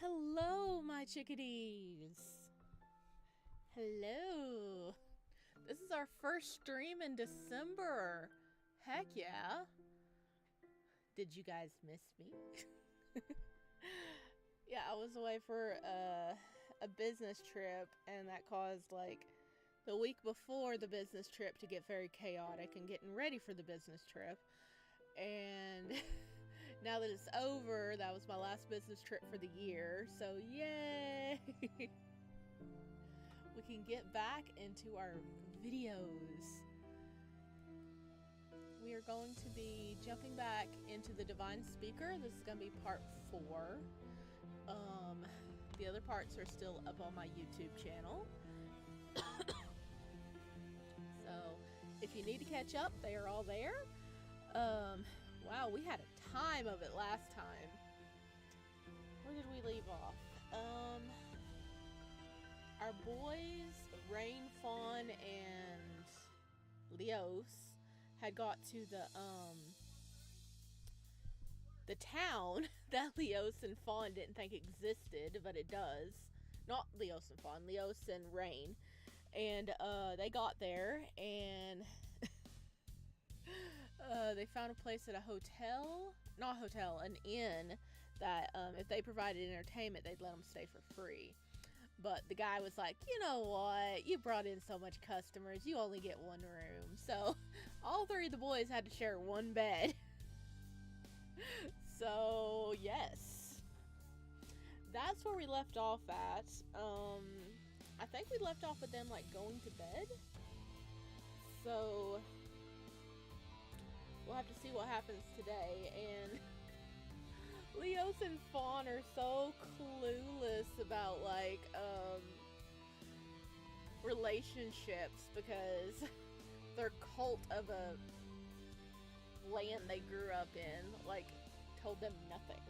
Hello, my chickadees. Hello. This is our first stream in December. Heck yeah. Did you guys miss me? Yeah, I was away for a business trip, and that caused, like, the week before the business trip to get very chaotic and getting ready for the business trip. And now that it's over, that was my last business trip for the year, so yay! We can get back into our videos. We are going to be jumping back into the Divine Speaker. This is going to be part 4. The other parts are still up on my YouTube channel. So, if you need to catch up, they are all there. Wow, we had a time of it last time. Where did we leave off? Our boys, Raen, Fawn, and Leos had got to the town that Leos and Fawn didn't think existed, but it does. Not Leos and Fawn, Leos and Raen. And, they got there, and they found a place at a hotel, not a hotel, an inn, that, if they provided entertainment, they'd let them stay for free. But the guy was like, you know what, you brought in so much customers, you only get one room. So, all 3 of the boys had to share one bed. So, yes. That's where we left off at. I think we left off with them, like, going to bed. So, we'll have to see what happens today. And Leos and Fawn are so clueless about, like, relationships, because their cult of a land they grew up in, like, told them nothing.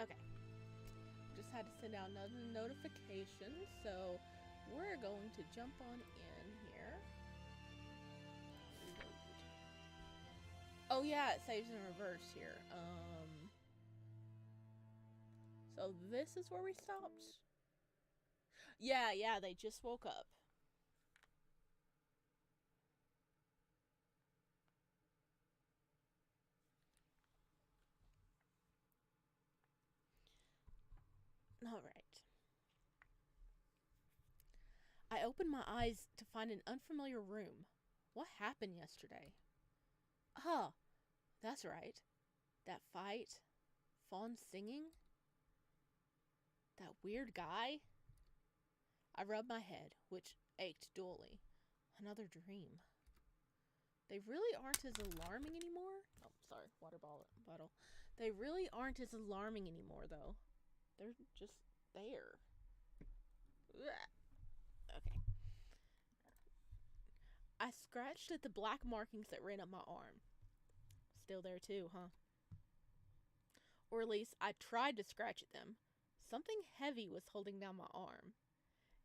Okay. Just had to send out another notification, so we're going to jump on in here. Load. Oh yeah, it saves in reverse here. So this is where we stopped? Yeah, they just woke up. Alright. I opened my eyes to find an unfamiliar room. What happened yesterday? Ah, that's right. That fight. Fawn singing. That weird guy. I rubbed my head, which ached dully. Another dream. They really aren't as alarming anymore. Oh, sorry, water bottle. They really aren't as alarming anymore, though. They're just there. Okay. I scratched at the black markings that ran up my arm. Still there too, huh? Or at least I tried to scratch at them. Something heavy was holding down my arm.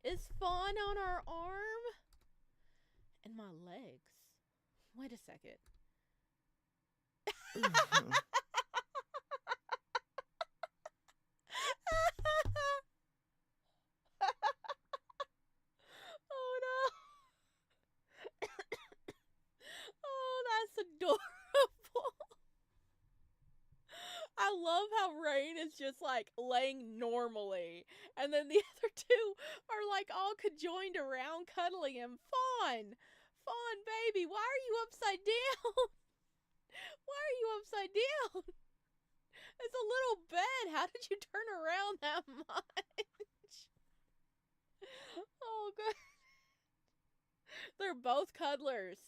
Is Fawn on our arm? And my legs. Wait a second. Oh no. Oh, that's adorable. I love how Raen is just like laying normally, and then the other 2 are like all conjoined around cuddling him. Fawn, baby, why are you upside down? Why are you upside down? It's a little bed. How did you turn around that much? Oh, good. They're both cuddlers.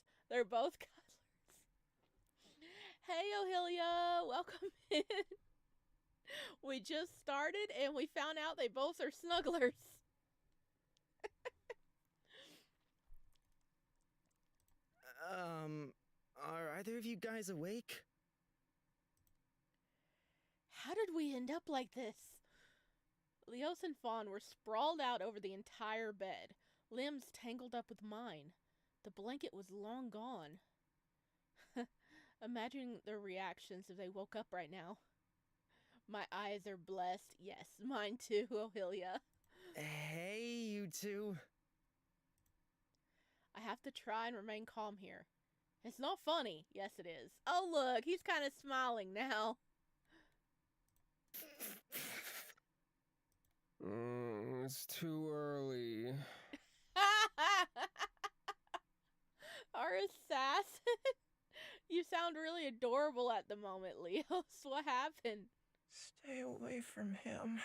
Hey, Aurelia, welcome in. We just started and we found out they both are snugglers. Are either of you guys awake? How did we end up like this? Leos and Fawn were sprawled out over the entire bed, limbs tangled up with mine. The blanket was long gone. Imagine their reactions if they woke up right now. My eyes are blessed. Yes, mine too, Aurelia. Hey, you two. I have to try and remain calm here. It's not funny. Yes, it is. Oh, look, he's kind of smiling now. It's too early. Our assassin? You sound really adorable at the moment, Leos. What happened? Stay away from him.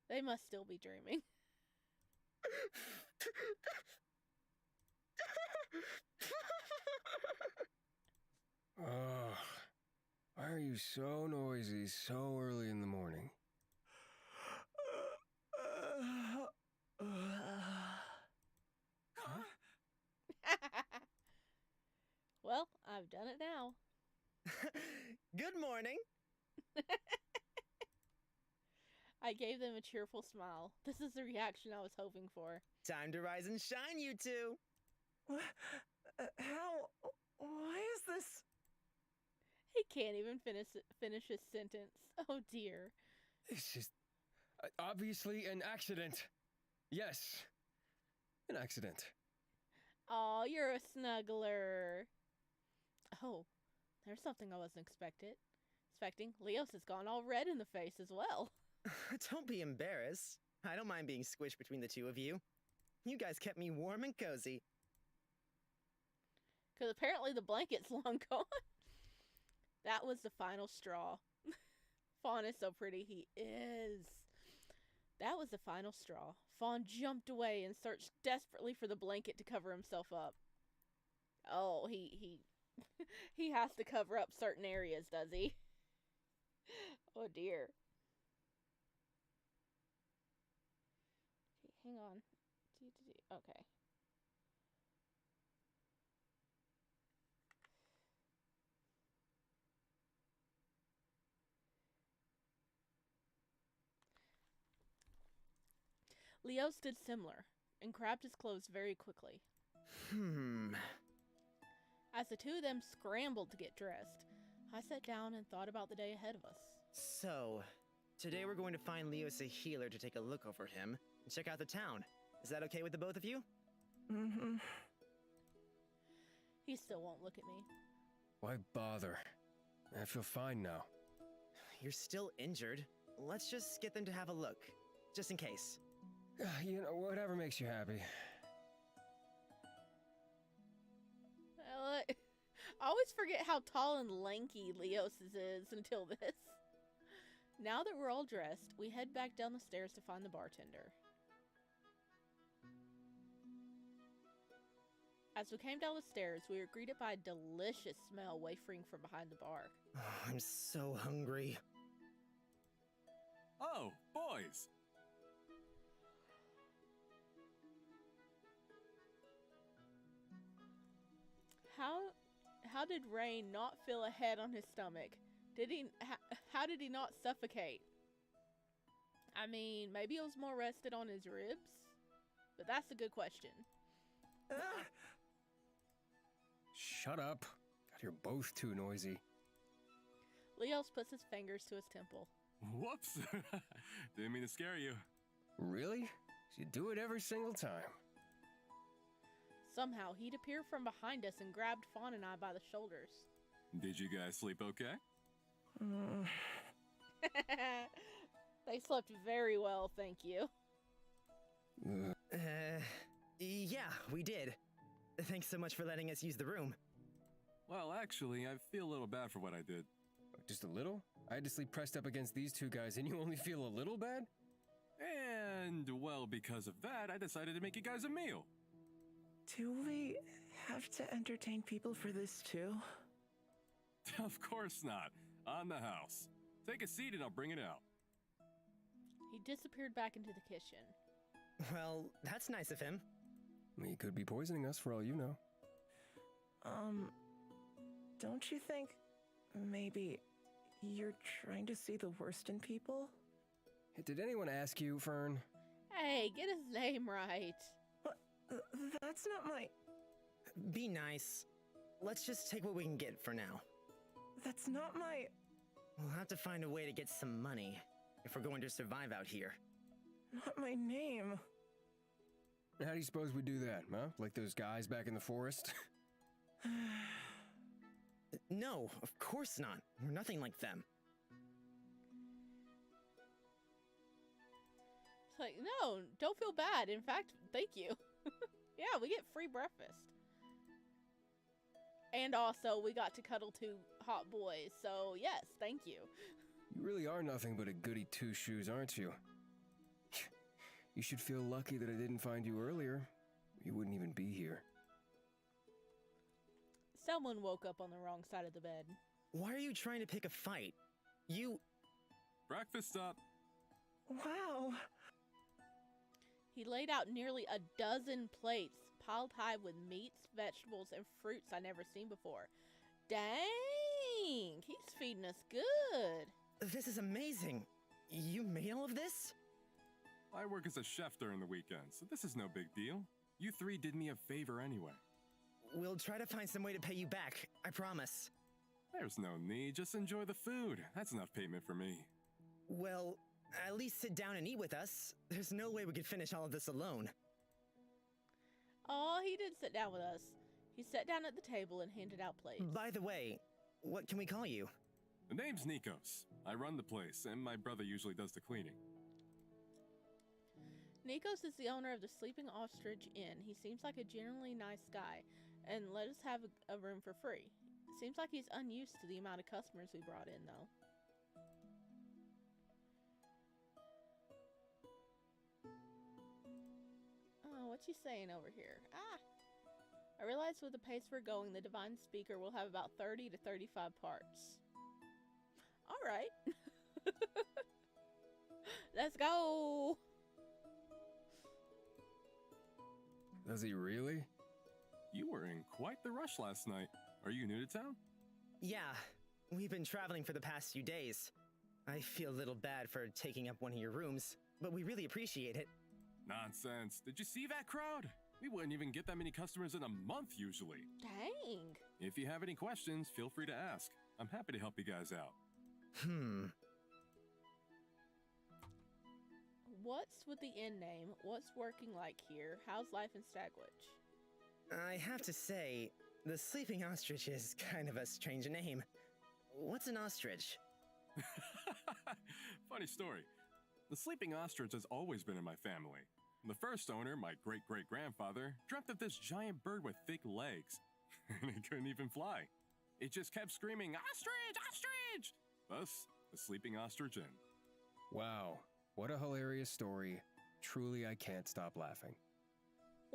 They must still be dreaming. Ugh. Why are you so noisy so early in the morning? Huh? Well, I've done it now. Good morning. I gave them a cheerful smile. This is the reaction I was hoping for. Time to rise and shine, you two. How? Why is this? He can't even finish his sentence. Oh dear. This is obviously an accident. Yes, an accident. Aw, you're a snuggler. Oh, there's something I wasn't expecting. Leos has gone all red in the face as well. Don't be embarrassed. I don't mind being squished between the two of you. You guys kept me warm and cozy. Because apparently the blanket's long gone. That was the final straw. Fawn is so pretty. He is. That was the final straw. Fawn jumped away and searched desperately for the blanket to cover himself up. Oh, he he has to cover up certain areas, does he? Oh dear. Okay, hang on. Okay. Leo did similar, and grabbed his clothes very quickly. As the two of them scrambled to get dressed, I sat down and thought about the day ahead of us. So, today we're going to find Leos a healer to take a look over him and check out the town. Is that okay with the both of you? Mm-hmm. He still won't look at me. Why bother? I feel fine now. You're still injured. Let's just get them to have a look, just in case. You know, whatever makes you happy. I always forget how tall and lanky Leos is until this. Now that we're all dressed, we head back down the stairs to find the bartender. As we came down the stairs, we were greeted by a delicious smell wafting from behind the bar. Oh, I'm so hungry. Oh, boys! How did Raen not feel a head on his stomach? How did he not suffocate? I mean, maybe it was more rested on his ribs? But that's a good question. Shut up. God, you're both too noisy. Leos puts his fingers to his temple. Whoops! Didn't mean to scare you. Really? You do it every single time. Somehow, he'd appear from behind us and grabbed Fawn and I by the shoulders. Did you guys sleep okay? They slept very well, thank you. Yeah, we did. Thanks so much for letting us use the room. Well, actually, I feel a little bad for what I did. Just a little? I had to sleep pressed up against these two guys and you only feel a little bad? And, well, because of that, I decided to make you guys a meal. Do we have to entertain people for this too? Of course not. On the house. Take a seat and I'll bring it out. He disappeared back into the kitchen. Well, that's nice of him. He could be poisoning us for all you know. Don't you think maybe you're trying to see the worst in people? Did anyone ask you, Fern? Hey, get his name right. That's not my... Be nice. Let's just take what we can get for now. That's not my... We'll have to find a way to get some money if we're going to survive out here. Not my name. How do you suppose we do that, huh? Like those guys back in the forest? No, of course not. We're nothing like them. It's like, no, don't feel bad. In fact, thank you. Yeah, we get free breakfast. And also, we got to cuddle two hot boys. So, yes, thank you. You really are nothing but a goody two-shoes, aren't you? You should feel lucky that I didn't find you earlier. You wouldn't even be here. Someone woke up on the wrong side of the bed. Why are you trying to pick a fight? You... Breakfast up. Wow. He laid out nearly a dozen plates, piled high with meats, vegetables, and fruits I never seen before. Dang! He's feeding us good. This is amazing. You made all of this? I work as a chef during the weekends, so this is no big deal. You three did me a favor anyway. We'll try to find some way to pay you back, I promise. There's no need, just enjoy the food. That's enough payment for me. Well, at least sit down and eat with us. There's no way we could finish all of this alone. Oh, he did sit down with us. He sat down at the table and handed out plates. By the way, what can we call you? The name's Nikos. I run the place, and my brother usually does the cleaning. Nikos is the owner of the Sleeping Ostrich Inn. He seems like a generally nice guy and let us have a room for free. Seems like he's unused to the amount of customers we brought in, though. Oh, what you saying over here? Ah! I realize with the pace we're going, the Divine Speaker will have about 30 to 35 parts. Alright. Let's go! Does he really? You were in quite the rush last night. Are you new to town? Yeah, we've been traveling for the past few days. I feel a little bad for taking up one of your rooms, but we really appreciate it. Nonsense. Did you see that crowd? We wouldn't even get that many customers in a month usually. Dang! If you have any questions, feel free to ask. I'm happy to help you guys out. What's with the inn name? What's working like here? How's life in Stagwitch? I have to say, the Sleeping Ostrich is kind of a strange name. What's an ostrich? Funny story. The sleeping ostrich has always been in my family. The first owner, my great-great-grandfather, dreamt of this giant bird with thick legs. And it couldn't even fly. It just kept screaming, "Ostrich! Ostrich!" Thus, the Sleeping Ostrich Inn. Wow, what a hilarious story. Truly, I can't stop laughing.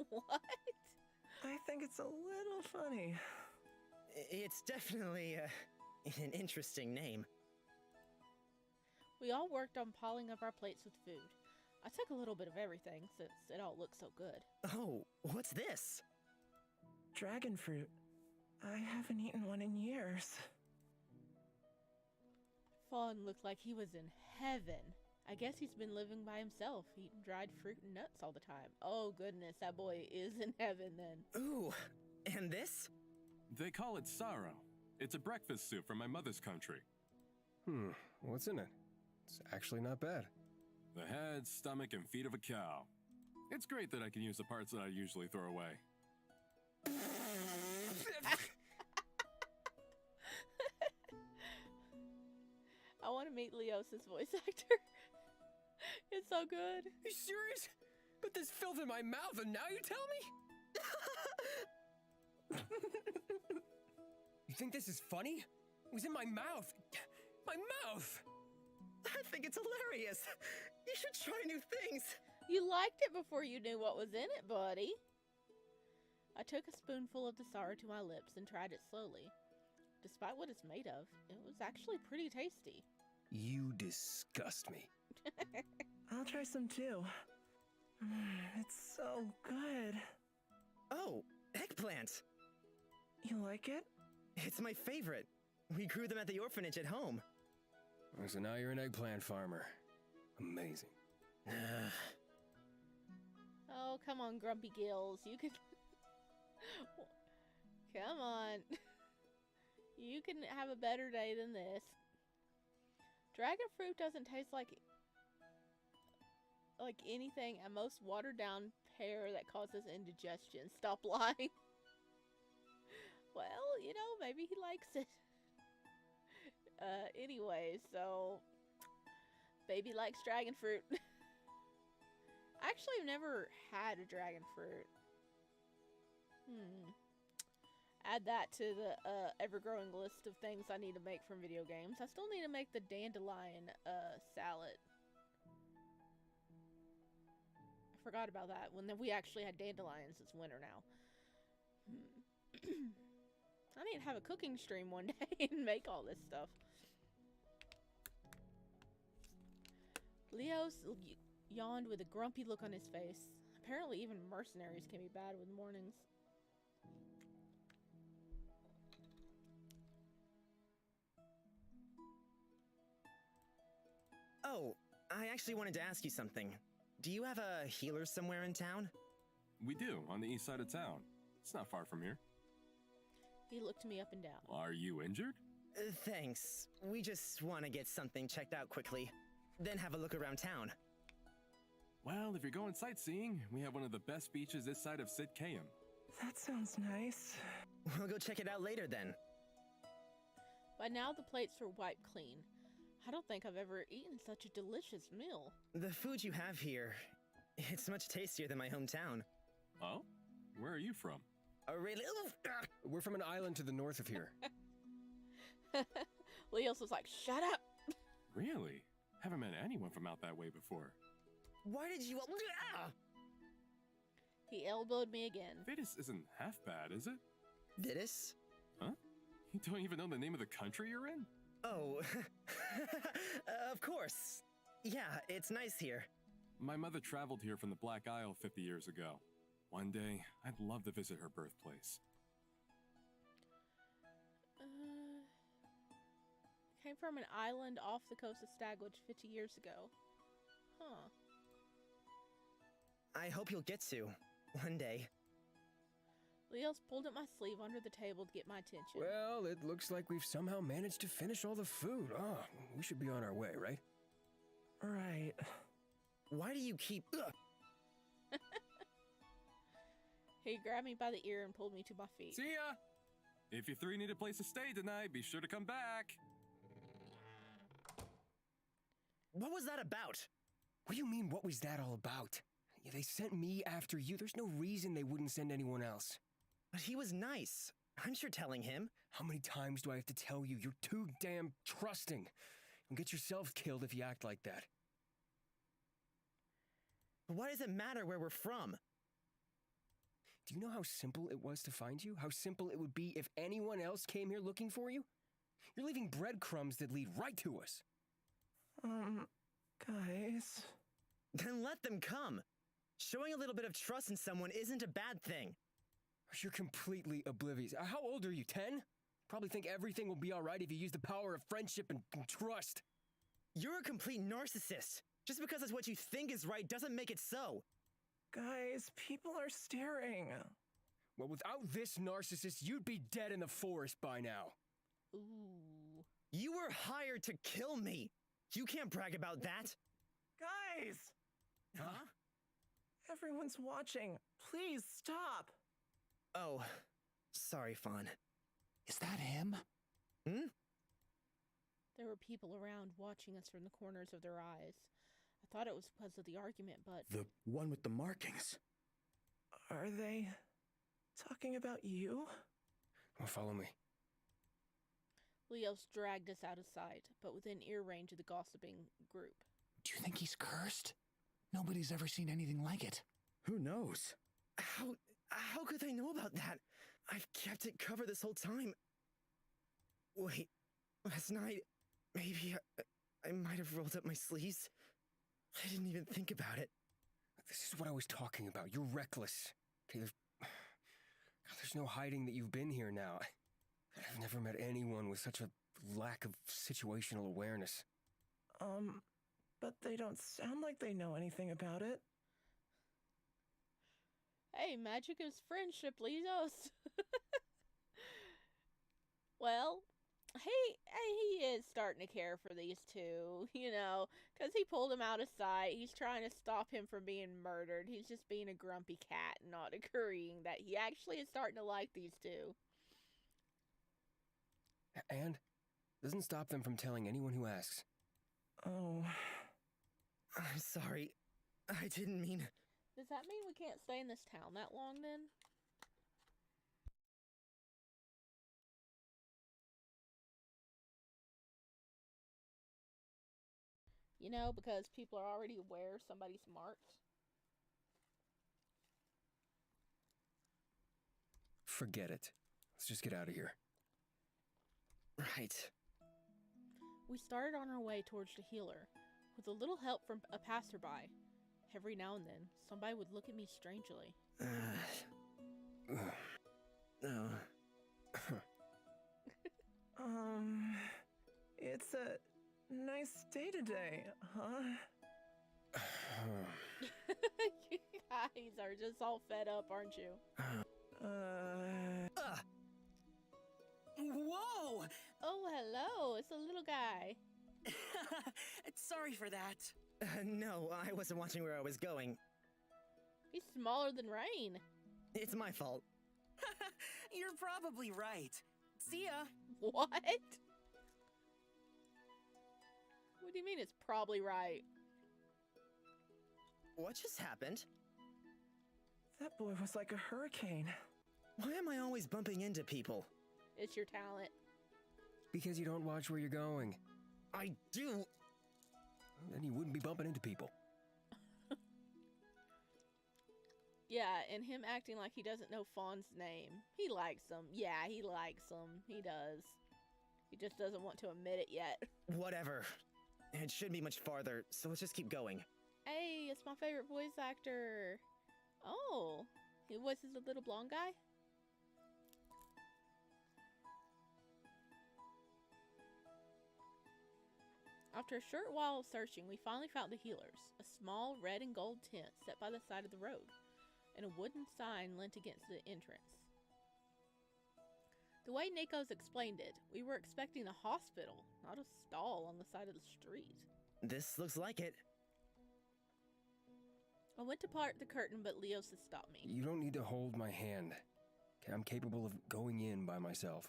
What? I think it's a little funny. It's definitely an interesting name. We all worked on piling up our plates with food. I took a little bit of everything since it all looked so good. Oh, what's this? Dragon fruit. I haven't eaten one in years. Fawn looked like he was in heaven. I guess he's been living by himself, eating dried fruit and nuts all the time. Oh goodness, that boy is in heaven then. Ooh, and this? They call it saro. It's a breakfast soup from my mother's country. What's in it? It's actually not bad. The head, stomach, and feet of a cow. It's great that I can use the parts that I usually throw away. I want to meet Leos's voice actor. It's so good. Are you serious? Put this filth in my mouth and now you tell me? You think this is funny? It was in my mouth. My mouth! I think it's hilarious. You should try new things. You liked it before you knew what was in it, buddy. I took a spoonful of the sorrow to my lips and tried it slowly. Despite what it's made of, it was actually pretty tasty. You disgust me. I'll try some too. It's so good. Oh, eggplant. You like it? It's my favorite. We grew them at the orphanage at home. Oh, so now you're an eggplant farmer. Amazing. Oh, come on, Grumpy Gills. You can... Come on. You can have a better day than this. Dragon fruit doesn't taste like anything, a most watered down pear that causes indigestion. Stop lying. Well, you know, maybe he likes it. Anyway, so baby likes dragon fruit. Actually, I've never had a dragon fruit. Add that to the ever-growing list of things I need to make from video games. I still need to make the dandelion salad. I forgot about that when we actually had dandelions this winter now. I need to have a cooking stream one day and make all this stuff. Leos yawned with a grumpy look on his face. Apparently even mercenaries can be bad with mornings. Oh, I actually wanted to ask you something. Do you have a healer somewhere in town? We do, on the east side of town. It's not far from here. He looked me up and down. Are you injured? Thanks. We just want to get something checked out quickly, then have a look around town. Well, if you're going sightseeing, we have one of the best beaches this side of Sitkaeum. That sounds nice. We'll go check it out later then. By now the plates were wiped clean. I don't think I've ever eaten such a delicious meal. The food you have here, it's much tastier than my hometown. Oh? Where are you from? Aurelia... We're from an island to the north of here. Leos was like, shut up! Really? Haven't met anyone from out that way before. Why did you... He elbowed me again. Vitus isn't half bad, is it? Vitus? Huh? You don't even know the name of the country you're in? Oh, of course. Yeah, it's nice here. My mother traveled here from the Black Isle 50 years ago. One day, I'd love to visit her birthplace. Came from an island off the coast of Stagwitch 50 years ago. Huh. I hope you'll get to, one day. Leos pulled at my sleeve under the table to get my attention. Well, it looks like we've somehow managed to finish all the food. Oh, we should be on our way, right? Right. Why do you keep... He grabbed me by the ear and pulled me to my feet. See ya! If you three need a place to stay tonight, be sure to come back. What was that about? What do you mean, what was that all about? Yeah, they sent me after you. There's no reason they wouldn't send anyone else. But he was nice. I'm sure telling him. How many times do I have to tell you? You're too damn trusting. You'll get yourself killed if you act like that. But why does it matter where we're from? Do you know how simple it was to find you? How simple it would be if anyone else came here looking for you? You're leaving breadcrumbs that lead right to us. Guys. Then let them come. Showing a little bit of trust in someone isn't a bad thing. You're completely oblivious. How old are you, 10? Probably think everything will be alright if you use the power of friendship and trust. You're a complete narcissist. Just because it's what you think is right doesn't make it so. Guys, people are staring. Well, without this narcissist, you'd be dead in the forest by now. Ooh. You were hired to kill me. You can't brag about that. Guys! Huh? Everyone's watching. Please stop. Oh, sorry, Fawn. Is that him? Hmm? There were people around watching us from the corners of their eyes. I thought it was because of the argument, but... The one with the markings. Are they talking about you? Well, follow me. Leos dragged us out of sight, but within ear range of the gossiping group. Do you think he's cursed? Nobody's ever seen anything like it. Who knows? How could they know about that? I've kept it covered this whole time. Wait, last night, maybe I might have rolled up my sleeves. I didn't even think about it. This is what I was talking about. You're reckless. Okay, there's no hiding that you've been here now. I've never met anyone with such a lack of situational awareness. But they don't sound like they know anything about it. Hey, magic is friendship, Lizos. Well, he is starting to care for these two, you know, because he pulled him out of sight. He's trying to stop him from being murdered. He's just being a grumpy cat, not agreeing that he actually is starting to like these two. And doesn't stop them from telling anyone who asks. Oh. I'm sorry. I didn't mean. Does that mean we can't stay in this town that long then? You know, because people are already aware somebody's marked. Forget it. Let's just get out of here. Right. We started on our way towards the healer, with a little help from a passerby. Every now and then, somebody would look at me strangely. No. It's a nice day today, huh? You guys are just all fed up, aren't you? Whoa! Oh, hello. It's a little guy. Sorry for that. No, I wasn't watching where I was going. He's smaller than Raen. It's my fault. You're probably right. See ya. What? What do you mean it's probably right? What just happened? That boy was like a hurricane. Why am I always bumping into people? It's your talent. Because you don't watch where you're going. I do. Then you wouldn't be bumping into people. Yeah, and him acting like he doesn't know Fawn's name. He likes him. Yeah, he likes him. He does. He just doesn't want to admit it yet. Whatever. It shouldn't be much farther, so let's just keep going. Hey, it's my favorite voice actor. Oh, he voices the little blonde guy? After a short while of searching, we finally found the healers, a small red and gold tent set by the side of the road, and a wooden sign leant against the entrance. The way Nikos explained it, we were expecting a hospital, not a stall on the side of the street. This looks like it. I went to part the curtain, but Leos had stopped me. You don't need to hold my hand. I'm capable of going in by myself.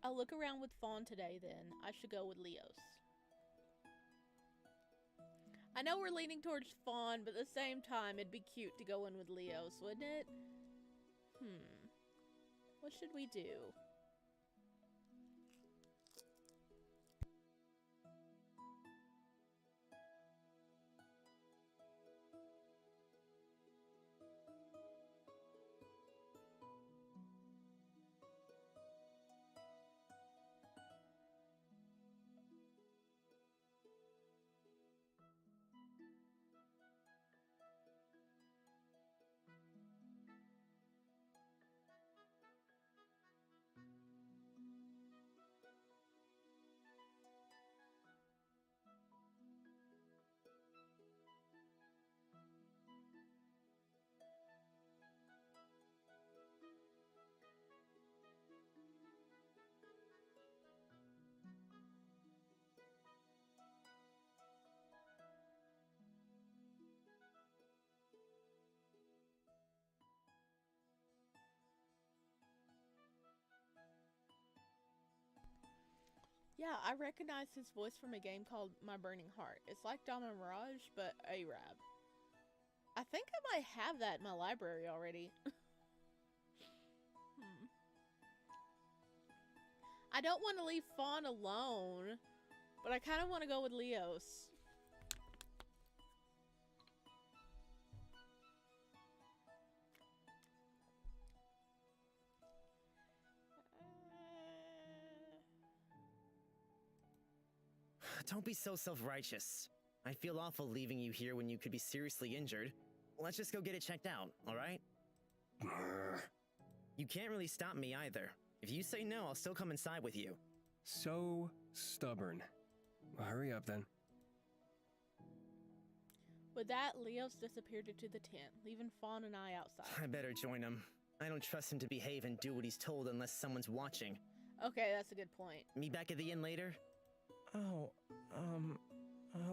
I'll look around with Fawn today then. I should go with Leos. I know we're leaning towards Fawn, but at the same time, it'd be cute to go in with Leos, wouldn't it? What should we do? Yeah, I recognize his voice from a game called My Burning Heart. It's like Dama Mirage, but Arab. I think I might have that in my library already. I don't want to leave Fawn alone, but I kind of want to go with Leos. Don't be so self-righteous. I feel awful leaving you here when you could be seriously injured. Let's just go get it checked out, alright? You can't really stop me either. If you say no, I'll still come inside with you. So stubborn. Well, hurry up then. With that, Leos disappeared into the tent, leaving Fawn and I outside. I better join him. I don't trust him to behave and do what he's told unless someone's watching. Okay, that's a good point. Meet back at the inn later? Oh,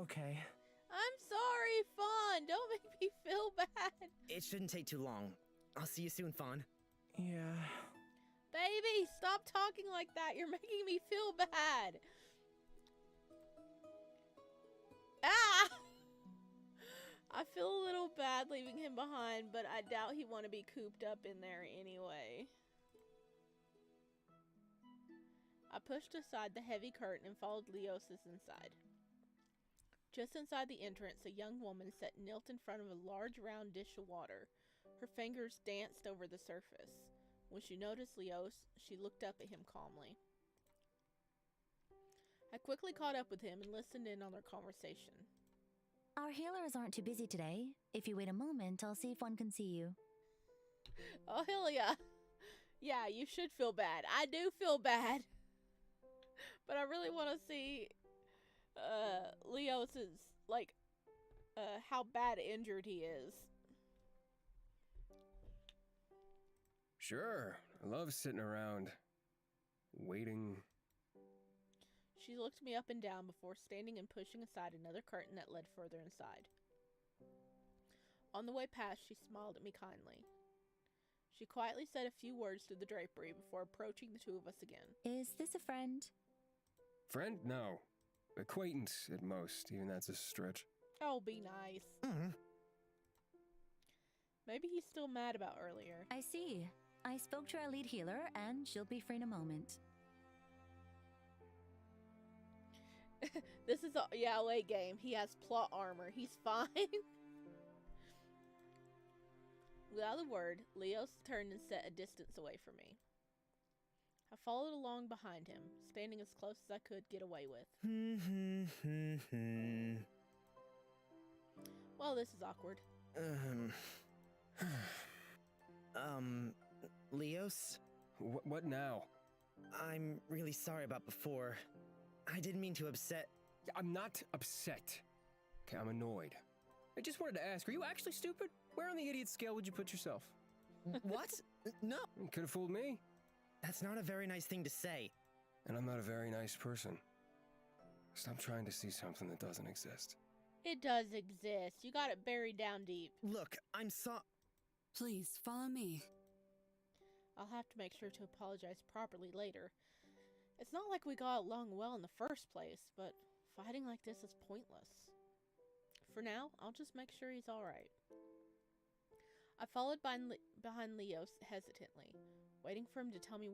okay. I'm sorry, Fawn. Don't make me feel bad. It shouldn't take too long. I'll see you soon, Fawn. Yeah. Baby, stop talking like that. You're making me feel bad. Ah! I feel a little bad leaving him behind, but I doubt he'd want to be cooped up in there anyway. I pushed aside the heavy curtain and followed Leosis inside. Just inside the entrance, a young woman sat knelt in front of a large round dish of water. Her fingers danced over the surface. When she noticed Leos, she looked up at him calmly. I quickly caught up with him and listened in on their conversation. Our healers aren't too busy today. If you wait a moment, I'll see if one can see you. Oh, hell yeah. Yeah, you should feel bad. I do feel bad. But I really want to see Leos's, how bad injured he is. Sure. I love sitting around, waiting. She looked me up and down before standing and pushing aside another curtain that led further inside. On the way past, she smiled at me kindly. She quietly said a few words through the drapery before approaching the two of us again. Is this a friend? Friend? No. Acquaintance at most. Even that's a stretch. Oh, be nice. Maybe he's still mad about earlier. I see. I spoke to our lead healer, and she'll be free in a moment. This is a late game. He has plot armor. He's fine. Without a word, Leos turned and sat a distance away from me. I followed along behind him, standing as close as I could get away with. Well, this is awkward. Leos? What now? I'm really sorry about before. I didn't mean to upset. I'm not upset. Okay, I'm annoyed. I just wanted to ask, are you actually stupid? Where on the idiot scale would you put yourself? What? No, Could have fooled me. that's not a very nice thing to say. And I'm not a very nice person. Stop trying to see something that doesn't exist. It does exist. You got it buried down deep. Look, I'm Please, follow me. I'll have to make sure to apologize properly later. It's not like we got along well in the first place, but fighting like this is pointless. For now, I'll just make sure he's alright. I followed behind Leos hesitantly, waiting for him to tell me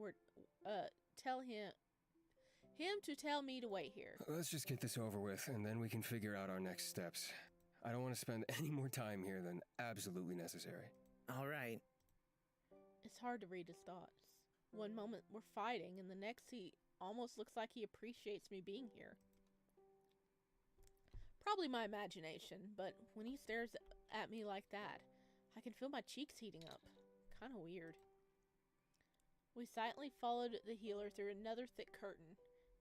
to tell me to wait here. Let's just get this over with, and then we can figure out our next steps. I don't want to spend any more time here than absolutely necessary. alright. It's hard to read his thoughts. One moment we're fighting, and the next he almost looks like he appreciates me being here. Probably my imagination, but when he stares at me like that, I can feel my cheeks heating up. Kinda weird. We silently followed the healer through another thick curtain.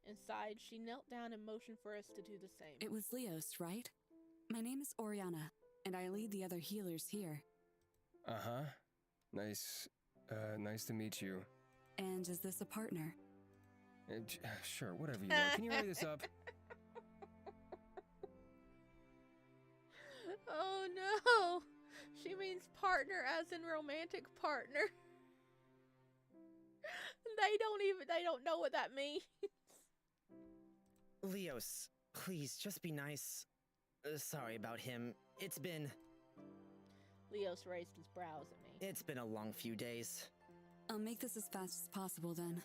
Inside, she knelt down and motioned for us to do the same. It was Leos, right? My name is Oriana, and I lead the other healers here. Uh-huh. Nice to meet you. And is this a partner? Sure, whatever you want. Can you hurry this up? Oh no! She means partner as in romantic partner. They don't know what that means. Leos, please, just be nice. Sorry about him. Leos raised his brows at me. It's been a long few days. I'll make this as fast as possible then.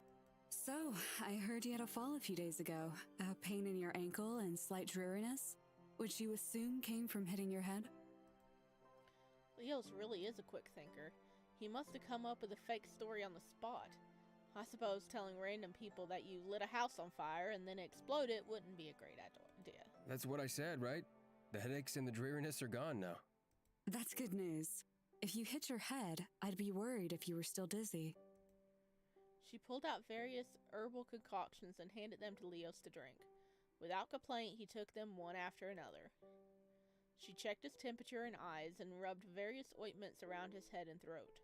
So, I heard you had a fall a few days ago. A pain in your ankle and slight dreariness, which you assume came from hitting your head? Leos really is a quick thinker. He must have come up with a fake story on the spot. I suppose telling random people that you lit a house on fire and then exploded wouldn't be a great idea. That's what I said, right? The headaches and the dreariness are gone now. That's good news. If you hit your head, I'd be worried if you were still dizzy. She pulled out various herbal concoctions and handed them to Leos to drink. Without complaint, he took them one after another. She checked his temperature and eyes and rubbed various ointments around his head and throat.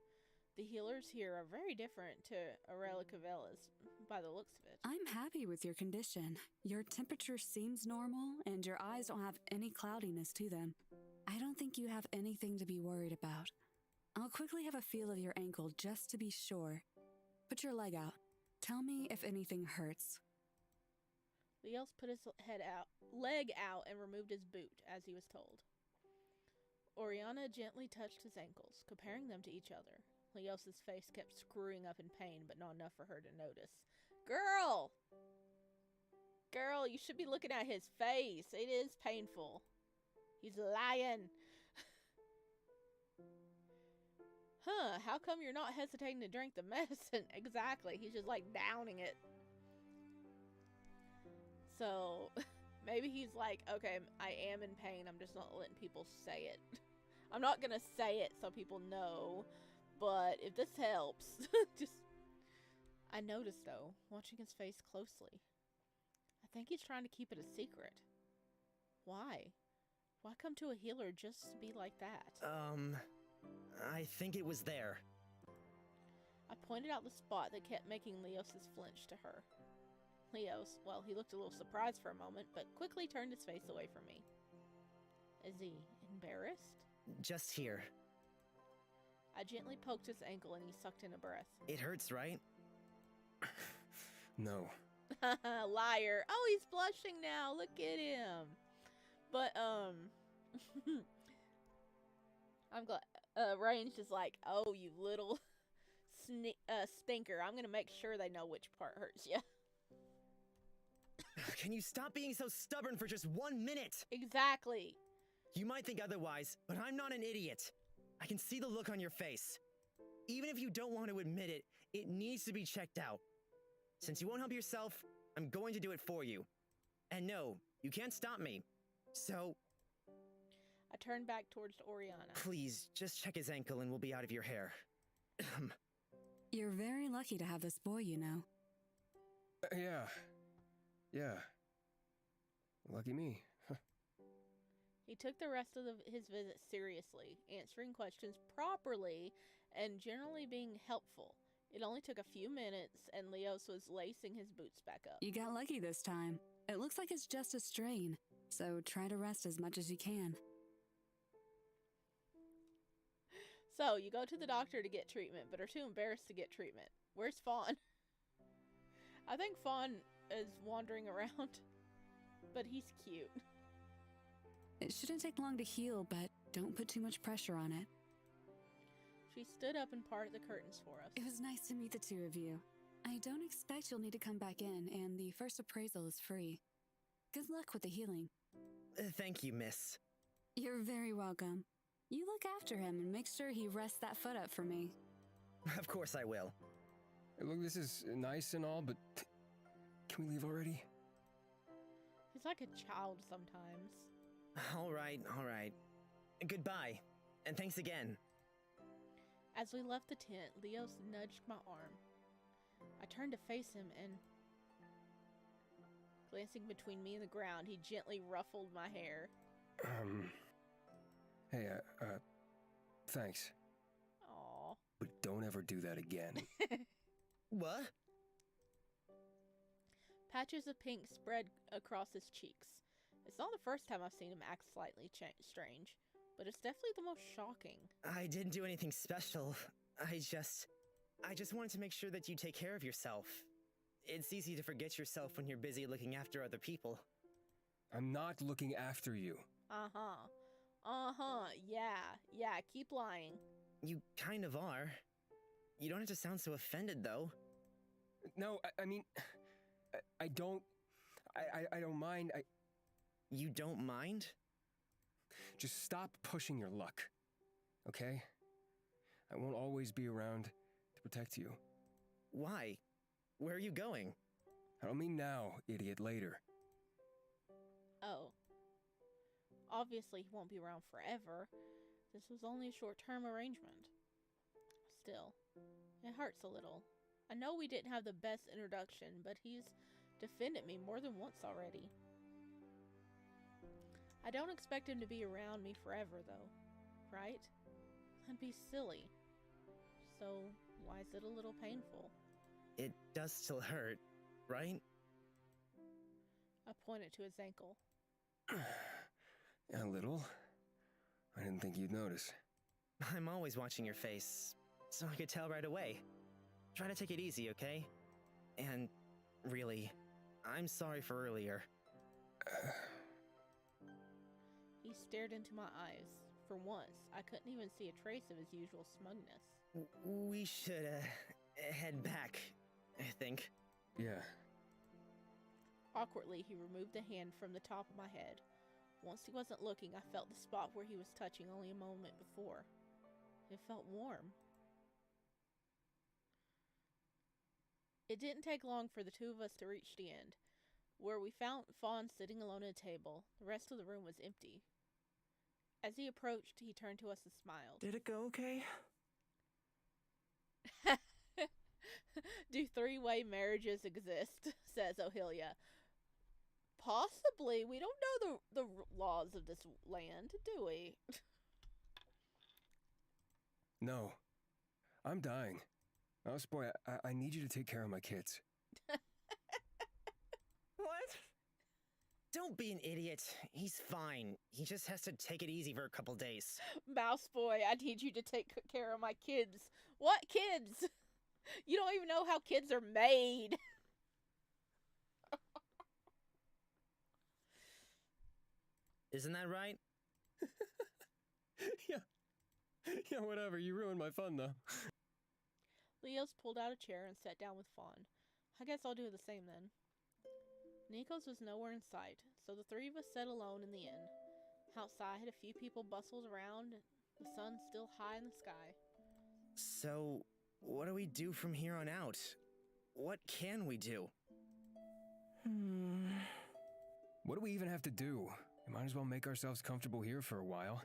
The healers here are very different to Aurelia Cavella's, by the looks of it. I'm happy with your condition. Your temperature seems normal, and your eyes don't have any cloudiness to them. I don't think you have anything to be worried about. I'll quickly have a feel of your ankle just to be sure. Put your leg out. Tell me if anything hurts. Leos put his leg out and removed his boot, as he was told. Oriana gently touched his ankles, comparing them to each other. Leos's face kept screwing up in pain, but not enough for her to notice. Girl! Girl, you should be looking at his face. It is painful. He's lying. Huh, how come you're not hesitating to drink the medicine? Exactly, he's just like downing it. So, maybe he's like, okay, I am in pain, I'm just not letting people say it. I'm not gonna say it so people know, but if this helps, just... I noticed, though, watching his face closely. I think he's trying to keep it a secret. Why? Why come to a healer just to be like that? I think it was there. I pointed out the spot that kept making Leos's flinch to her. Leos, well, he looked a little surprised for a moment, but quickly turned his face away from me. Is he embarrassed? Just here. I gently poked his ankle and he sucked in a breath. It hurts, right? No. Liar. Oh, he's blushing now. Look at him. But, I'm glad. Rain's just like, oh, you little stinker. I'm gonna make sure they know which part hurts you. Can you stop being so stubborn for just 1 minute? Exactly. You might think otherwise, but I'm not an idiot. I can see the look on your face. Even if you don't want to admit it, it needs to be checked out. Since you won't help yourself, I'm going to do it for you. And no, you can't stop me. So... I turned back towards Oriana. Please, just check his ankle and we'll be out of your hair. You're very lucky to have this boy, you know. Yeah. Lucky me. He took the rest of his visit seriously, answering questions properly and generally being helpful. It only took a few minutes, and Leos was lacing his boots back up. You got lucky this time. It looks like it's just a strain, so try to rest as much as you can. So, you go to the doctor to get treatment, but are too embarrassed to get treatment. Where's Fawn? I think Fawn is wandering around, but he's cute. It shouldn't take long to heal, but don't put too much pressure on it. She stood up and parted the curtains for us. It was nice to meet the two of you. I don't expect you'll need to come back in, and the first appraisal is free. Good luck with the healing. Thank you, miss. You're very welcome. You look after him and make sure he rests that foot up for me. Of course I will. Hey, look, this is nice and all, but can we leave already? He's like a child sometimes. All right. Goodbye, and thanks again. As we left the tent, Leos nudged my arm. I turned to face him and, glancing between me and the ground, he gently ruffled my hair. Hey, thanks. Aww. But don't ever do that again. What? Patches of pink spread across his cheeks. It's not the first time I've seen him act slightly strange, but it's definitely the most shocking. I didn't do anything special. I just wanted to make sure that you take care of yourself. It's easy to forget yourself when you're busy looking after other people. I'm not looking after you. Yeah, keep lying. You kind of are. You don't have to sound so offended, though. No, I mean, I don't mind. You don't mind? Just stop pushing your luck, okay? I won't always be around to protect you. Why? Where are you going? I don't mean now, idiot, later. Oh. Obviously, he won't be around forever. This was only a short-term arrangement. Still, it hurts a little. I know we didn't have the best introduction, but he's defended me more than once already. I don't expect him to be around me forever, though. Right? That'd be silly. So, why is it a little painful? It does still hurt, right? I pointed to his ankle. A little. I didn't think you'd notice. I'm always watching your face, so I could tell right away. Try to take it easy, okay? And really, I'm sorry for earlier. He stared into my eyes. For once, I couldn't even see a trace of his usual smugness. We should, head back, I think. Yeah. Awkwardly, he removed the hand from the top of my head. Once he wasn't looking, I felt the spot where he was touching only a moment before. It felt warm. It didn't take long for the two of us to reach the end, where we found Fawn sitting alone at a table. The rest of the room was empty. As he approached, he turned to us and smiled. Did it go okay? Do three-way marriages exist? Says Aurelia. Possibly. We don't know the laws of this land, do we? No. I'm dying. Boy, I need you to take care of my kids. What? Don't be an idiot. He's fine. He just has to take it easy for a couple days. Mouse boy, I need you to take care of my kids. What kids? You don't even know how kids are made. Isn't that right? Yeah, whatever. You ruined my fun, though. Leos pulled out a chair and sat down with Fawn. I guess I'll do the same then. Nikos was nowhere in sight, so the three of us sat alone in the inn. Outside, a few people bustled around, the sun still high in the sky. So, what do we do from here on out? What can we do? What do we even have to do? We might as well make ourselves comfortable here for a while.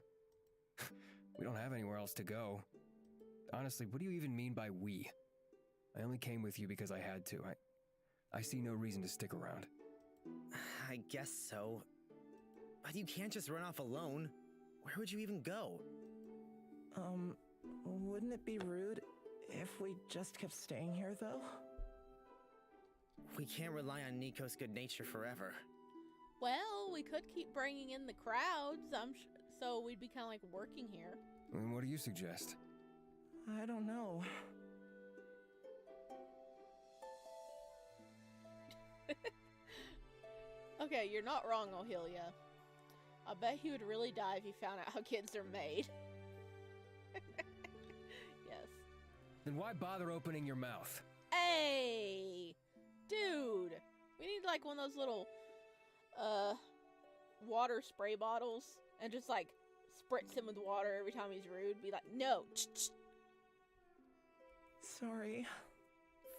We don't have anywhere else to go. Honestly, what do you even mean by we? I only came with you because I had to. I see no reason to stick around. I guess so. But you can't just run off alone. Where would you even go? Wouldn't it be rude if we just kept staying here, though? We can't rely on Nico's good nature forever. Well, we could keep bringing in the crowds, so we'd be kind of like working here. And what do you suggest? I don't know. Okay, you're not wrong, Aurelia. I bet he would really die if he found out how kids are made. Yes. Then why bother opening your mouth? Hey! Dude! We need like one of those little, water spray bottles and just like spritz him with water every time he's rude. Be like, no! Sorry.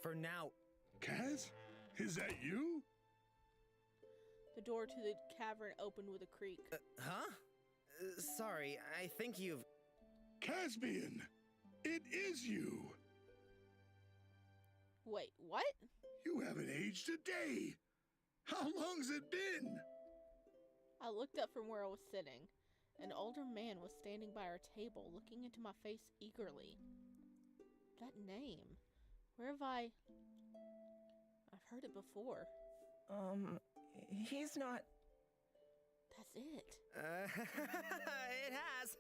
For now. Kaz? Is that you? The door to the cavern opened with a creak. Huh? Sorry, I think you've... Caspian! It is you! Wait, what? You haven't aged a day! How long's it been? I looked up from where I was sitting. An older man was standing by our table, looking into my face eagerly. That name. Where have I... I've heard it before. He's not... That's it. It has.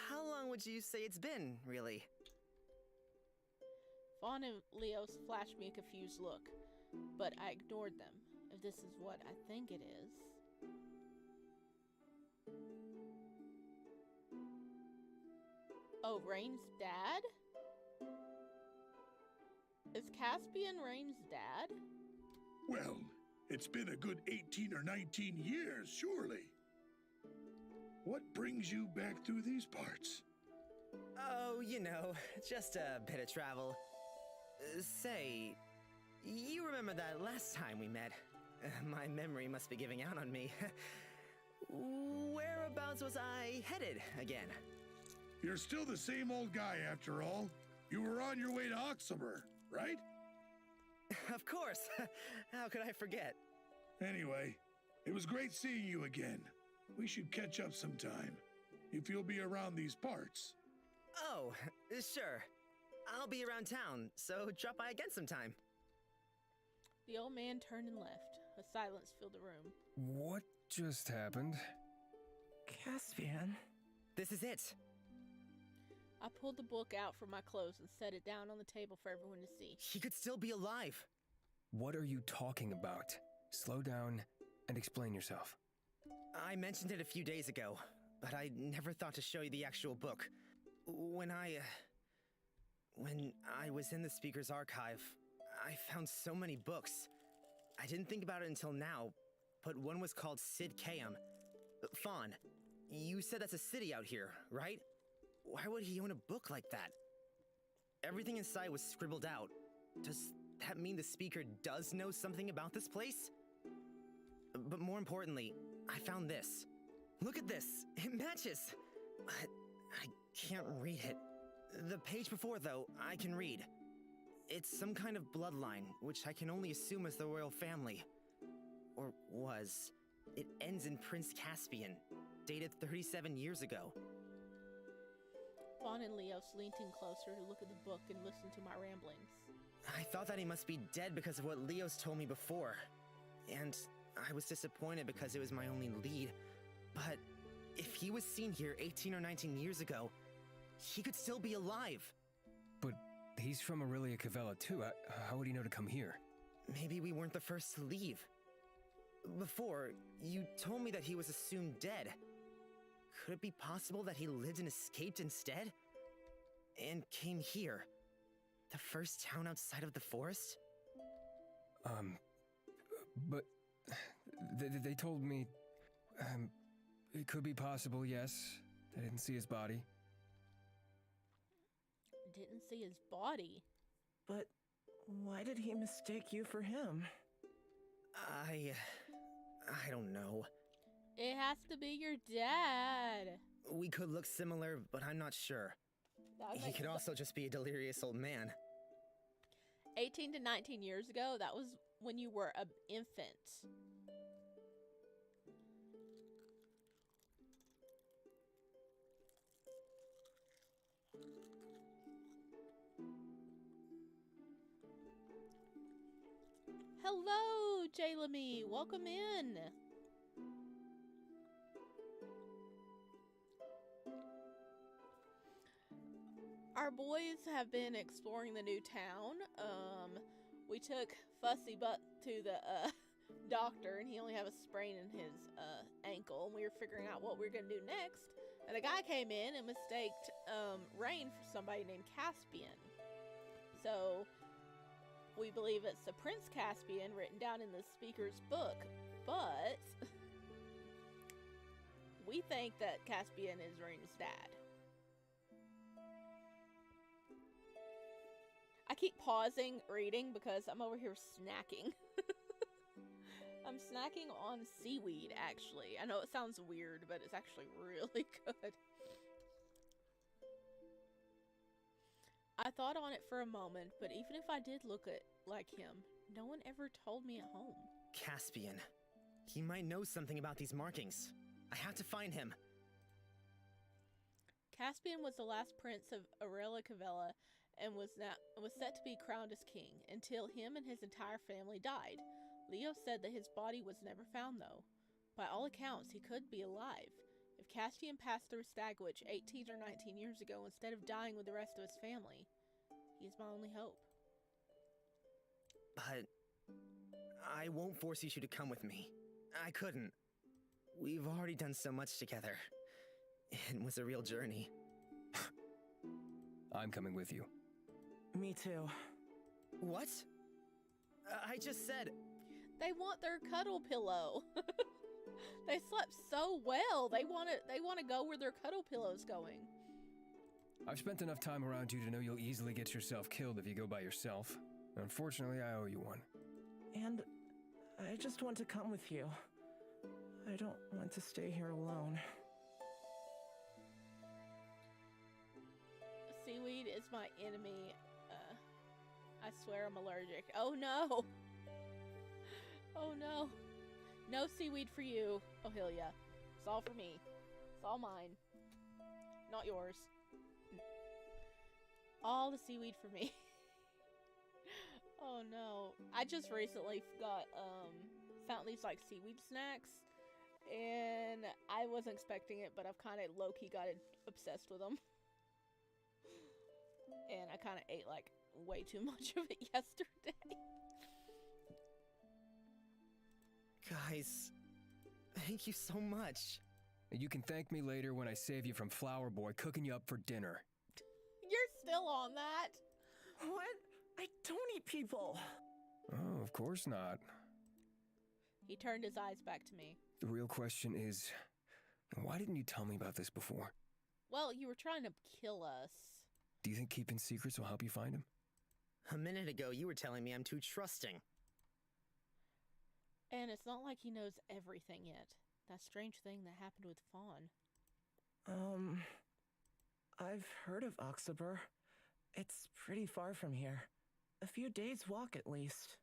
How long would you say it's been, really? Fawn and Leos flashed me a confused look, but I ignored them, if this is what I think it is. Oh, Rain's dad? Is Caspian Rain's dad? Well, it's been a good 18 or 19 years, surely. What brings you back through these parts? Oh, you know, just a bit of travel. Say, you remember that last time we met? My memory must be giving out on me. Whereabouts was I headed again? You're still the same old guy after all. You were on your way to Oxamer, right? Of course. How could I forget? Anyway, it was great seeing you again. We should catch up sometime, if you'll be around these parts. Oh, sure. I'll be around town, so drop by again sometime. The old man turned and left. A silence filled the room. What just happened? Caspian. This is it. I pulled the book out from my clothes and set it down on the table for everyone to see. He could still be alive. What are you talking about? Slow down and explain yourself. I mentioned it a few days ago, but I never thought to show you the actual book. When I was in the Speaker's archive, I found so many books. I didn't think about it until now, but one was called Sid Kaum. Fawn, you said that's a city out here, right? Why would he own a book like that? Everything inside was scribbled out. Does that mean the Speaker does know something about this place? But more importantly, I found this. Look at this. It matches. I can't read it. The page before, though, I can read. It's some kind of bloodline, which I can only assume is the royal family. Or was. It ends in Prince Caspian, dated 37 years ago. Fawn and Leos leaned in closer to look at the book and listen to my ramblings. I thought that he must be dead because of what Leos told me before. And I was disappointed because it was my only lead. But if he was seen here 18 or 19 years ago, he could still be alive. But he's from Aurelia Cavella too. How would he know to come here? Maybe we weren't the first to leave. Before, you told me that he was assumed dead. Could it be possible that he lived and escaped instead? And came here? The first town outside of the forest? But they told me, it could be possible, yes. I didn't see his body. Didn't see his body. But why did he mistake you for him? I don't know. It has to be your dad. We could look similar, but I'm not sure. He could also just be a delirious old man. 18 to 19 years ago, that was when you were an infant. Hello, Jalemy. Welcome in. Our boys have been exploring the new town. We took Fussy Butt to the doctor, and he only had a sprain in his ankle. And we were figuring out what we were going to do next. And a guy came in and mistaked Raen for somebody named Caspian. So we believe it's the Prince Caspian written down in the Speaker's book. But we think that Caspian is Raen's dad. I keep pausing reading because I'm over here snacking. I'm snacking on seaweed, actually. I know it sounds weird, but it's actually really good. I thought on it for a moment, but even if I did look like him, no one ever told me at home. Caspian. He might know something about these markings. I have to find him. Caspian was the last prince of Aurelia Cavella and was set to be crowned as king until him and his entire family died. Leo said that his body was never found, though. By all accounts, he could be alive. If Caspian passed through Stagwitch 18 or 19 years ago instead of dying with the rest of his family, he's my only hope. But I won't force you two to come with me. I couldn't. We've already done so much together. It was a real journey. I'm coming with you. Me too. What? I just said... They want their cuddle pillow. They slept so well. They want to go where their cuddle pillow's going. I've spent enough time around you to know you'll easily get yourself killed if you go by yourself. Unfortunately, I owe you one. And I just want to come with you. I don't want to stay here alone. Seaweed is my enemy. I swear I'm allergic. Oh no! Oh no. No seaweed for you, Aurelia. It's all for me. It's all mine. Not yours. All the seaweed for me. Oh no. I just recently found these like seaweed snacks. And I wasn't expecting it, but I've kind of low-key got obsessed with them. And I kind of ate like way too much of it yesterday. Guys, thank you so much. You can thank me later when I save you from Flower Boy cooking you up for dinner. You're still on that. What? I don't eat people. Oh, of course not. He turned his eyes back to me. The real question is, why didn't you tell me about this before? Well, you were trying to kill us. Do you think keeping secrets will help you find him? A minute ago, you were telling me I'm too trusting. And it's not like he knows everything yet. That strange thing that happened with Fawn. I've heard of Oxaber. It's pretty far from here. A few days' walk at least.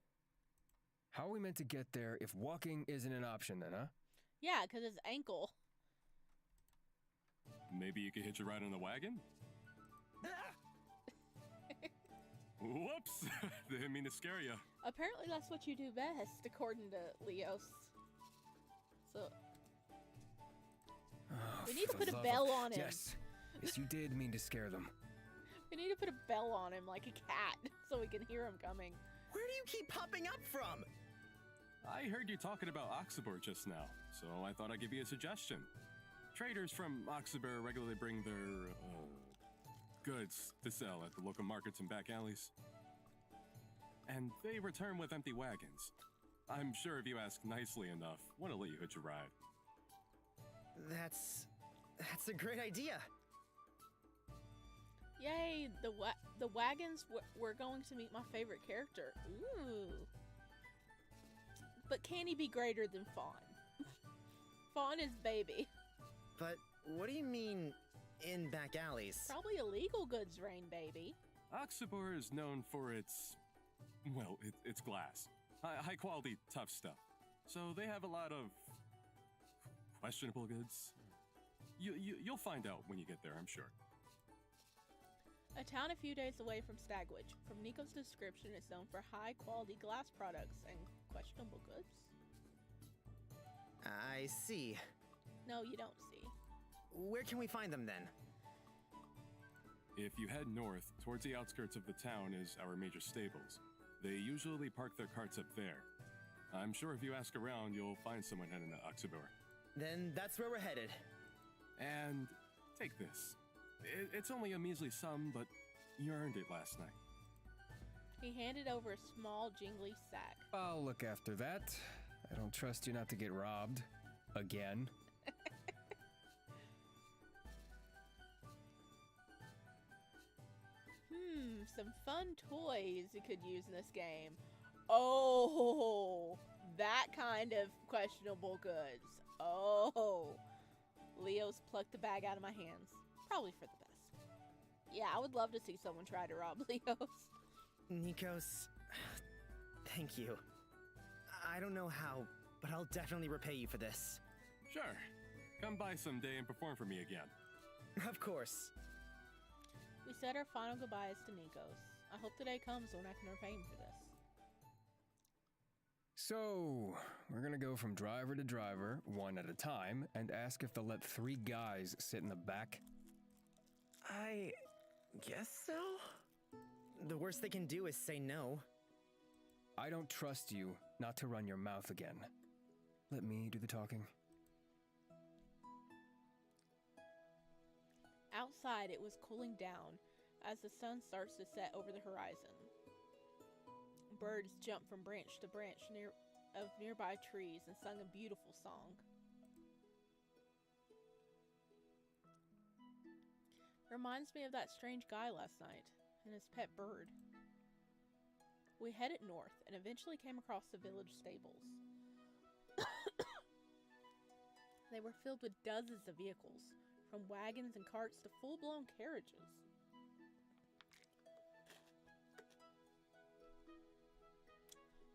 How are we meant to get there if walking isn't an option then, huh? Yeah, because his ankle. Maybe you could hitch a ride on the wagon? Whoops! Didn't mean to scare you. Apparently that's what you do best, according to Leos. So... Oh, we need to for put the a love bell of- on him. Yes. Yes, you did mean to scare them. We need to put a bell on him like a cat, so we can hear him coming. Where do you keep popping up from? I heard you talking about Oxabor just now, so I thought I'd give you a suggestion. Traders from Oxabor regularly bring their goods to sell at the local markets and back alleys. And they return with empty wagons. I'm sure if you ask nicely enough, one will let you hitch a ride. That's a great idea. Yay, the wagons, we're going to meet my favorite character. Ooh. But can he be greater than Fawn? Fawn is baby. But what do you mean, in back alleys? Probably illegal goods, Rain baby. Oxabor is known for its, well, it's glass. High quality, tough stuff. So they have a lot of questionable goods. You'll find out when you get there, I'm sure. A town a few days away from Stagwich. From Nico's description, it's known for high-quality glass products and questionable goods. I see. No, you don't see. Where can we find them then? If you head north, towards the outskirts of the town is our major stables. They usually park their carts up there. I'm sure if you ask around, you'll find someone heading to Oxabor. Then that's where we're headed. And take this. It's only a measly sum, but you earned it last night. He handed over a small, jingly sack. I'll look after that. I don't trust you not to get robbed. Again. Some fun toys you could use in this game. Oh, that kind of questionable goods. Oh. Leo's plucked the bag out of my hands. Probably for the best. Yeah, I would love to see someone try to rob Leo's. Nikos, thank you. I don't know how, but I'll definitely repay you for this. Sure. Come by someday and perform for me again. Of course. We said our final goodbyes to Nikos. I hope the day comes when I can repay him for this. So, we're gonna go from driver to driver, one at a time, and ask if they'll let 3 guys sit in the back. I guess so? The worst they can do is say no. I don't trust you not to run your mouth again. Let me do the talking. Outside, it was cooling down as the sun starts to set over the horizon. Birds jumped from branch to branch of nearby trees and sung a beautiful song. Reminds me of that strange guy last night and his pet bird. We headed north and eventually came across the village stables. They were filled with dozens of vehicles, from wagons and carts to full-blown carriages.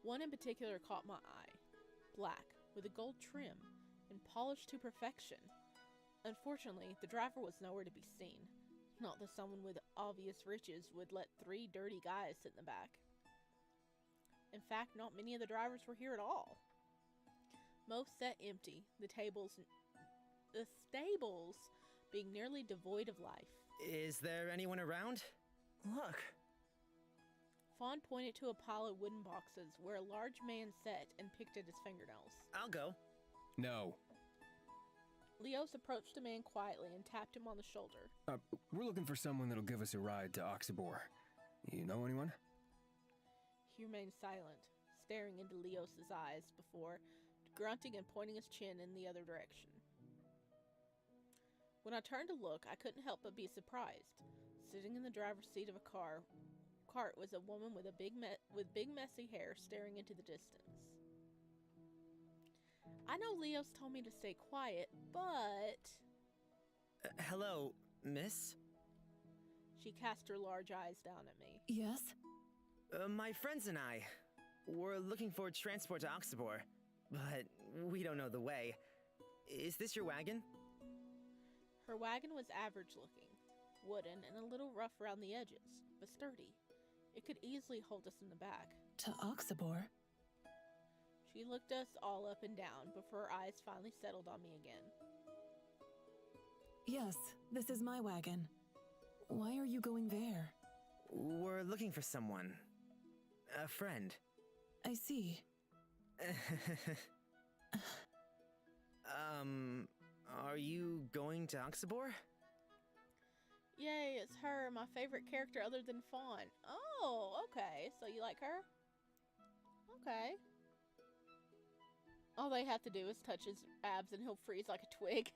One in particular caught my eye. Black, with a gold trim, and polished to perfection. Unfortunately, the driver was nowhere to be seen. Not that someone with obvious riches would let 3 dirty guys sit in the back. In fact, not many of the drivers were here at all. Most sat empty, the stables being nearly devoid of life. Is there anyone around? Look, Fawn pointed to a pile of wooden boxes where a large man sat and picked at his fingernails. I'll go. No. Leos approached the man quietly and tapped him on the shoulder. We're looking for someone that'll give us a ride to Oxybor. You know anyone? He remained silent, staring into Leos's eyes before grunting and pointing his chin in the other direction. When I turned to look, I couldn't help but be surprised. Sitting in the driver's seat of a cart was a woman with big messy hair staring into the distance. I know Leos told me to stay quiet, but... Hello, miss? She cast her large eyes down at me. Yes? My friends and I, we're looking for transport to Oxybor, but we don't know the way. Is this your wagon? Her wagon was average looking, wooden and a little rough around the edges, but sturdy. It could easily hold us in the back. To Oxybor? She looked us all up and down before her eyes finally settled on me again. Yes, this is my wagon. Why are you going there? We're looking for someone. A friend. I see. Are you going to Oxybor? Yay, it's her, my favorite character other than Fawn. Oh, okay, so you like her? Okay. All they have to do is touch his abs and he'll freeze like a twig.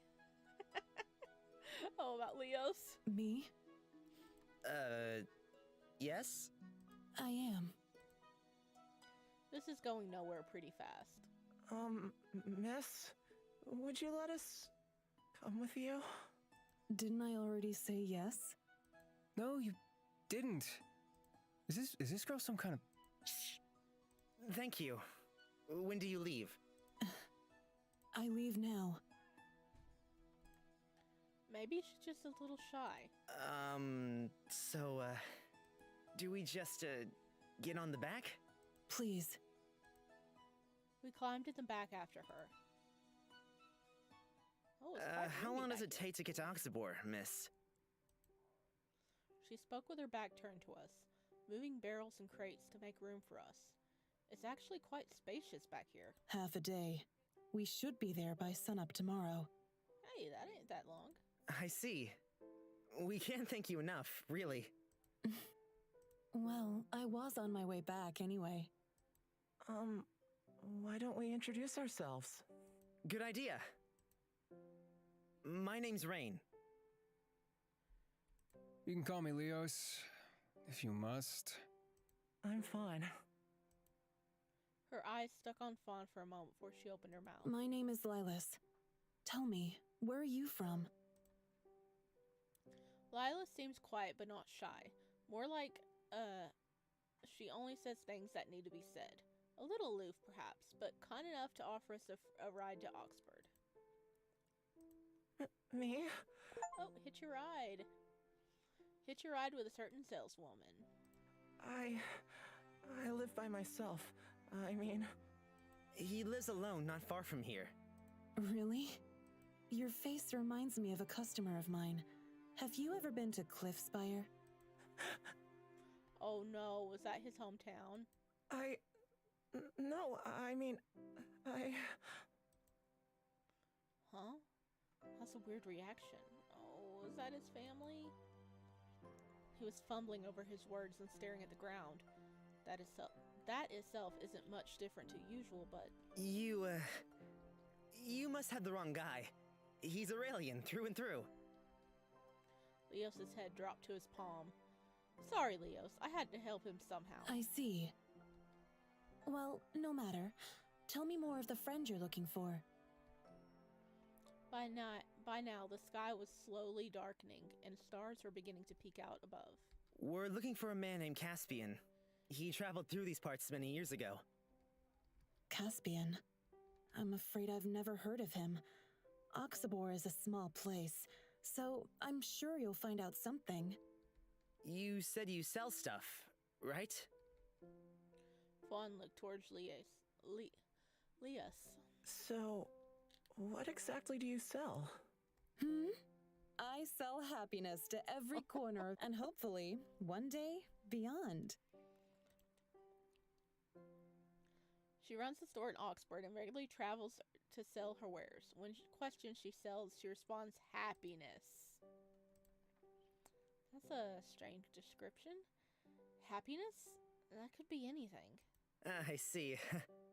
Oh, about Leos? Me? Yes? I am. This is going nowhere pretty fast. Miss, would you let us come with you? Didn't I already say yes? No, you didn't. Is this girl some kind of... Thank you. When do you leave? I leave now. Maybe she's just a little shy. Do we just, get on the back? Please. We climbed in the back after her. Oh, it's quite How roomy long does back it here. take to get to Oxybor, miss? She spoke with her back turned to us, moving barrels and crates to make room for us. It's actually quite spacious back here. Half a day. We should be there by sunup tomorrow. Hey, that ain't that long. I see. We can't thank you enough, really. Well, I was on my way back anyway. Why don't we introduce ourselves? Good idea. My name's Raen. You can call me Leos, if you must. I'm fine. Her eyes stuck on Fawn for a moment before she opened her mouth. My name is Lilas. Tell me, where are you from? Lila seems quiet but not shy. More like, she only says things that need to be said. A little aloof, perhaps, but kind enough to offer us a ride to Oxford. Me? Oh, hitch a ride. Hitch a ride with a certain saleswoman. I live by myself. I mean... He lives alone, not far from here. Really? Your face reminds me of a customer of mine. Have you ever been to Cliffspire? Oh no, was that his hometown? No, I mean... Huh? That's a weird reaction. Oh, is that his family? He was fumbling over his words and staring at the ground. That itself isn't much different to usual, but... You must have the wrong guy. He's Aurelian, through and through. Leos's head dropped to his palm. Sorry, Leos. I had to help him somehow. I see. Well, no matter. Tell me more of the friend you're looking for. By now, the sky was slowly darkening, and stars were beginning to peek out above. We're looking for a man named Caspian. He traveled through these parts many years ago. Caspian. I'm afraid I've never heard of him. Oxabor is a small place, so I'm sure you'll find out something. You said you sell stuff, right? Fawn looked towards Leas. So, what exactly do you sell? I sell happiness to every corner and hopefully, one day, beyond. She runs the store in Oxford and regularly travels to sell her wares. When questioned she sells, she responds, happiness. That's a strange description. Happiness? That could be anything. I see.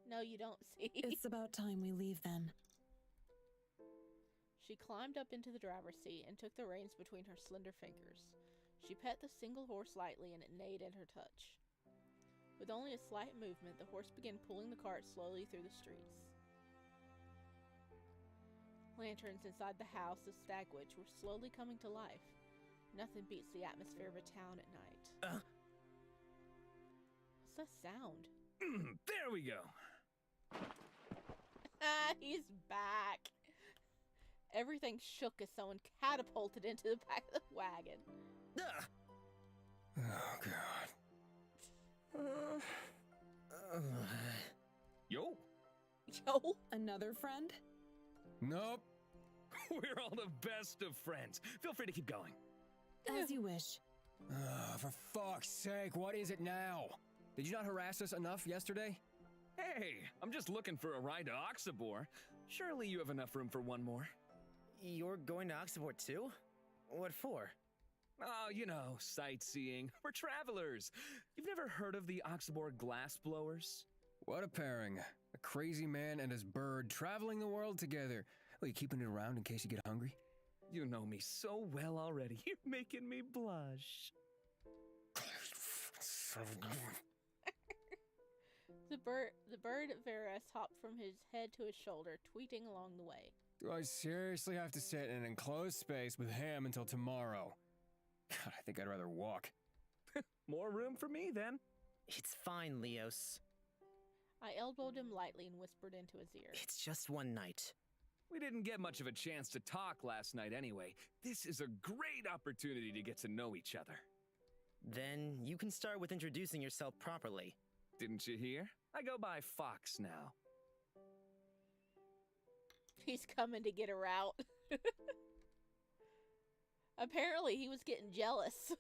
No, you don't see. It's about time we leave then. She climbed up into the driver's seat and took the reins between her slender fingers. She pet the single horse lightly and it neighed at her touch. With only a slight movement, the horse began pulling the cart slowly through the streets. Lanterns inside the house of Stagwitch were slowly coming to life. Nothing beats the atmosphere of a town at night. What's that sound? There we go. He's back. Everything shook as someone catapulted into the back of the wagon. Oh, God. Yo. Yo. Another friend? Nope. We're all the best of friends. Feel free to keep going. As you wish. For fuck's sake, what is it now? Did you not harass us enough yesterday? Hey, I'm just looking for a ride to Oxabor. Surely you have enough room for one more. You're going to Oxford too? What for? Oh, you know, sightseeing. We're travelers. You've never heard of the Oxabor glass blowers? What a pairing. A crazy man and his bird traveling the world together. Oh, you keeping it around in case you get hungry? You know me so well already. You're making me blush. The bird Varus hopped from his head to his shoulder, tweeting along the way. Do I seriously have to sit in an enclosed space with him until tomorrow? God, I think I'd rather walk. More room for me, then. It's fine, Leos. I elbowed him lightly and whispered into his ear. It's just one night. We didn't get much of a chance to talk last night anyway. This is a great opportunity to get to know each other. Then you can start with introducing yourself properly. Didn't you hear? I go by Fox now. He's coming to get her out. Apparently, he was getting jealous.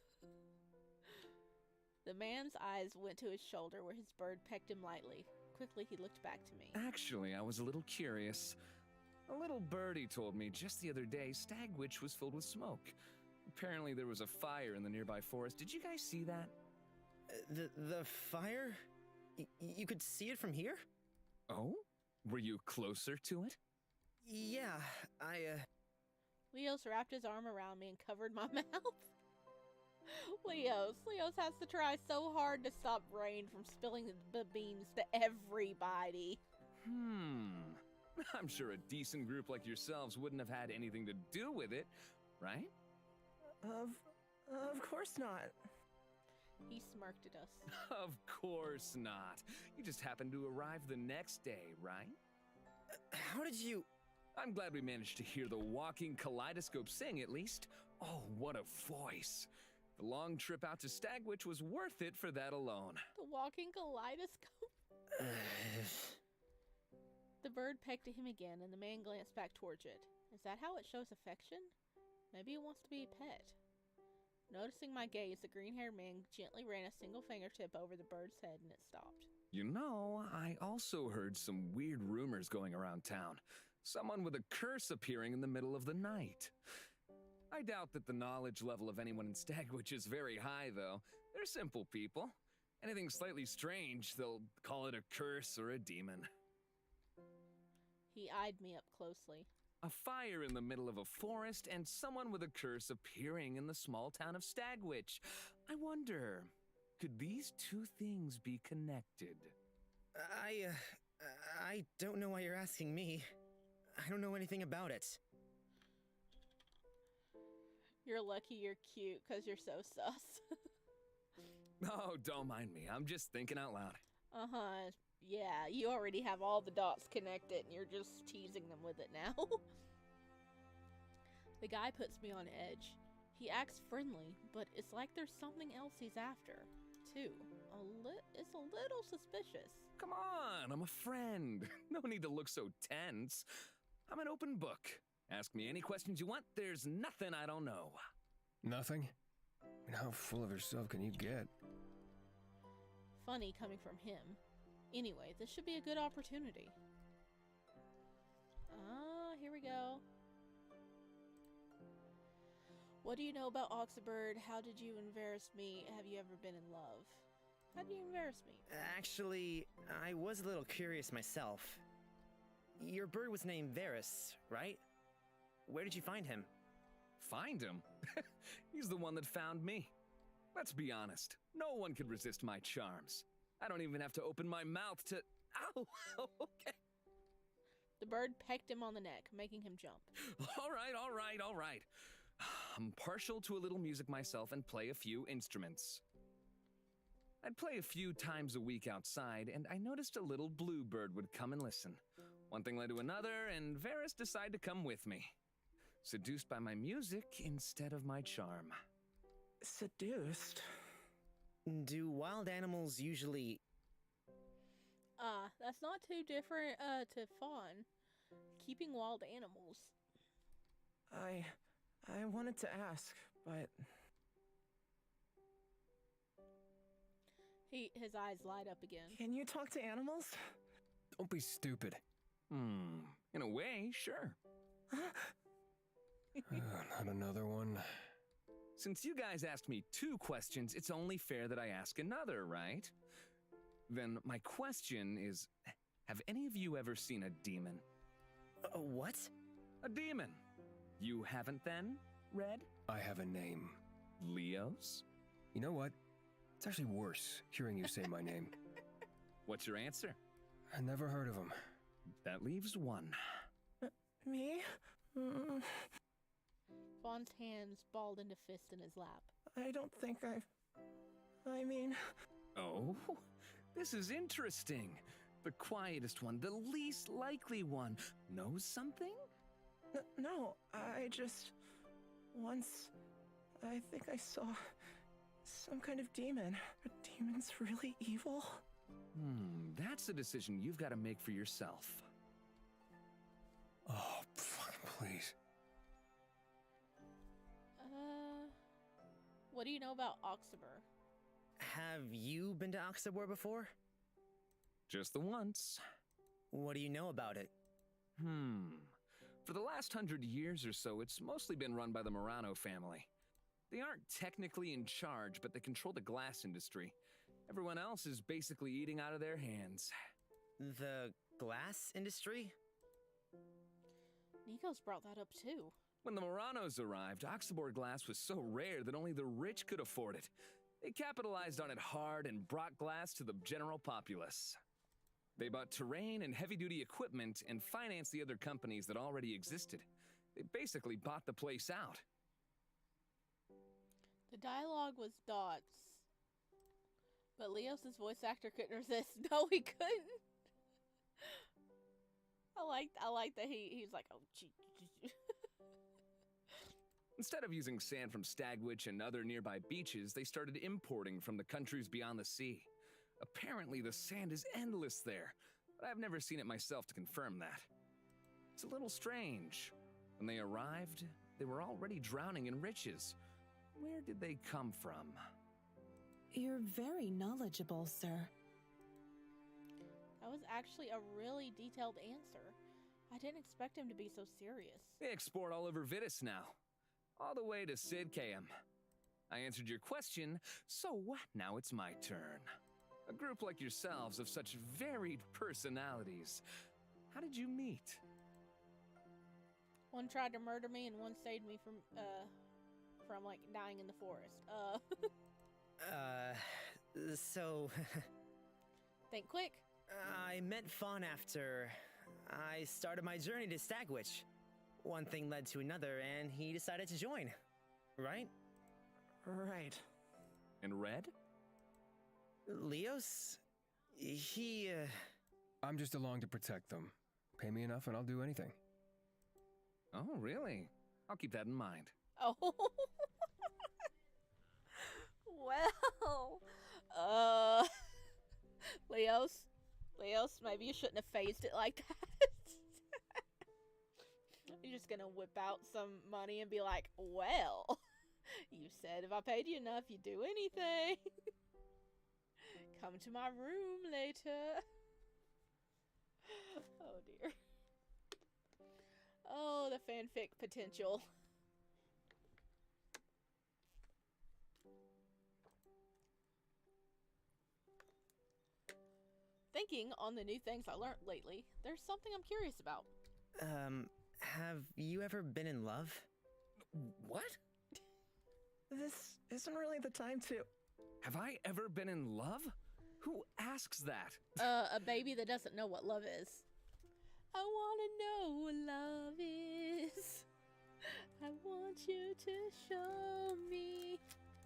The man's eyes went to his shoulder where his bird pecked him lightly. Quickly, he looked back to me. Actually, I was a little curious. A little birdie told me just the other day Stagwitch was filled with smoke. Apparently, there was a fire in the nearby forest. Did you guys see that? The fire? You could see it from here? Oh? Were you closer to it? Yeah, Leos wrapped his arm around me and covered my mouth. Leos has to try so hard to stop Raen from spilling the beans to everybody. I'm sure a decent group like yourselves wouldn't have had anything to do with it, right? Of course not. He smirked at us. Of course not. You just happened to arrive the next day, right? How did you... I'm glad we managed to hear the walking kaleidoscope sing, at least. Oh, what a voice. The long trip out to Stagwitch was worth it for that alone. The walking kaleidoscope? The bird pecked at him again, and the man glanced back towards it. Is that how it shows affection? Maybe it wants to be a pet. Noticing my gaze, the green-haired man gently ran a single fingertip over the bird's head, and it stopped. You know, I also heard some weird rumors going around town. Someone with a curse appearing in the middle of the night. I doubt that the knowledge level of anyone in Stagwitch is very high, though. They're simple people. Anything slightly strange, they'll call it a curse or a demon. He eyed me up closely. A fire in the middle of a forest and someone with a curse appearing in the small town of Stagwitch. I wonder, could these two things be connected? I don't know why you're asking me. I don't know anything about it. You're lucky you're cute because you're so sus. Oh, don't mind me. I'm just thinking out loud. Uh-huh. Yeah, you already have all the dots connected and you're just teasing them with it now. The guy puts me on edge. He acts friendly, but it's like there's something else he's after, too. It's a little suspicious. Come on, I'm a friend. No need to look so tense. I'm an open book. Ask me any questions you want. There's nothing I don't know. Nothing? I mean, how full of yourself can you get? Funny coming from him. Anyway, this should be a good opportunity. Here we go. What do you know about Oxybird? How did you and Varys meet? Have you ever been in love? How did you and Varys meet? Actually, I was a little curious myself. Your bird was named Varys, right? Where did you find him? Find him? He's the one that found me. Let's be honest. No one could resist my charms. I don't even have to open my mouth to... Ow! Okay. The bird pecked him on the neck, making him jump. All right. I'm partial to a little music myself and play a few instruments. I'd play a few times a week outside, and I noticed a little bluebird would come and listen. One thing led to another, and Varys decided to come with me. Seduced by my music instead of my charm. Seduced? Do wild animals usually... That's not too different, to fawn. Keeping wild animals. I wanted to ask, but... His eyes light up again. Can you talk to animals? Don't be stupid. In a way, sure. Not another one. Since you guys asked me 2 questions, it's only fair that I ask another, right? Then my question is, have any of you ever seen a demon? What? A demon. You haven't then, Red? I have a name. Leos? You know what? It's actually worse hearing you say my name. What's your answer? I never heard of him. That leaves 1. Me? Fawn's hands balled into fist in his lap. I don't think I mean... Oh, this is interesting. The quietest one, the least likely one, knows something? No, I just... Once, I think I saw some kind of demon. Are demons really evil? That's a decision you've got to make for yourself. Oh, fucking please. What do you know about Oxybor? Have you been to Oxybor before? Just the once. What do you know about it? For the last 100 years or so, it's mostly been run by the Murano family. They aren't technically in charge, but they control the glass industry. Everyone else is basically eating out of their hands. The glass industry? Nico's brought that up too. When the Muranos arrived, Oxybor glass was so rare that only the rich could afford it. They capitalized on it hard and brought glass to the general populace. They bought terrain and heavy-duty equipment and financed the other companies that already existed. They basically bought the place out. The dialogue was dots. But Leos' voice actor couldn't resist. No, he couldn't. I like that he's like, oh, gee. Instead of using sand from Stagwitch and other nearby beaches, they started importing from the countries beyond the sea. Apparently, the sand is endless there, but I've never seen it myself to confirm that. It's a little strange. When they arrived, they were already drowning in riches. Where did they come from? You're very knowledgeable, sir. That was actually a really detailed answer. I didn't expect him to be so serious. They export all over Vitus now. All the way to Sidkam. I answered your question, so now it's my turn. A group like yourselves of such varied personalities. How did you meet? One tried to murder me and one saved me from like dying in the forest. So... Think quick. I met Fawn after I started my journey to Stagwitch. One thing led to another, and he decided to join. right? Right. And Red? Leos? He, I'm just along to protect them. Pay me enough and I'll do anything. Oh, really? I'll keep that in mind. Oh. Well. Uh. Leos, maybe you shouldn't have phased it like that. You're just gonna whip out some money and be like, well, you said if I paid you enough, you'd do anything. Come to my room later. Oh dear. Oh, the fanfic potential. Thinking on the new things I learned lately, there's something I'm curious about. Have you ever been in love? What? This isn't really the time to. Have I ever been in love? Who asks that? A baby that doesn't know what love is. I wanna know what love is. I want you to show me.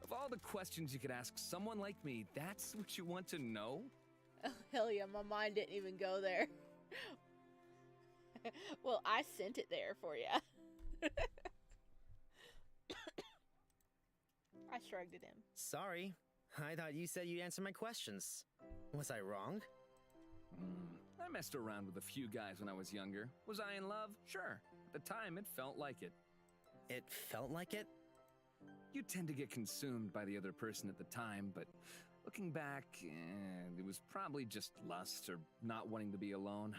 Of all the questions you could ask someone like me, that's what you want to know? Oh, hell yeah, my mind didn't even go there. Well, I sent it there for you. I shrugged at him. Sorry. I thought you said you'd answer my questions. Was I wrong? I messed around with a few guys when I was younger. Was I in love? Sure. At the time, it felt like it. It felt like it? You tend to get consumed by the other person at the time, but looking back, it was probably just lust or not wanting to be alone.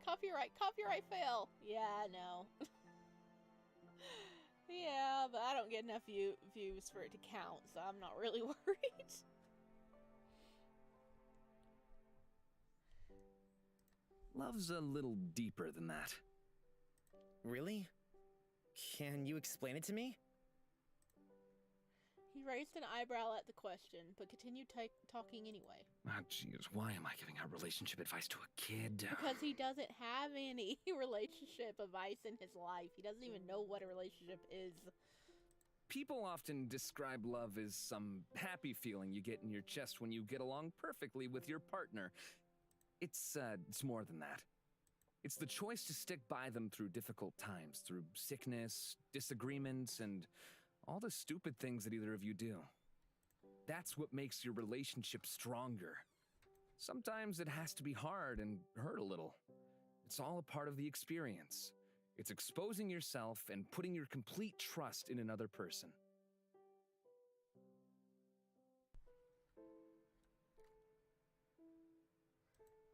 Copyright fail. Yeah, I know. Yeah, but I don't get enough views for it to count, so I'm not really worried. Love's a little deeper than that. Really? Can you explain it to me? He raised an eyebrow at the question, but continued talking anyway. Ah, jeez, why am I giving out relationship advice to a kid? Because he doesn't have any relationship advice in his life. He doesn't even know what a relationship is. People often describe love as some happy feeling you get in your chest when you get along perfectly with your partner. It's more than that. It's the choice to stick by them through difficult times, through sickness, disagreements, and all the stupid things that either of you do. That's what makes your relationship stronger. Sometimes it has to be hard and hurt a little. It's all a part of the experience. It's exposing yourself and putting your complete trust in another person.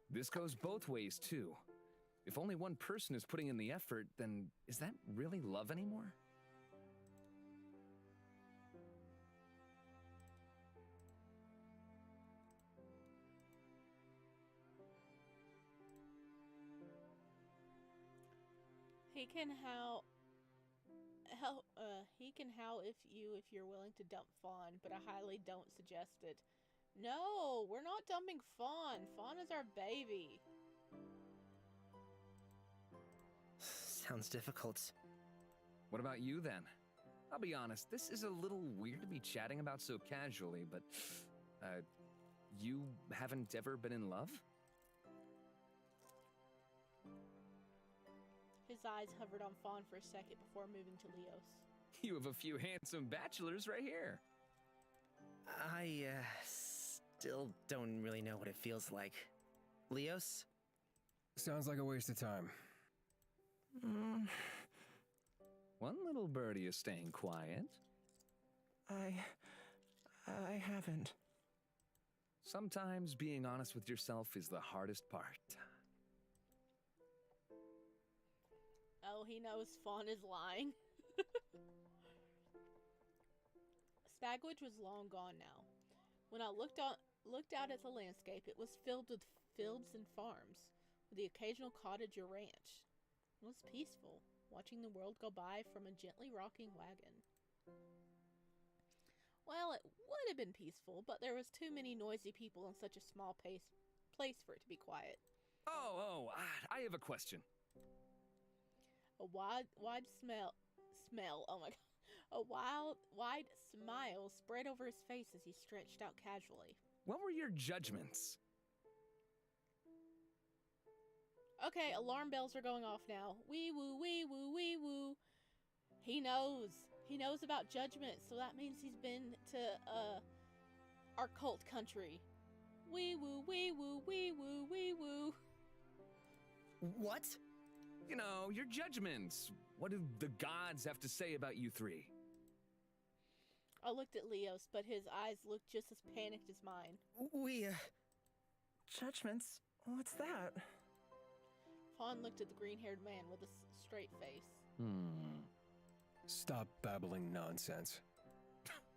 This goes both ways, too. If only one person is putting in the effort, then is that really love anymore? He can howl if you're willing to dump Fawn, but I highly don't suggest it. No, we're not dumping Fawn. Fawn is our baby. Sounds difficult. What about you then? I'll be honest, this is a little weird to be chatting about so casually, but you haven't ever been in love? His eyes hovered on Fawn for a second before moving to Leos. You have a few handsome bachelors right here. I, still don't really know what it feels like. Leos? Sounds like a waste of time. One little birdie is staying quiet. I haven't. Sometimes being honest with yourself is the hardest part. Oh, he knows Fawn is lying. Stagwitch was long gone now. When I looked out at the landscape, it was filled with fields and farms, with the occasional cottage or ranch. It was peaceful, watching the world go by from a gently rocking wagon. Well, it would have been peaceful, but there was too many noisy people in such a small place for it to be quiet. I have a question. A wide smell. Oh my god. A wide smile spread over his face as he stretched out casually. What were your judgments? Okay, alarm bells are going off now. Wee woo, wee woo, wee woo. He knows. He knows about judgment, so that means he's been to, our cult country. Wee woo, wee woo, wee woo, wee woo. What? You know, your judgments. What do the gods have to say about you three? I looked at Leos, but his eyes looked just as panicked as mine. We, Judgments? What's that? Fawn looked at the green-haired man with a straight face. Stop babbling nonsense.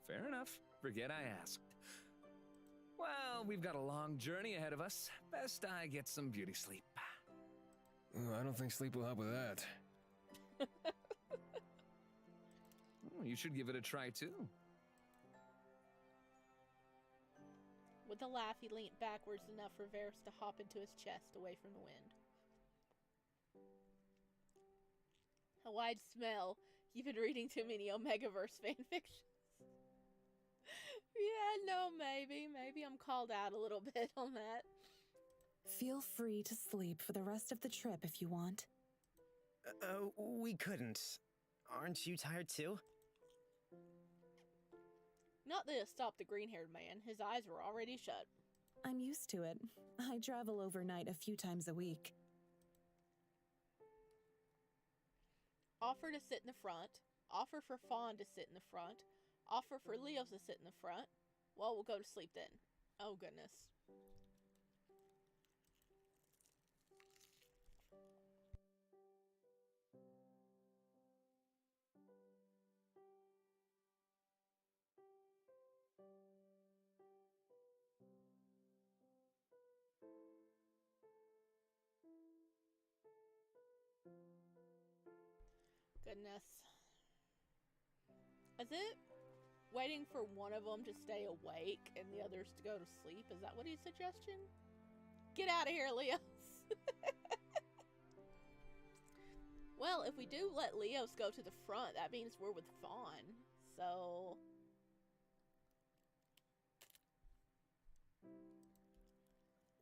Fair enough. Forget I asked. Well, we've got a long journey ahead of us. Best I get some beauty sleep. I don't think sleep will help with that. You should give it a try, too. With a laugh, he leaned backwards enough for Varys to hop into his chest away from the wind. A wide smell. You've been reading too many Omegaverse fanfictions. Yeah, no, maybe. Maybe I'm called out a little bit on that. Feel free to sleep for the rest of the trip if you want. We couldn't. Aren't you tired too? Not that it stopped the green-haired man. His eyes were already shut. I'm used to it. I travel overnight a few times a week. Offer to sit in the front. Offer for Fawn to sit in the front. Offer for Leos to sit in the front. Well, we'll go to sleep then. Oh, goodness. Goodness. Is it waiting for one of them to stay awake and the others to go to sleep? Is that what he's suggesting? Get out of here, Leos. Well, if we do let Leos go to the front, that means we're with Fawn. So...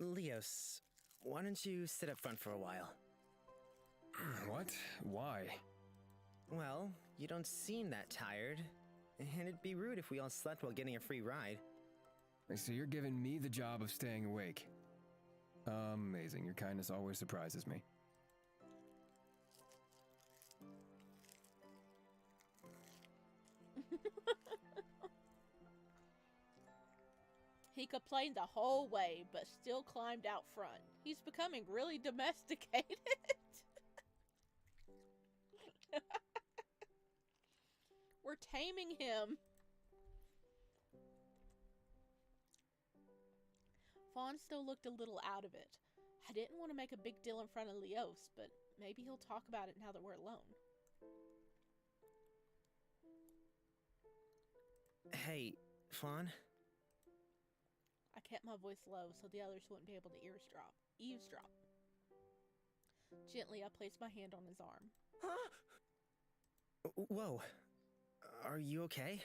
Leos, why don't you sit up front for a while? What? Why? Well, you don't seem that tired, and it'd be rude if we all slept while getting a free ride. So you're giving me the job of staying awake. Amazing. Your kindness always surprises me. He complained the whole way, but still climbed out front. He's becoming really domesticated. We're taming him. Fawn still looked a little out of it. I didn't want to make a big deal in front of Leos, but maybe he'll talk about it now that we're alone. Hey, Fawn? I kept my voice low so the others wouldn't be able to eavesdrop. Gently, I placed my hand on his arm. Whoa. Are you okay?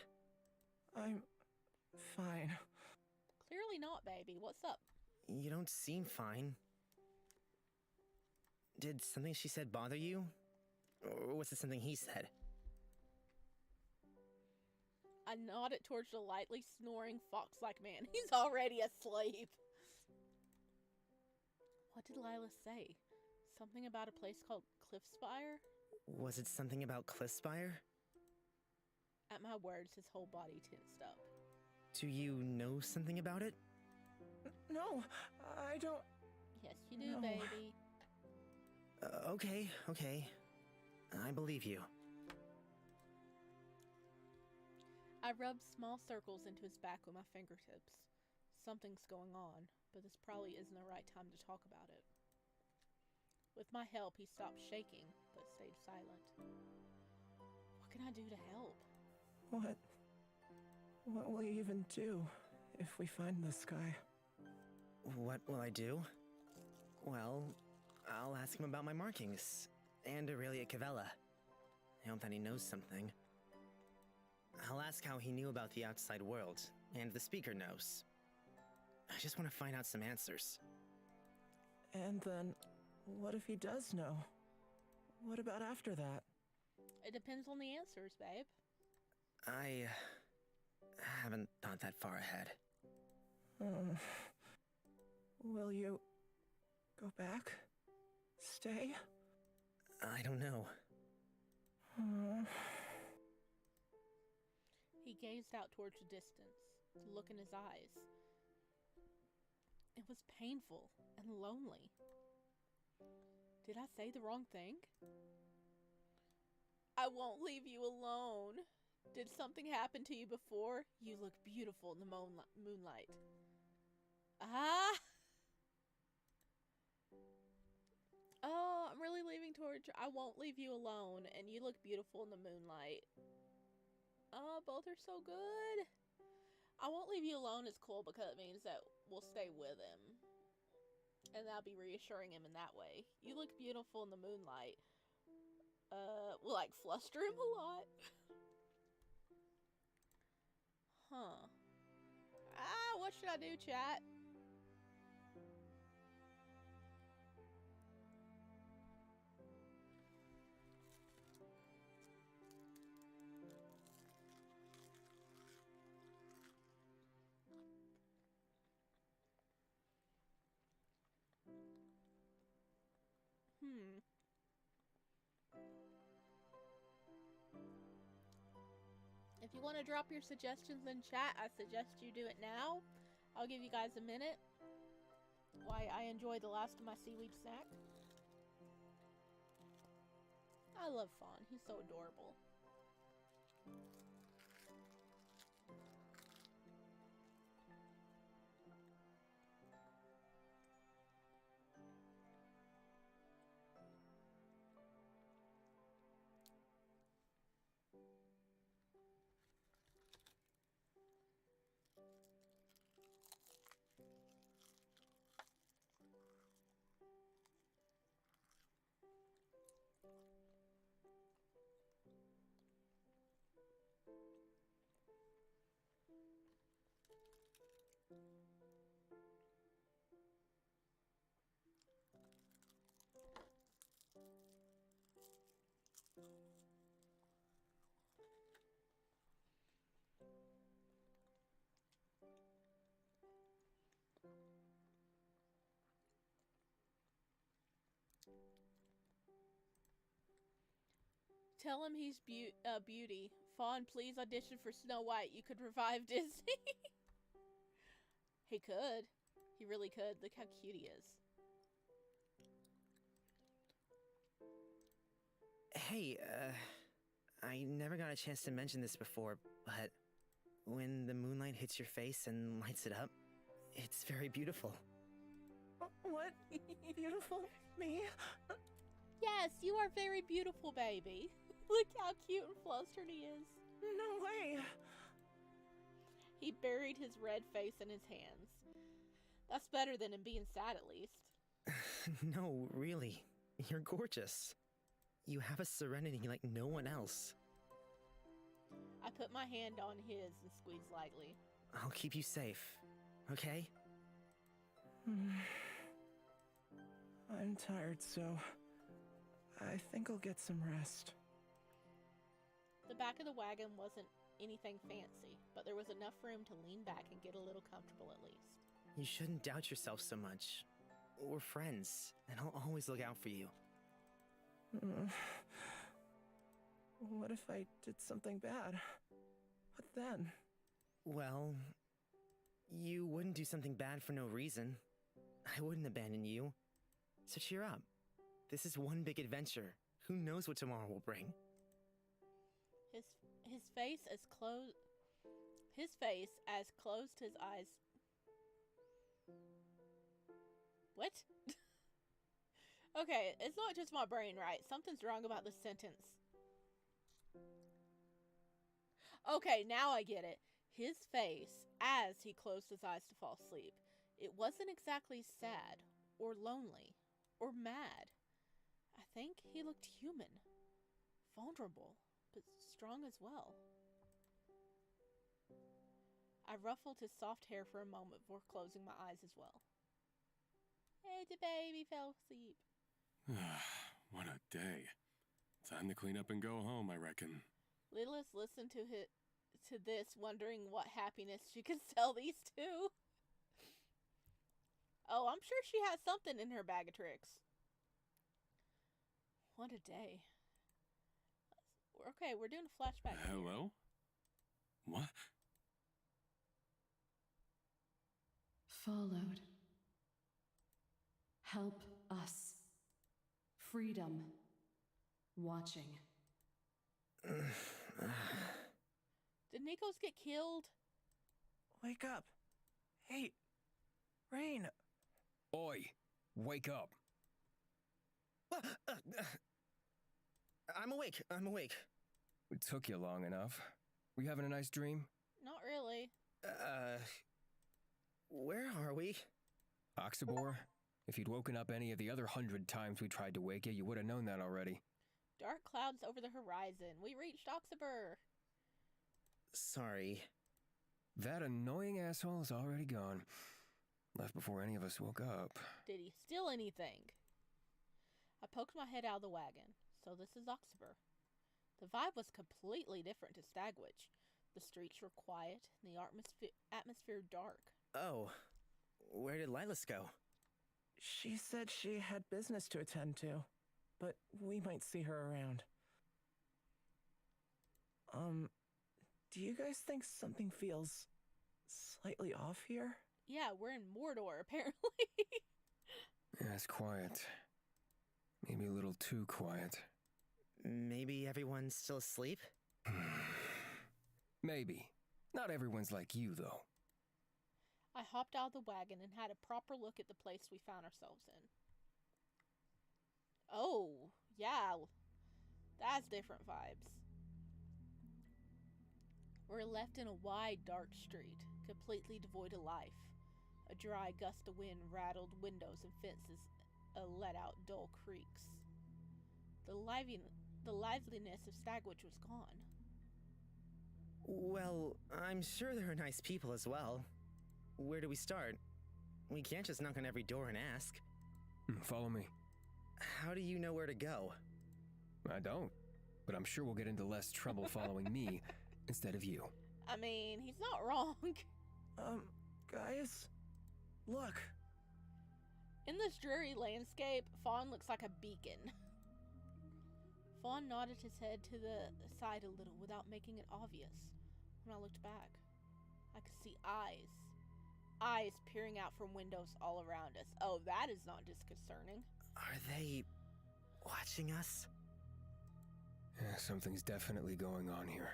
I'm fine. Clearly not, baby. What's up? You don't seem fine. Did something she said bother you? Or was it something he said? I nodded towards the lightly snoring fox-like man. He's already asleep. What did Lila say? Something about a place called Cliffspire? Was it something about Cliffspire? At my words, his whole body tensed up. Do you know something about it? No, I don't... Yes, you do, No. baby. Okay. I believe you. I rubbed small circles into his back with my fingertips. Something's going on, but this probably isn't the right time to talk about it. With my help, he stopped shaking, but stayed silent. What can I do to help? What will you even do if we find this guy? What will I do? Well, I'll ask him about my markings and Aurelia Cavella. I hope that he knows something. I'll ask how he knew about the outside world, and the speaker knows. I just want to find out some answers. And then, what if he does know? What about after that? It depends on the answers, babe. I haven't thought that far ahead. Will you go back? Stay? I don't know. He gazed out towards the distance, the look in his eyes. It was painful and lonely. Did I say the wrong thing? I won't leave you alone. Did something happen to you before? You look beautiful in the moonlight. Ah! Oh, I'm really leaving towards you. I won't leave you alone, and you look beautiful in the moonlight. Oh, both are so good. I won't leave you alone is cool because it means that we'll stay with him. And that'll be reassuring him in that way. You look beautiful in the moonlight. Will like fluster him a lot. Huh. What should I do, chat? If you want to drop your suggestions in chat, I suggest you do it now. I'll give you guys a minute while I enjoy the last of my seaweed snack. I love Fawn. He's so adorable. Tell him he's beauty. Fawn, please audition for Snow White. You could revive Disney. He could. He really could. Look how cute he is. Hey, I never got a chance to mention this before, but when the moonlight hits your face and lights it up, it's very beautiful. What? Beautiful? Me? Yes, you are very beautiful, baby. Look how cute and flustered he is. No way. He buried his red face in his hands. That's better than him being sad, at least. No, really. You're gorgeous. You have a serenity like no one else. I put my hand on his and squeezed lightly. I'll keep you safe, okay? I'm tired, so I think I'll get some rest. The back of the wagon wasn't anything fancy, but there was enough room to lean back and get a little comfortable at least. You shouldn't doubt yourself so much. We're friends, and I'll always look out for you. What if I did something bad? What then? Well, you wouldn't do something bad for no reason. I wouldn't abandon you. So cheer up. This is one big adventure. Who knows what tomorrow will bring? His face as closed his eyes. What? Okay, it's not just my brain, right? Something's wrong about this sentence. Okay, now I get it. His face as he closed his eyes to fall asleep. It wasn't exactly sad or lonely or mad. I think he looked human, vulnerable, but strong as well. I ruffled his soft hair for a moment before closing my eyes as well. Hey, the baby fell asleep. What a day. Time to clean up and go home, I reckon. Lilith listened to this, wondering what happiness she could sell these two. Oh, I'm sure she has something in her bag of tricks. What a day. Okay, we're doing a flashback. Hello? What? Followed. Help us. Freedom. Watching. Did Nikos get killed? Wake up. Hey, Raen. Oi, wake up. I'm awake. I'm awake. It took you long enough. Were you having a nice dream? Not really. Where are we? Oxabor? If you'd woken up any of the other 100 times we tried to wake you, you would have known that already. Dark clouds over the horizon. We reached Oxabor. Sorry. That annoying asshole is already gone. Left before any of us woke up. Did he steal anything? I poked my head out of the wagon. So this is Oxabor. The vibe was completely different to Stagwitch. The streets were quiet and the atmosphere dark. Oh, where did Lilas go? She said she had business to attend to, but we might see her around. Do you guys think something feels slightly off here? Yeah, we're in Mordor, apparently. Yeah, it's quiet. Maybe a little too quiet. Maybe everyone's still asleep? Maybe. Not everyone's like you, though. I hopped out of the wagon and had a proper look at the place we found ourselves in. Oh, yeah. That's different vibes. We're left in a wide, dark street, completely devoid of life. A dry gust of wind rattled windows and fences, let out dull creaks. The liveliness of Stagwitch was gone. Well, I'm sure there are nice people as well. Where do we start? We can't just knock on every door and ask. Follow me. How do you know where to go? I don't, but I'm sure we'll get into less trouble following me instead of you. I mean, he's not wrong. Guys, look. In this dreary landscape, Fawn looks like a beacon. Fawn nodded his head to the side a little without making it obvious. When I looked back, I could see eyes. Eyes peering out from windows all around us. Oh, that is not disconcerting. Are they watching us? Yeah, something's definitely going on here.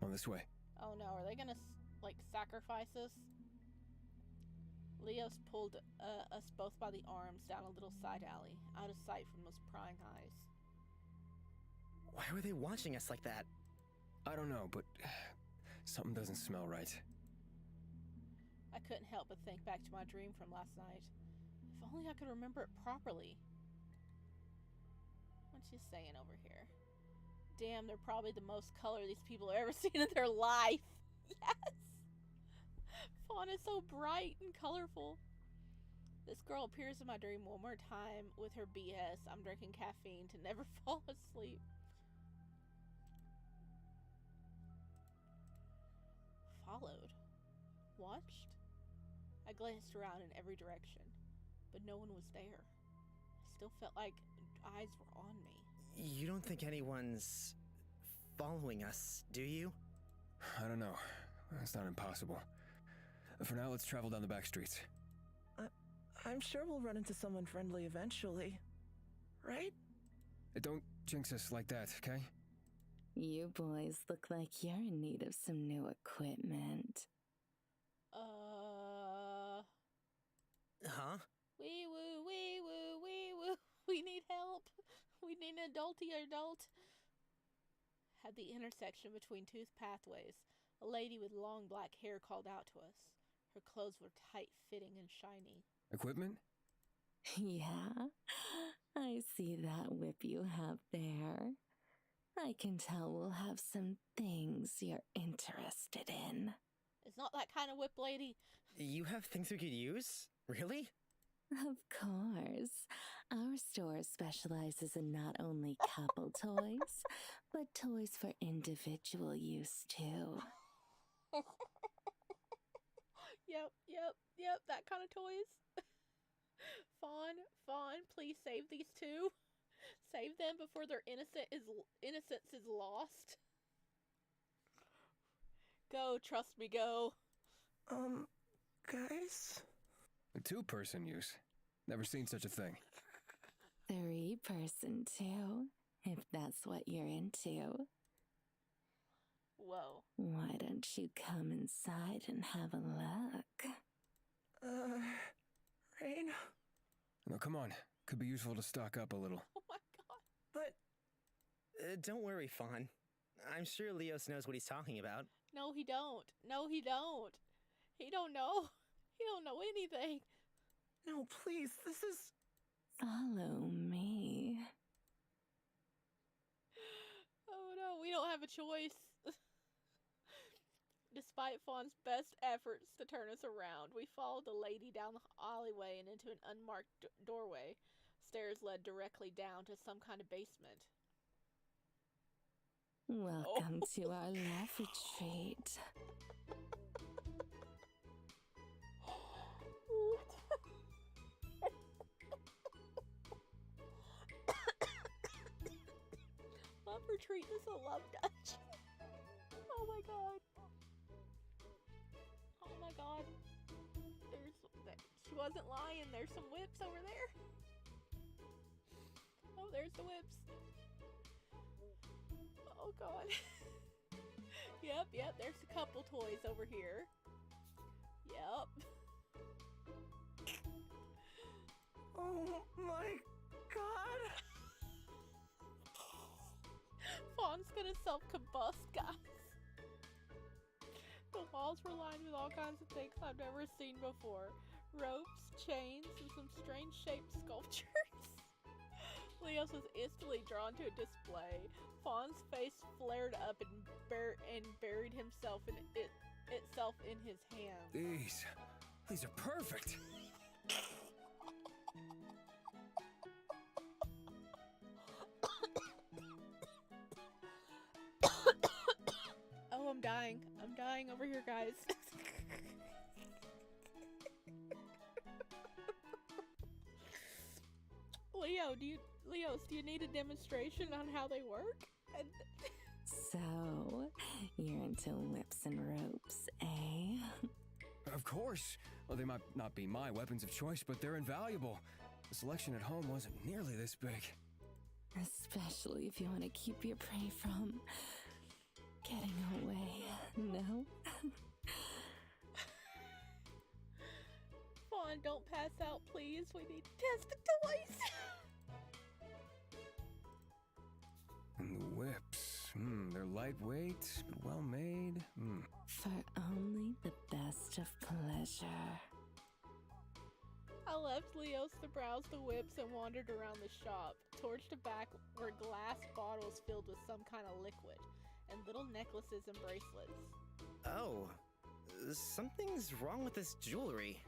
On this way. Oh no, are they gonna, like, sacrifice us? Leos pulled us both by the arms down a little side alley, out of sight from those prying eyes. Why were they watching us like that? I don't know, but something doesn't smell right. I couldn't help but think back to my dream from last night. If only I could remember it properly. What you saying over here? Damn, they're probably the most color these people have ever seen in their life. Yes! Fawn is so bright and colorful. This girl appears in my dream one more time with her BS. I'm drinking caffeine to never fall asleep. Followed. Watched. I glanced around in every direction, but no one was there. I still felt like eyes were on me. You don't think anyone's following us, do you? I don't know. That's not impossible. For now, let's travel down the back streets. I'm sure we'll run into someone friendly eventually. Right? Don't jinx us like that, okay? You boys look like you're in need of some new equipment. Huh? Wee woo, wee woo, wee woo. We need help. We need an adulty adult. At the intersection between two pathways, a lady with long black hair called out to us. Her clothes were tight-fitting and shiny. Equipment? Yeah, I see that whip you have there. I can tell we'll have some things you're interested in. It's not that kind of whip, lady. You have things we could use? Really? Of course. Our store specializes in not only couple toys, but toys for individual use too. Yep, that kind of toys. Fawn, please save these two. Save them before their innocence is lost. Go, trust me, go. Guys? A 2-person use. Never seen such a thing. 3-person too, if that's what you're into. Whoa. Why don't you come inside and have a look? Rain? No, come on. Could be useful to stock up a little. Oh my god. But... Don't worry, Fawn. I'm sure Leos knows what he's talking about. No, he don't. No, he don't. He don't know. He don't know anything. No, please, this is... Follow me. Oh no, we don't have a choice. Despite Fawn's best efforts to turn us around, we followed the lady down the alleyway and into an unmarked doorway. Stairs led directly down to some kind of basement. Welcome to our love retreat. Love retreat is a love dungeon. Oh my god. Oh my god. She wasn't lying. There's some whips over there. Oh, there's the whips. Oh god. Yep, there's a couple toys over here. Yep. Oh my god. Fawn's gonna self-combust, guys. The walls were lined with all kinds of things I've never seen before. Ropes, chains, and some strange shaped sculptures. Leos was instantly drawn to a display. Fawn's face flared up and buried himself in itself in his hand. These are perfect. Oh, I'm dying. I'm dying over here, guys. Leos, do you need a demonstration on how they work? So, you're into whips and ropes, eh? Of course. Well, they might not be my weapons of choice, but they're invaluable. The selection at home wasn't nearly this big. Especially if you want to keep your prey from getting away, no? Fawn, don't pass out, please. We need to test the toys. And the whips. They're lightweight, but well made. For only the best of pleasure. I left Leos to browse the whips and wandered around the shop. Towards the back were glass bottles filled with some kind of liquid, and little necklaces and bracelets. Oh, something's wrong with this jewelry.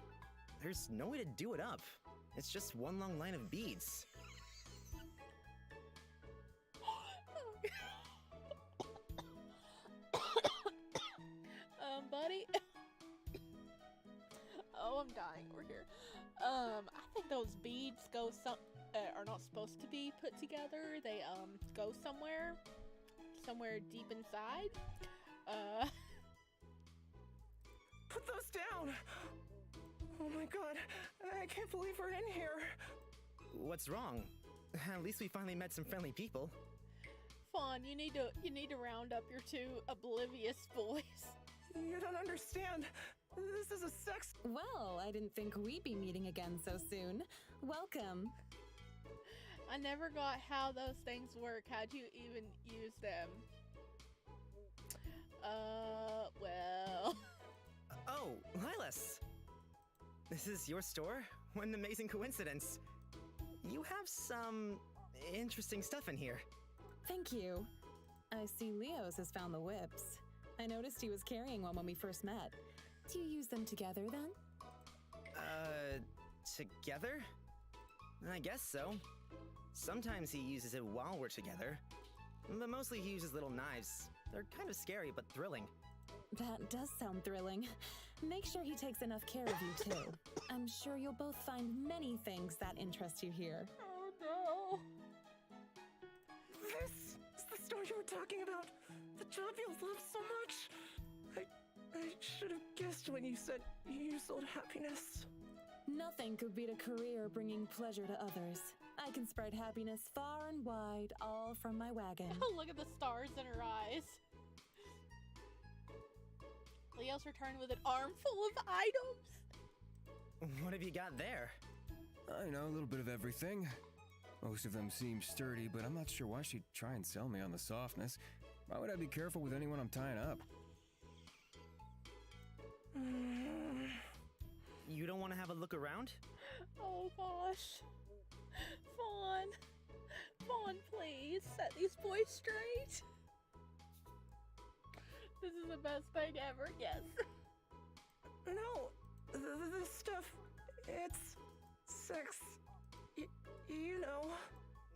There's no way to do it up. It's just one long line of beads. Buddy? Oh, I'm dying over here. I think those beads are not supposed to be put together. They, go somewhere deep inside. Put those down! Oh my god, I can't believe we're in here. What's wrong? At least we finally met some friendly people. Fawn, you need to round up your two oblivious boys. You don't understand. This is a sex... Well, I didn't think we'd be meeting again so soon. Welcome. I never got how those things work. How'd you even use them? Well... Oh, Lilas! This is your store? What an amazing coincidence. You have some interesting stuff in here. Thank you. I see Leos has found the whips. I I noticed he was carrying one when we first met. Do you use them together then? Together? I guess so. Sometimes he uses it while we're together. But mostly he uses little knives. They're kind of scary, but thrilling. That does sound thrilling. Make sure he takes enough care of you, too. I'm sure you'll both find many things that interest you here. Oh no. This is the store you were talking about. The job you love so much. I should have guessed when you said you sold happiness. Nothing could beat a career bringing pleasure to others. I can spread happiness far and wide, all from my wagon. Oh, look at the stars in her eyes. Leo's returned with an armful of items. What have you got there? I know, a little bit of everything. Most of them seem sturdy, but I'm not sure why she'd try and sell me on the softness. Why would I be careful with anyone I'm tying up? You don't want to have a look around? Oh gosh. Fawn. Fawn, please. Set these boys straight. This is the best thing ever, yes. No, this stuff, it's sex. You know.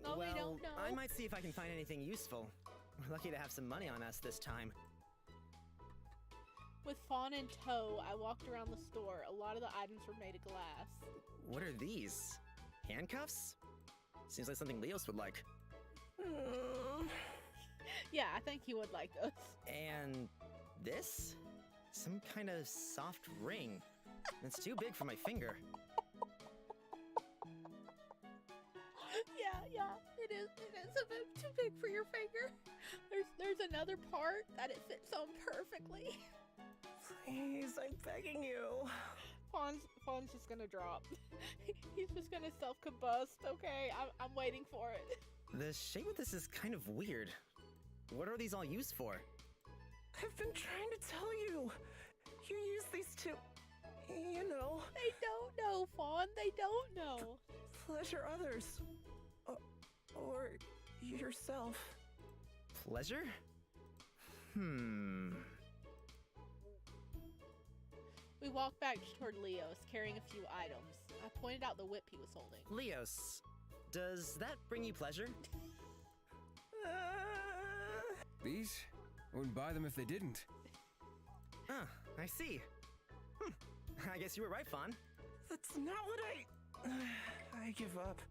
No, well, we don't know. I might see if I can find anything useful. We're lucky to have some money on us this time. With Fawn in tow, I walked around the store. A lot of the items were made of glass. What are these? Handcuffs? Seems like something Leos would like. Yeah, I think he would like those. And this? Some kind of soft ring. It's too big for my finger. Yeah, it is a bit too big for your finger. There's another part that it fits on perfectly. Please, I'm begging you. Fawn's just gonna drop. He's just gonna self-combust, okay? I'm waiting for it. The shape of this is kind of weird. What are these all used for? I've been trying to tell you. You use these to, you know. They don't know, Fawn. They don't know. Pleasure others. Or yourself. Pleasure? We walked back toward Leo's, carrying a few items. I pointed out the whip he was holding. Leos, does that bring you pleasure? These? I wouldn't buy them if they didn't. Ah, I see. I guess you were right, Fawn. That's not what I give up.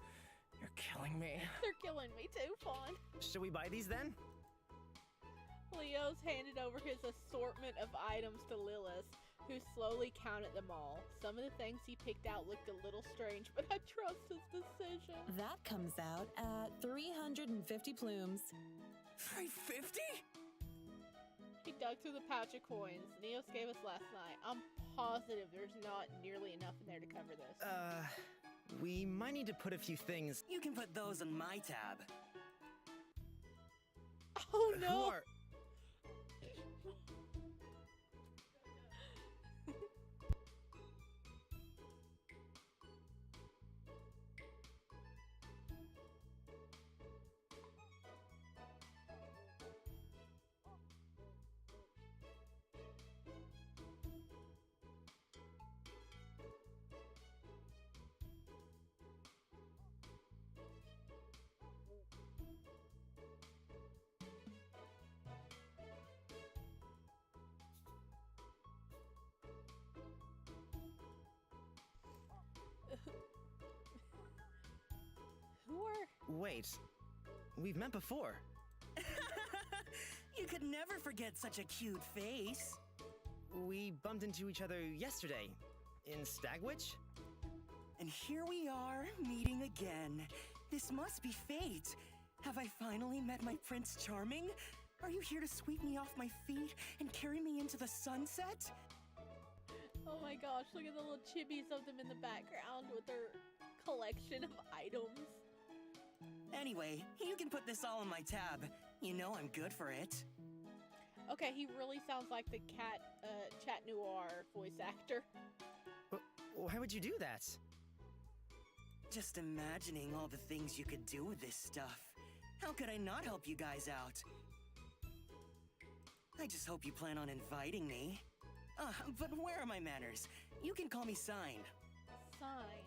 You're killing me. They're killing me too, Fawn. Should we buy these then? Leo's handed over his assortment of items to Lilith, who slowly counted them all. Some of the things he picked out looked a little strange, but I trust his decision. That comes out at 350 plumes. 350? He dug through the pouch of coins Neos gave us last night. I'm positive there's not nearly enough in there to cover this. We might need to put a few things. You can put those on my tab. Oh no! Who are... Who are... Wait, we've met before. You could never forget such a cute face. We bumped into each other yesterday in Stagwich. And here we are, meeting again. This must be fate. Have I finally met my Prince Charming? Are you here to sweep me off my feet and carry me into the sunset? Oh my gosh, look at the little chibis of them in the background with their collection of items. Anyway, you can put this all on my tab. You know I'm good for it. Okay, he really sounds like the Chat Noir voice actor. Why would you do that? Just imagining all the things you could do with this stuff. How could I not help you guys out? I just hope you plan on inviting me. But where are my manners? You can call me Sign. Sign.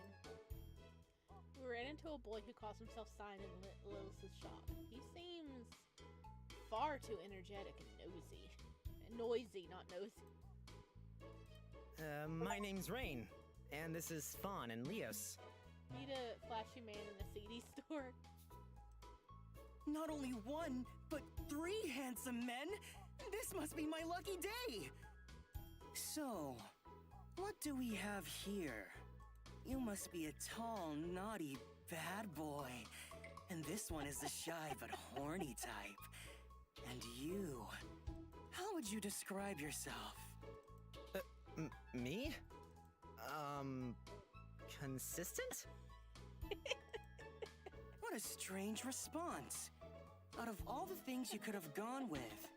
We ran into a boy who calls himself Sign in Lilith's shop. He seems far too energetic and nosy. Noisy, not nosy. My name's Raen, and this is Fawn and Leos. Meet a flashy man in a CD store. Not only one, but 3 handsome men? This must be my lucky day! So, what do we have here? You must be a tall, naughty, bad boy. And this one is the shy but horny type. And you... How would you describe yourself? Me? Consistent? What a strange response. Out of all the things you could have gone with.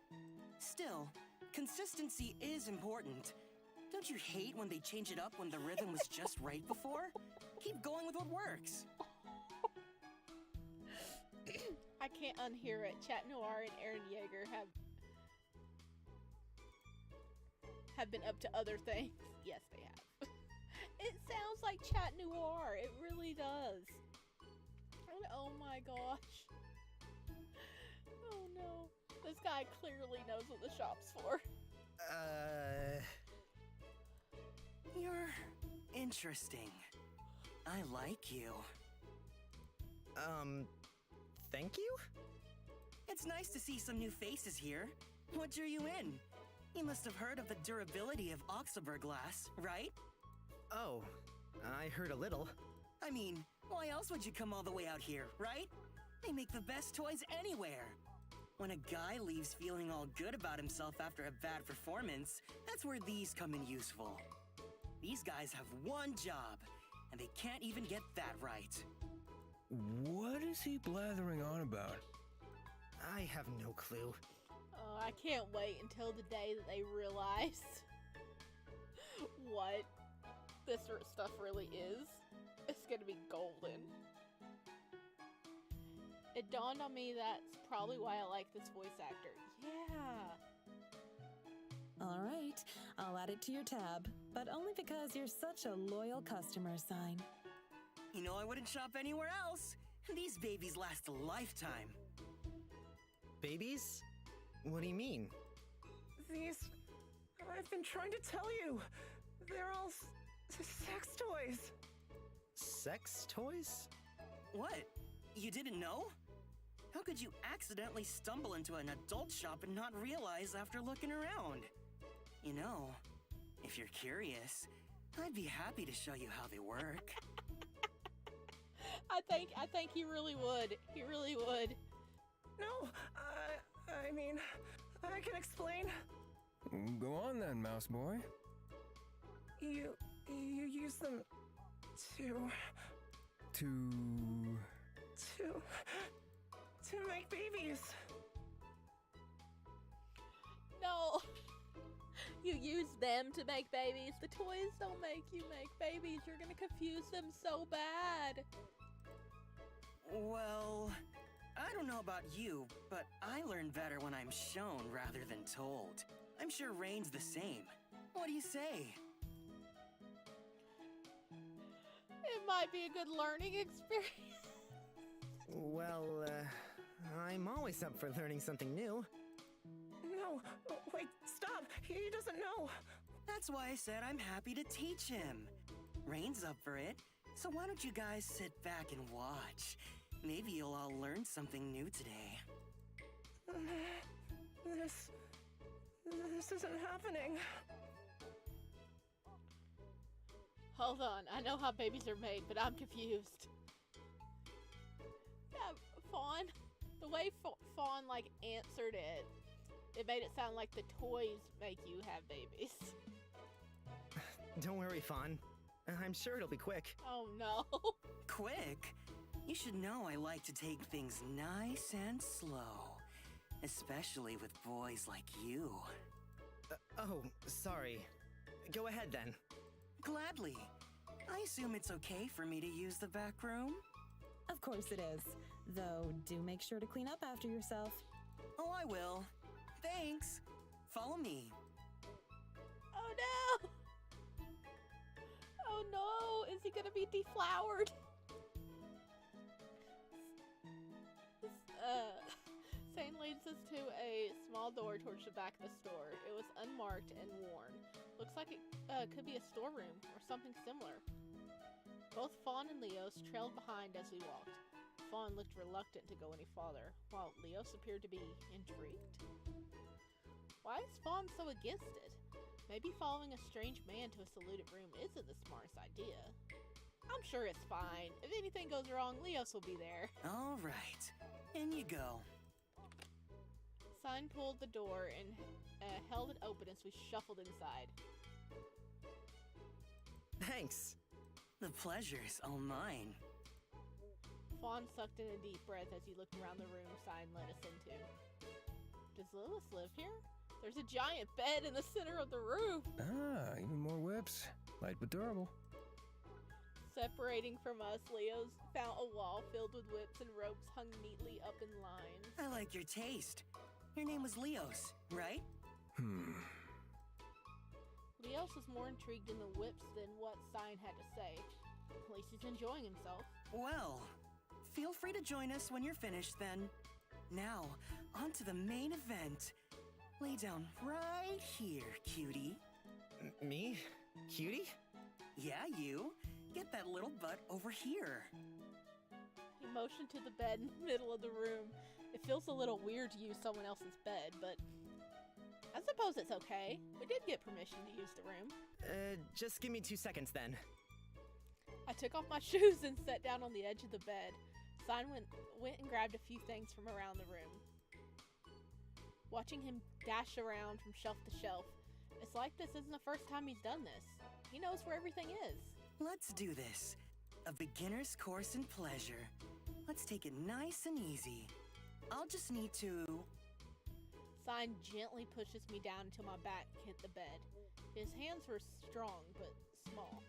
Still, consistency is important. Don't you hate when they change it up when the rhythm was just right before? Keep going with what works. I can't unhear it. Chat Noir and Aaron Yeager have been up to other things. Yes, they have. It sounds like Chat Noir. It really does. Oh my gosh. Oh no. This guy clearly knows what the shop's for. You're interesting. I like you. Thank you? It's nice to see some new faces here. What drew you in? You must have heard of the durability of Oxaber glass, right? Oh, I heard a little. I mean, why else would you come all the way out here, right? They make the best toys anywhere. When a guy leaves feeling all good about himself after a bad performance, that's where these come in useful. These guys have one job, and they can't even get that right. What is he blathering on about? I have no clue. Oh, I can't wait until the day that they realize what this stuff really is. It's gonna be golden. It dawned on me that's probably why I like this voice actor. Yeah. All right, I'll add it to your tab, but only because you're such a loyal customer, Sign. You know I wouldn't shop anywhere else. These babies last a lifetime. Babies? What do you mean? These... I've been trying to tell you. They're all sex toys. Sex toys? What? You didn't know? How could you accidentally stumble into an adult shop and not realize after looking around? You know, if you're curious, I'd be happy to show you how they work. I think he really would. He really would. No, I mean, I can explain. Go on then, mouse boy. You use them to make babies. No. You use them to make babies. The toys don't make you make babies. You're gonna confuse them so bad. Well, I don't know about you, but I learn better when I'm shown rather than told. I'm sure Rain's the same. What do you say? It might be a good learning experience. Well, I'm always up for learning something new. No, wait, stop. He doesn't know. That's why I said I'm happy to teach him. Rain's up for it, so why don't you guys sit back and watch? Maybe you'll all learn something new today. This isn't happening. Hold on, I know how babies are made, but I'm confused. Yeah, Fawn, the way Fawn, like, answered it, it made it sound like the toys make you have babies. Don't worry, Fawn. I'm sure it'll be quick. Oh no. Quick? You should know I like to take things nice and slow. Especially with boys like you. Oh, sorry. Go ahead then. Gladly. I assume it's okay for me to use the back room? Of course it is. Though, do make sure to clean up after yourself. Oh, I will. Thanks. Follow me. Oh no! Oh no! Is he gonna be deflowered? Sane leads us to a small door towards the back of the store. It was unmarked and worn. Looks like it could be a storeroom or something similar. Both Fawn and Leos trailed behind as we walked. Fawn looked reluctant to go any farther, while Leos appeared to be intrigued. Why is Fawn so against it? Maybe following a strange man to a secluded room isn't the smartest idea. I'm sure it's fine. If anything goes wrong, Leos will be there. All right. In you go. Sign pulled the door and held it open as we shuffled inside. Thanks. The pleasure's all mine. Fawn sucked in a deep breath as he looked around the room Sign led us into. Does Lilith live here? There's a giant bed in the center of the room. Ah, even more whips. Light but durable. Separating from us, Leo's found a wall filled with whips and ropes hung neatly up in lines. I like your taste. Your name was Leos, right? Leos was more intrigued in the whips than what Sign had to say. At least he's enjoying himself. Well, feel free to join us when you're finished then. Now, on to the main event. Lay down right here, cutie. Me? Cutie? Yeah, you. Get that little butt over here. He motioned to the bed in the middle of the room. It feels a little weird to use someone else's bed, but I suppose it's okay. We did get permission to use the room. Just give me 2 seconds then. I took off my shoes and sat down on the edge of the bed. Sign went and grabbed a few things from around the room. Watching him dash around from shelf to shelf, it's like this isn't the first time he's done this. He knows where everything is. Let's do this. A beginner's course in pleasure. Let's take it nice and easy. I'll just need to... Sign gently pushes me down until my back hit the bed. His hands were strong, but small.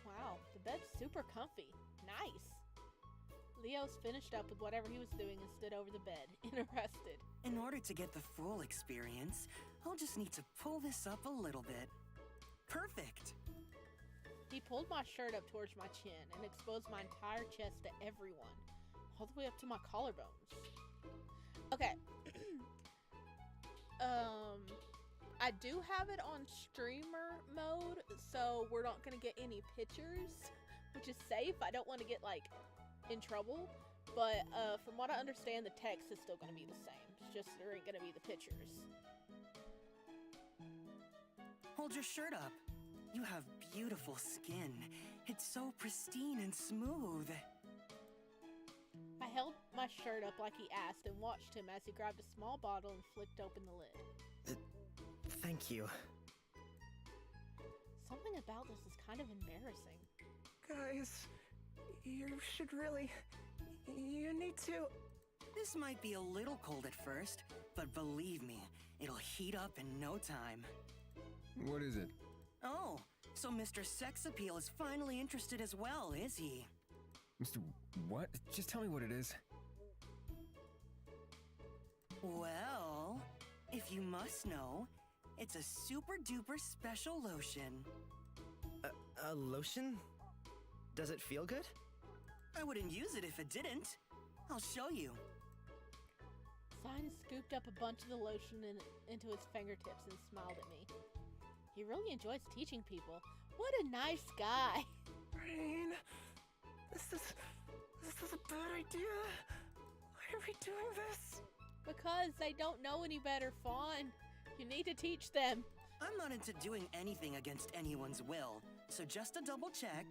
Wow, the bed's super comfy. Nice. Leos finished up with whatever he was doing and stood over the bed, interested. In order to get the full experience, I'll just need to pull this up a little bit. Perfect. He pulled my shirt up towards my chin and exposed my entire chest to everyone, all the way up to my collarbones. Okay. I do have it on streamer mode, so we're not gonna get any pictures, which is safe. I don't want to get, like, in trouble, but from what I understand, the text is still gonna be the same. It's just there ain't gonna be the pictures. Hold your shirt up. You have beautiful skin. It's so pristine and smooth. I held my shirt up like he asked and watched him as he grabbed a small bottle and flicked open the lid. Thank you. Something about this is kind of embarrassing. Guys, you should really... You need to... This might be a little cold at first, but believe me, it'll heat up in no time. What is it? Oh, so Mr. Sex Appeal is finally interested as well, is he? Mr. What? Just tell me what it is. Well, if you must know, it's a super duper special lotion. A lotion? Does it feel good? I wouldn't use it if it didn't. I'll show you. Sign scooped up a bunch of the lotion into his fingertips and smiled at me. He really enjoys teaching people. What a nice guy. Rain, this is a bad idea. Why are we doing this? Because they don't know any better, Fawn. You need to teach them. I'm not into doing anything against anyone's will, so just to double check,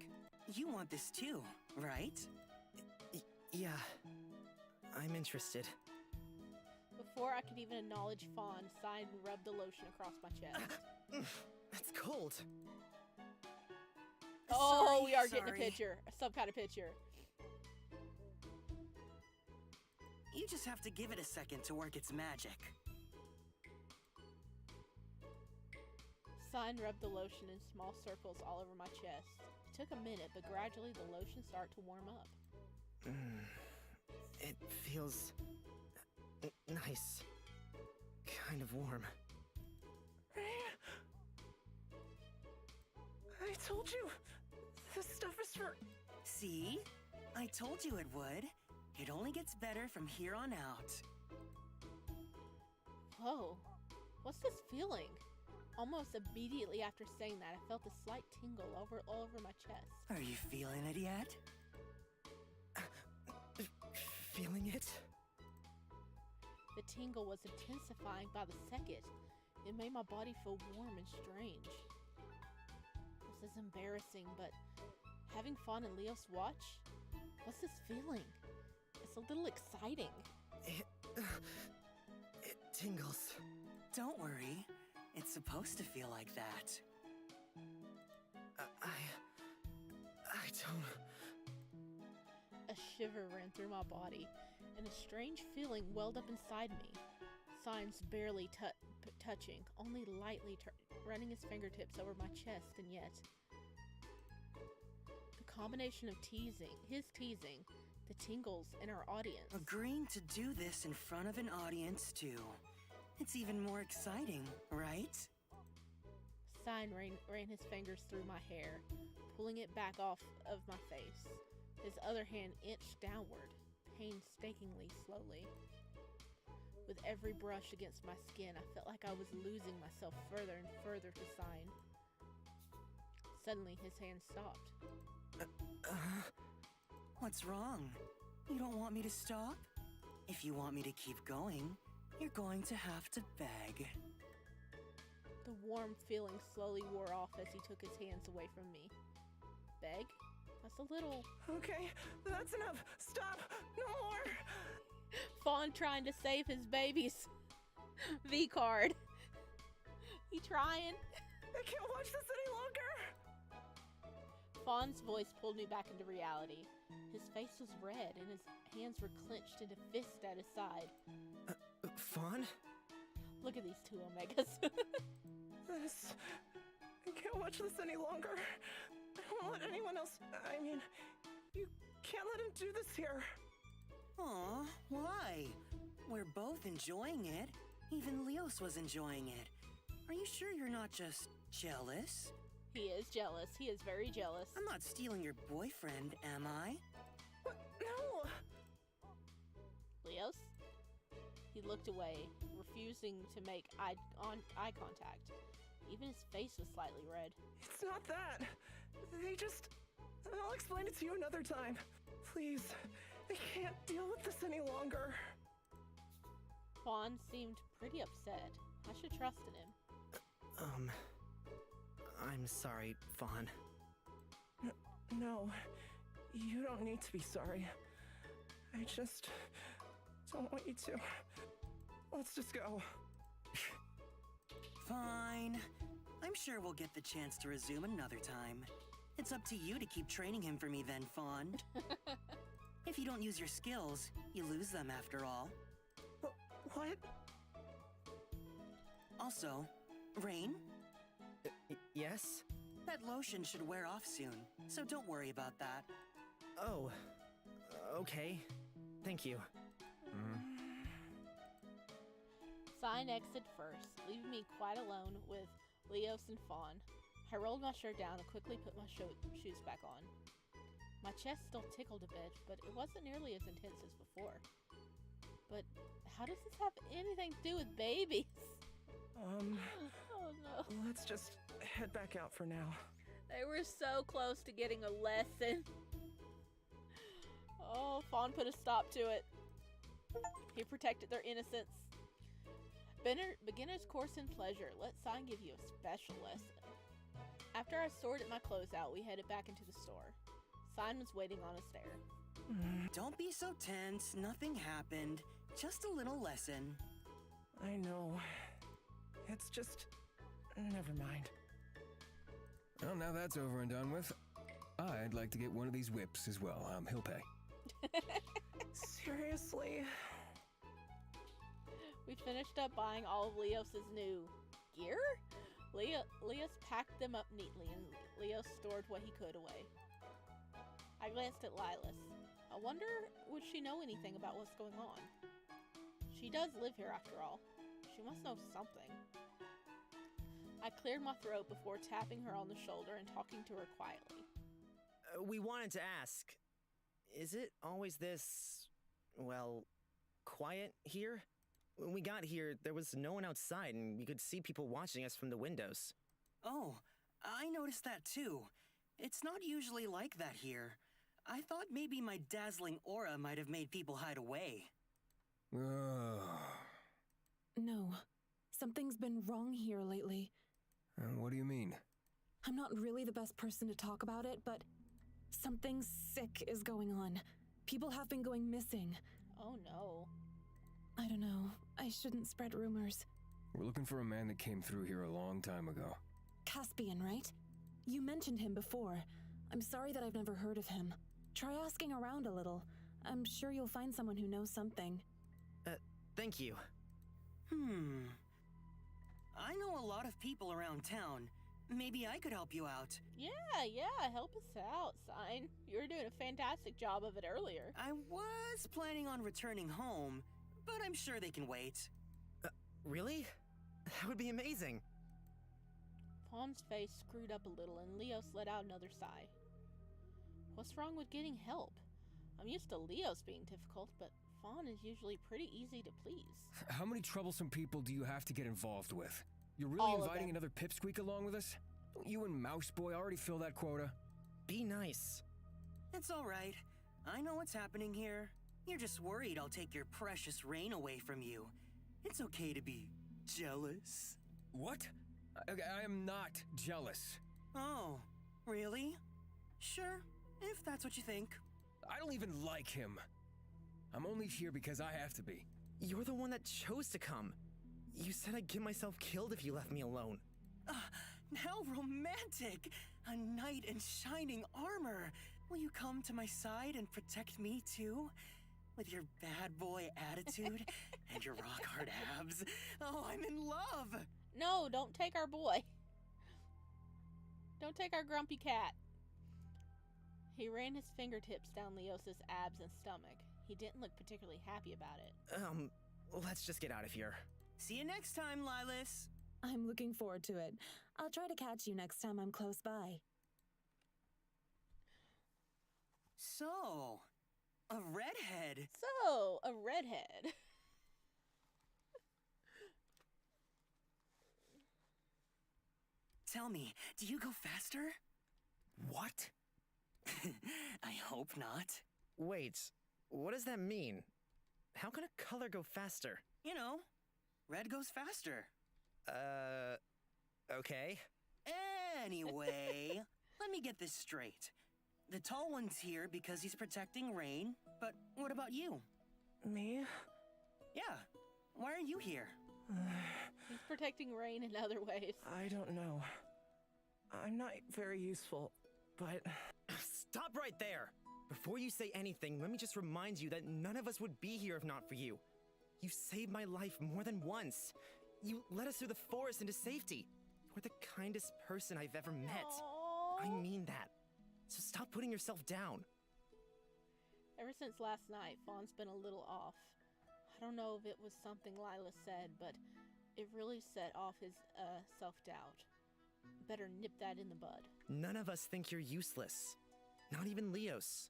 you want this too, right? Yeah, I'm interested. Before I could even acknowledge Fawn, Sign rubbed the lotion across my chest. That's cold. Oh, Sorry, we are getting a sorry. picture. Some kind of picture. You just have to give it a second to work its magic. Sign rubbed the lotion in small circles all over my chest. It took a minute, but gradually the lotion started to warm up. It feels nice. Kind of warm. told you! This stuff is for... See? I told you it would. It only gets better from here on out. Whoa. What's this feeling? Almost immediately after saying that, I felt a slight tingle all over my chest. Are you feeling it yet? Feeling it? The tingle was intensifying by the second. It made my body feel warm and strange. This is embarrassing, but having Fawn and Leos watch? What's this feeling? It's a little exciting. It tingles. Don't worry. It's supposed to feel like that. I don't... A shiver ran through my body, and a strange feeling welled up inside me. Signs barely touching, only lightly running his fingertips over my chest, and yet... The combination of his teasing, the tingles, and our audience. Agreeing to do this in front of an audience, too. It's even more exciting, right? Sign ran his fingers through my hair, pulling it back off of my face. His other hand inched downward, painstakingly slowly. With every brush against my skin, I felt like I was losing myself further and further to Sign. Suddenly, his hand stopped. What's wrong? You don't want me to stop? If you want me to keep going, you're going to have to beg. The warm feeling slowly wore off as he took his hands away from me. Beg? That's a little... Okay, that's enough! Stop! No more! Fawn trying to save his baby's V-card. He trying? I can't watch this any longer! Fawn's voice pulled me back into reality. His face was red and his hands were clenched into fists at his side. Fawn? Look at these two Omegas. I can't watch this any longer. I won't let anyone else... I mean, you can't let him do this here. Aw, why? We're both enjoying it. Even Leos was enjoying it. Are you sure you're not just jealous? He is jealous. He is very jealous. I'm not stealing your boyfriend, am I? What? No! Leos? He looked away, refusing to make eye contact. Even his face was slightly red. It's not that. They just... I'll explain it to you another time. Please. I can't deal with this any longer. Fawn seemed pretty upset. I should trust in him. I'm sorry, Fawn. No, you don't need to be sorry. I just don't want you to. Let's just go. Fine. I'm sure we'll get the chance to resume another time. It's up to you to keep training him for me then, Fawn. If you don't use your skills, you lose them after all. What? Also, Raen? Yes? That lotion should wear off soon, so don't worry about that. Oh, okay. Thank you. Sign exited first, leaving me quite alone with Leos and Fawn. I rolled my shirt down and quickly put my shoes back on. My chest still tickled a bit, but it wasn't nearly as intense as before. But how does this have anything to do with babies? Oh no. Let's just head back out for now. They were so close to getting a lesson. Oh, Fawn put a stop to it. He protected their innocence. Beginner's course in pleasure. Let Sign give you a special lesson. After I sorted my clothes out, we headed back into the store. Sign was waiting on us there. Don't be so tense. Nothing happened. Just a little lesson. I know. It's just... Never mind. Well, now that's over and done with. I'd like to get one of these whips as well. He'll pay. Seriously? We finished up buying all of Leos's new gear? Leos packed them up neatly and Leos stored what he could away. I glanced at Lilas. I wonder, would she know anything about what's going on? She does live here after all. She must know something. I cleared my throat before tapping her on the shoulder and talking to her quietly. We wanted to ask, is it always this, well, quiet here? When we got here, there was no one outside and we could see people watching us from the windows. Oh, I noticed that too. It's not usually like that here. I thought maybe my dazzling aura might have made people hide away. No, something's been wrong here lately. What do you mean? I'm not really the best person to talk about it, but something sick is going on. People have been going missing. Oh no. I don't know. I shouldn't spread rumors. We're looking for a man that came through here a long time ago. Caspian, right? You mentioned him before. I'm sorry that I've never heard of him. Try asking around a little. I'm sure you'll find someone who knows something. Thank you. I know a lot of people around town. Maybe I could help you out. Yeah, help us out, Sign. You were doing a fantastic job of it earlier. I was planning on returning home, but I'm sure they can wait. Really? That would be amazing. Fawn's face screwed up a little and Leos let out another sigh. What's wrong with getting help? I'm used to Leos being difficult, but Fawn is usually pretty easy to please. How many troublesome people do you have to get involved with? You're really All of inviting them. another pipsqueak along with us? Don't you and Mouseboy already fill that quota? Be nice. It's all right. I know what's happening here. You're just worried I'll take your precious Rain away from you. It's okay to be jealous. What? I am not jealous. Oh, really? Sure, if that's what you think. I don't even like him. I'm only here because I have to be. You're the one that chose to come. You said I'd get myself killed if you left me alone. How romantic! A knight in shining armor. Will you come to my side and protect me too? With your bad boy attitude and your rock hard abs. Oh, I'm in love! No, don't take our boy. Don't take our grumpy cat. He ran his fingertips down Leos's abs and stomach. He didn't look particularly happy about it. Let's just get out of here. See you next time, Lilas. I'm looking forward to it. I'll try to catch you next time I'm close by. So, a redhead. So, a redhead. Tell me, do you go faster? What? I hope not. Wait, what does that mean? How can a color go faster? You know, red goes faster. Okay. Anyway, let me get this straight. The tall one's here because he's protecting Rain, but what about you? Me? Yeah, why are you here? He's protecting Rain in other ways. I don't know. I'm not very useful, but... Stop right there! Before you say anything, let me just remind you that none of us would be here if not for you. You saved my life more than once. You led us through the forest into safety. You're the kindest person I've ever met. Aww. I mean that. So stop putting yourself down. Ever since last night, Fawn's been a little off. I don't know if it was something Lila said, but it really set off his self-doubt. Better nip that in the bud. None of us think you're useless. Not even Leos.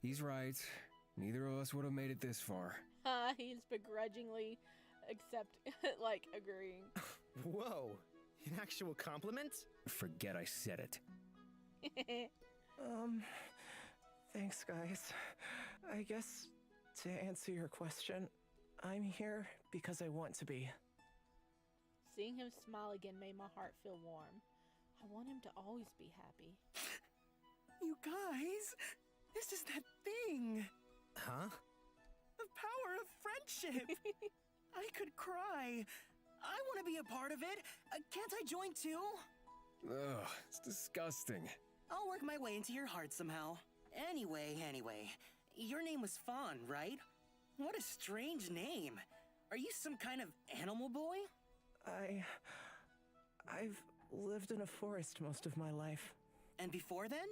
He's right. Neither of us would have made it this far. He's begrudgingly agreeing. Whoa, an actual compliment? Forget I said it. Thanks, guys. I guess to answer your question, I'm here because I want to be. Seeing him smile again made my heart feel warm. I want him to always be happy. You guys, this is that thing. Huh? The power of friendship. I could cry. I want to be a part of it. Can't I join too? Ugh, it's disgusting. I'll work my way into your heart somehow. Anyway, your name was Fawn, right? What a strange name. Are you some kind of animal boy? I've lived in a forest most of my life. And before then?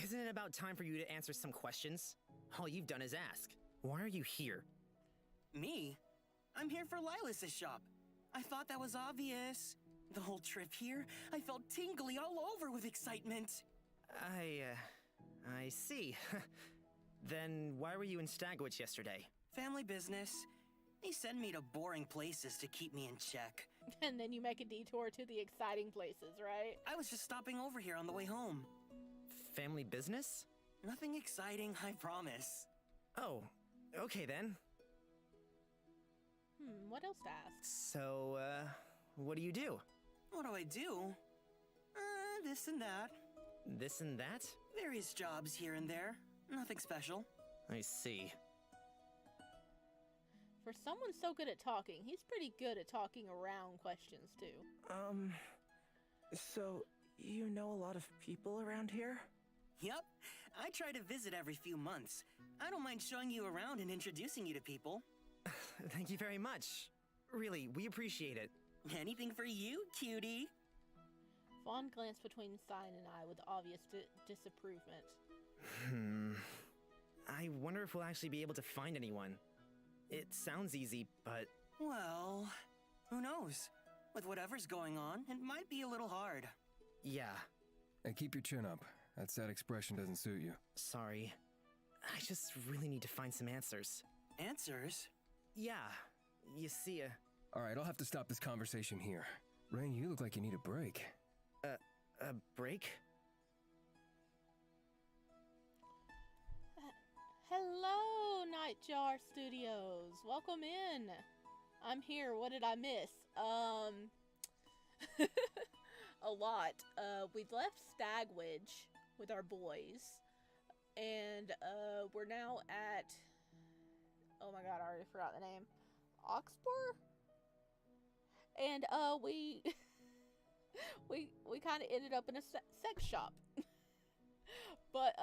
Isn't it about time for you to answer some questions? All you've done is ask. Why are you here? Me? I'm here for Lilas's shop. I thought that was obvious. The whole trip here, I felt tingly all over with excitement. I see. Then why were you in Stagwitch yesterday? Family business. They send me to boring places to keep me in check. And then you make a detour to the exciting places, right? I was just stopping over here on the way home. Family business? Nothing exciting, I promise. Oh, okay then. What else to ask? So, what do you do? What do? This and that. This and that? Various jobs here and there. Nothing special. I see. For someone so good at talking, he's pretty good at talking around questions too. So you know a lot of people around here? Yep. I try to visit every few months. I don't mind showing you around and introducing you to people. Thank you very much. Really, we appreciate it. Anything for you, cutie? Fawn glanced between Sign and I with obvious disapproval. I wonder if we'll actually be able to find anyone. It sounds easy, but... Well, who knows? With whatever's going on, it might be a little hard. Yeah. Hey, keep your chin up. That sad expression doesn't suit you. Sorry. I just really need to find some answers. Answers? Yeah. You see, Alright, I'll have to stop this conversation here. Rain, you look like you need a break. A break? Hello, Nightjar Studios. Welcome in. I'm here. What did I miss? A lot. We've left Stagwitch with our boys. And, we're now at... Oh my god, I already forgot the name. Oxbor? And, we kind of ended up in a sex shop. But,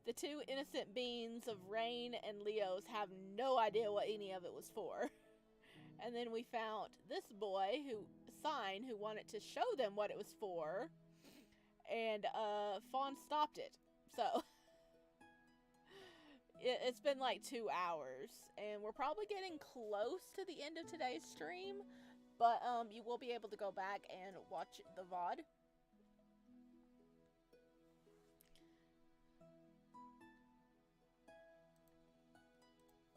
the two innocent beings of Raen and Leos have no idea what any of it was for. And then we found this boy, Sign, who wanted to show them what it was for. And, Fawn stopped it. So, it's been like 2 hours. And we're probably getting close to the end of today's stream. But, you will be able to go back and watch the VOD.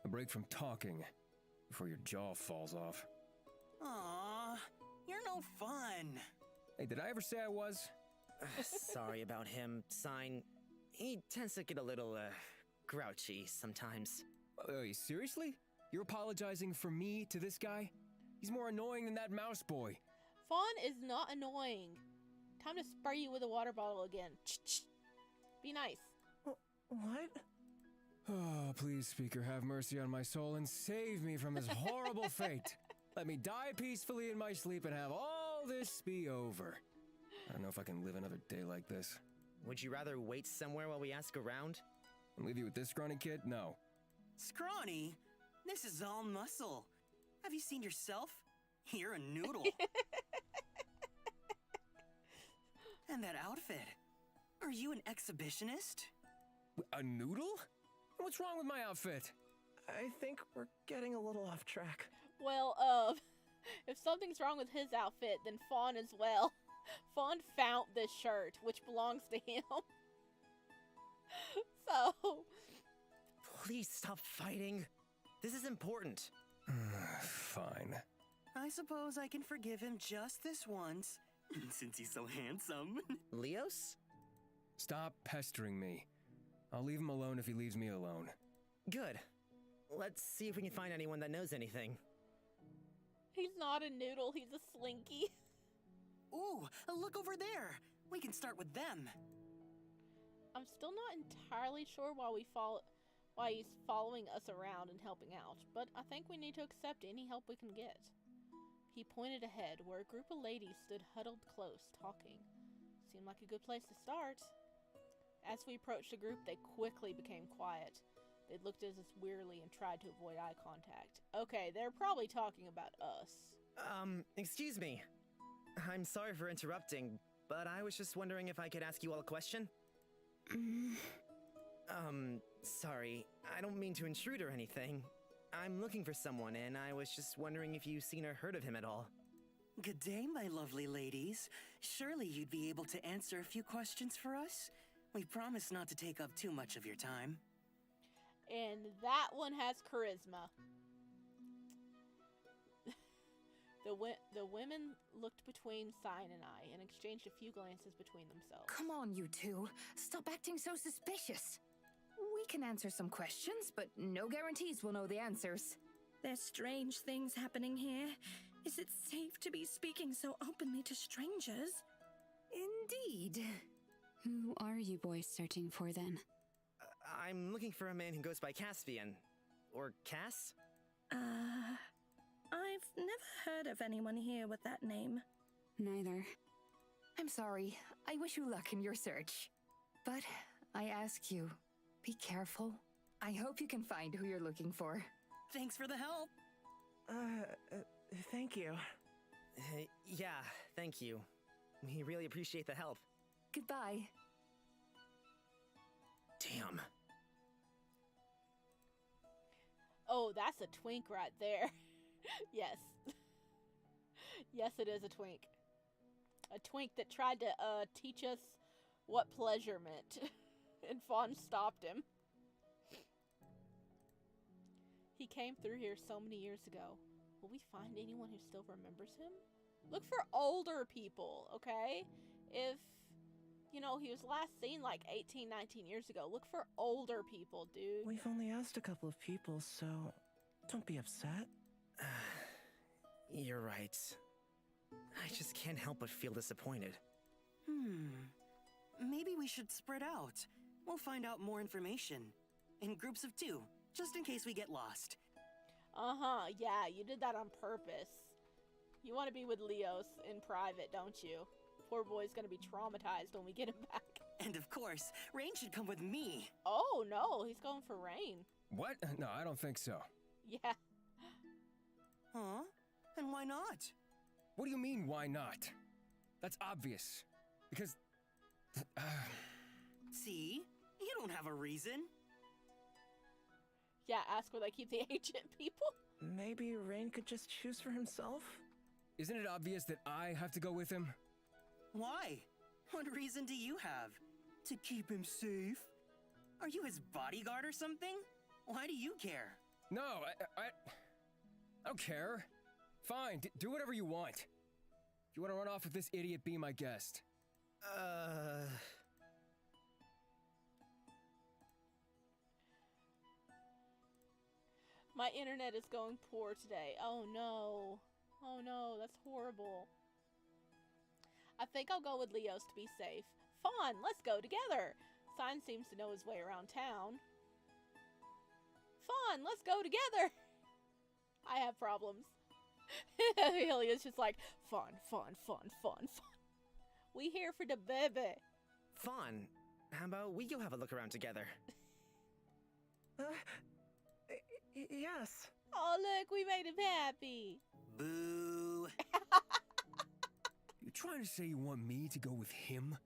A break from talking before your jaw falls off. Aww, you're no fun. Hey, did I ever say I was? Sorry about him, Sign. He tends to get a little, grouchy sometimes. Seriously? You're apologizing for me to this guy? He's more annoying than that mouse boy. Fawn is not annoying. Time to spray you with a water bottle again. Be nice. What? Oh, please, Speaker, have mercy on my soul and save me from this horrible fate. Let me die peacefully in my sleep and have all this be over. I don't know if I can live another day like this. Would you rather wait somewhere while we ask around? And leave you with this scrawny kid? No. Scrawny? This is all muscle. Have you seen yourself? You're a noodle. And that outfit. Are you an exhibitionist? A noodle? What's wrong with my outfit? I think we're getting a little off track. Well, if something's wrong with his outfit, then Fawn as well. Fawn found this shirt, which belongs to him. So... Please stop fighting. This is important. Fine. I suppose I can forgive him just this once, since he's so handsome. Leos? Stop pestering me. I'll leave him alone if he leaves me alone. Good. Let's see if we can find anyone that knows anything. He's not a noodle, he's a slinky. Ooh, look over there. We can start with them. I'm still not entirely sure why he's following us around and helping out, but I think we need to accept any help we can get. He pointed ahead, where a group of ladies stood huddled close, talking. Seemed like a good place to start. As we approached the group, they quickly became quiet. They looked at us wearily and tried to avoid eye contact. Okay, they're probably talking about us. Excuse me. I'm sorry for interrupting, but I was just wondering if I could ask you all a question? Sorry, I don't mean to intrude or anything. I'm looking for someone, and I was just wondering if you've seen or heard of him at all. Good day, my lovely ladies. Surely you'd be able to answer a few questions for us? We promise not to take up too much of your time. And that one has charisma. The women looked between Sign and I and exchanged a few glances between themselves. Come on, you two. Stop acting so suspicious. We can answer some questions, but no guarantees we'll know the answers. There's strange things happening here. Is it safe to be speaking so openly to strangers? Indeed. Who are you boys searching for then? I'm looking for a man who goes by Caspian. Or Cass? I've never heard of anyone here with that name. Neither. I'm sorry. I wish you luck in your search. But I ask you, be careful. I hope you can find who you're looking for. Thanks for the help. Thank you. Yeah, thank you. We really appreciate the help. Goodbye. Damn. Oh, that's a twink right there. Yes. Yes, it is a twink. A twink that tried to teach us what pleasure meant. And Fawn stopped him. He came through here so many years ago. Will we find anyone who still remembers him? Look for older people, okay? If, you know, he was last seen like 18, 19 years ago. Look for older people, dude. We've only asked a couple of people, so don't be upset. You're right. I just can't help but feel disappointed. Maybe we should spread out. We'll find out more information. In groups of 2, just in case we get lost. Uh-huh, yeah, you did that on purpose. You want to be with Leos in private, don't you? Poor boy's gonna be traumatized when we get him back. And of course, Rain should come with me. Oh, no, he's going for Rain. What? No, I don't think so. Yeah. Huh? And why not? What do you mean, why not? That's obvious. Because... See? You don't have a reason. Yeah, ask where they keep the ancient people. Maybe Rain could just choose for himself? Isn't it obvious that I have to go with him? Why? What reason do you have? To keep him safe? Are you his bodyguard or something? Why do you care? No, I don't care. Fine, do whatever you want. If you want to run off with this idiot, be my guest. My internet is going poor today. Oh no. Oh no, that's horrible. I think I'll go with Leos to be safe. Fawn, let's go together. Sign seems to know his way around town. Fawn, let's go together. I have problems. Amelia's just like, fun. We here for the baby. Fawn, how about we go have a look around together? Yes. Oh, look, we made him happy. Boo. You trying to say you want me to go with him?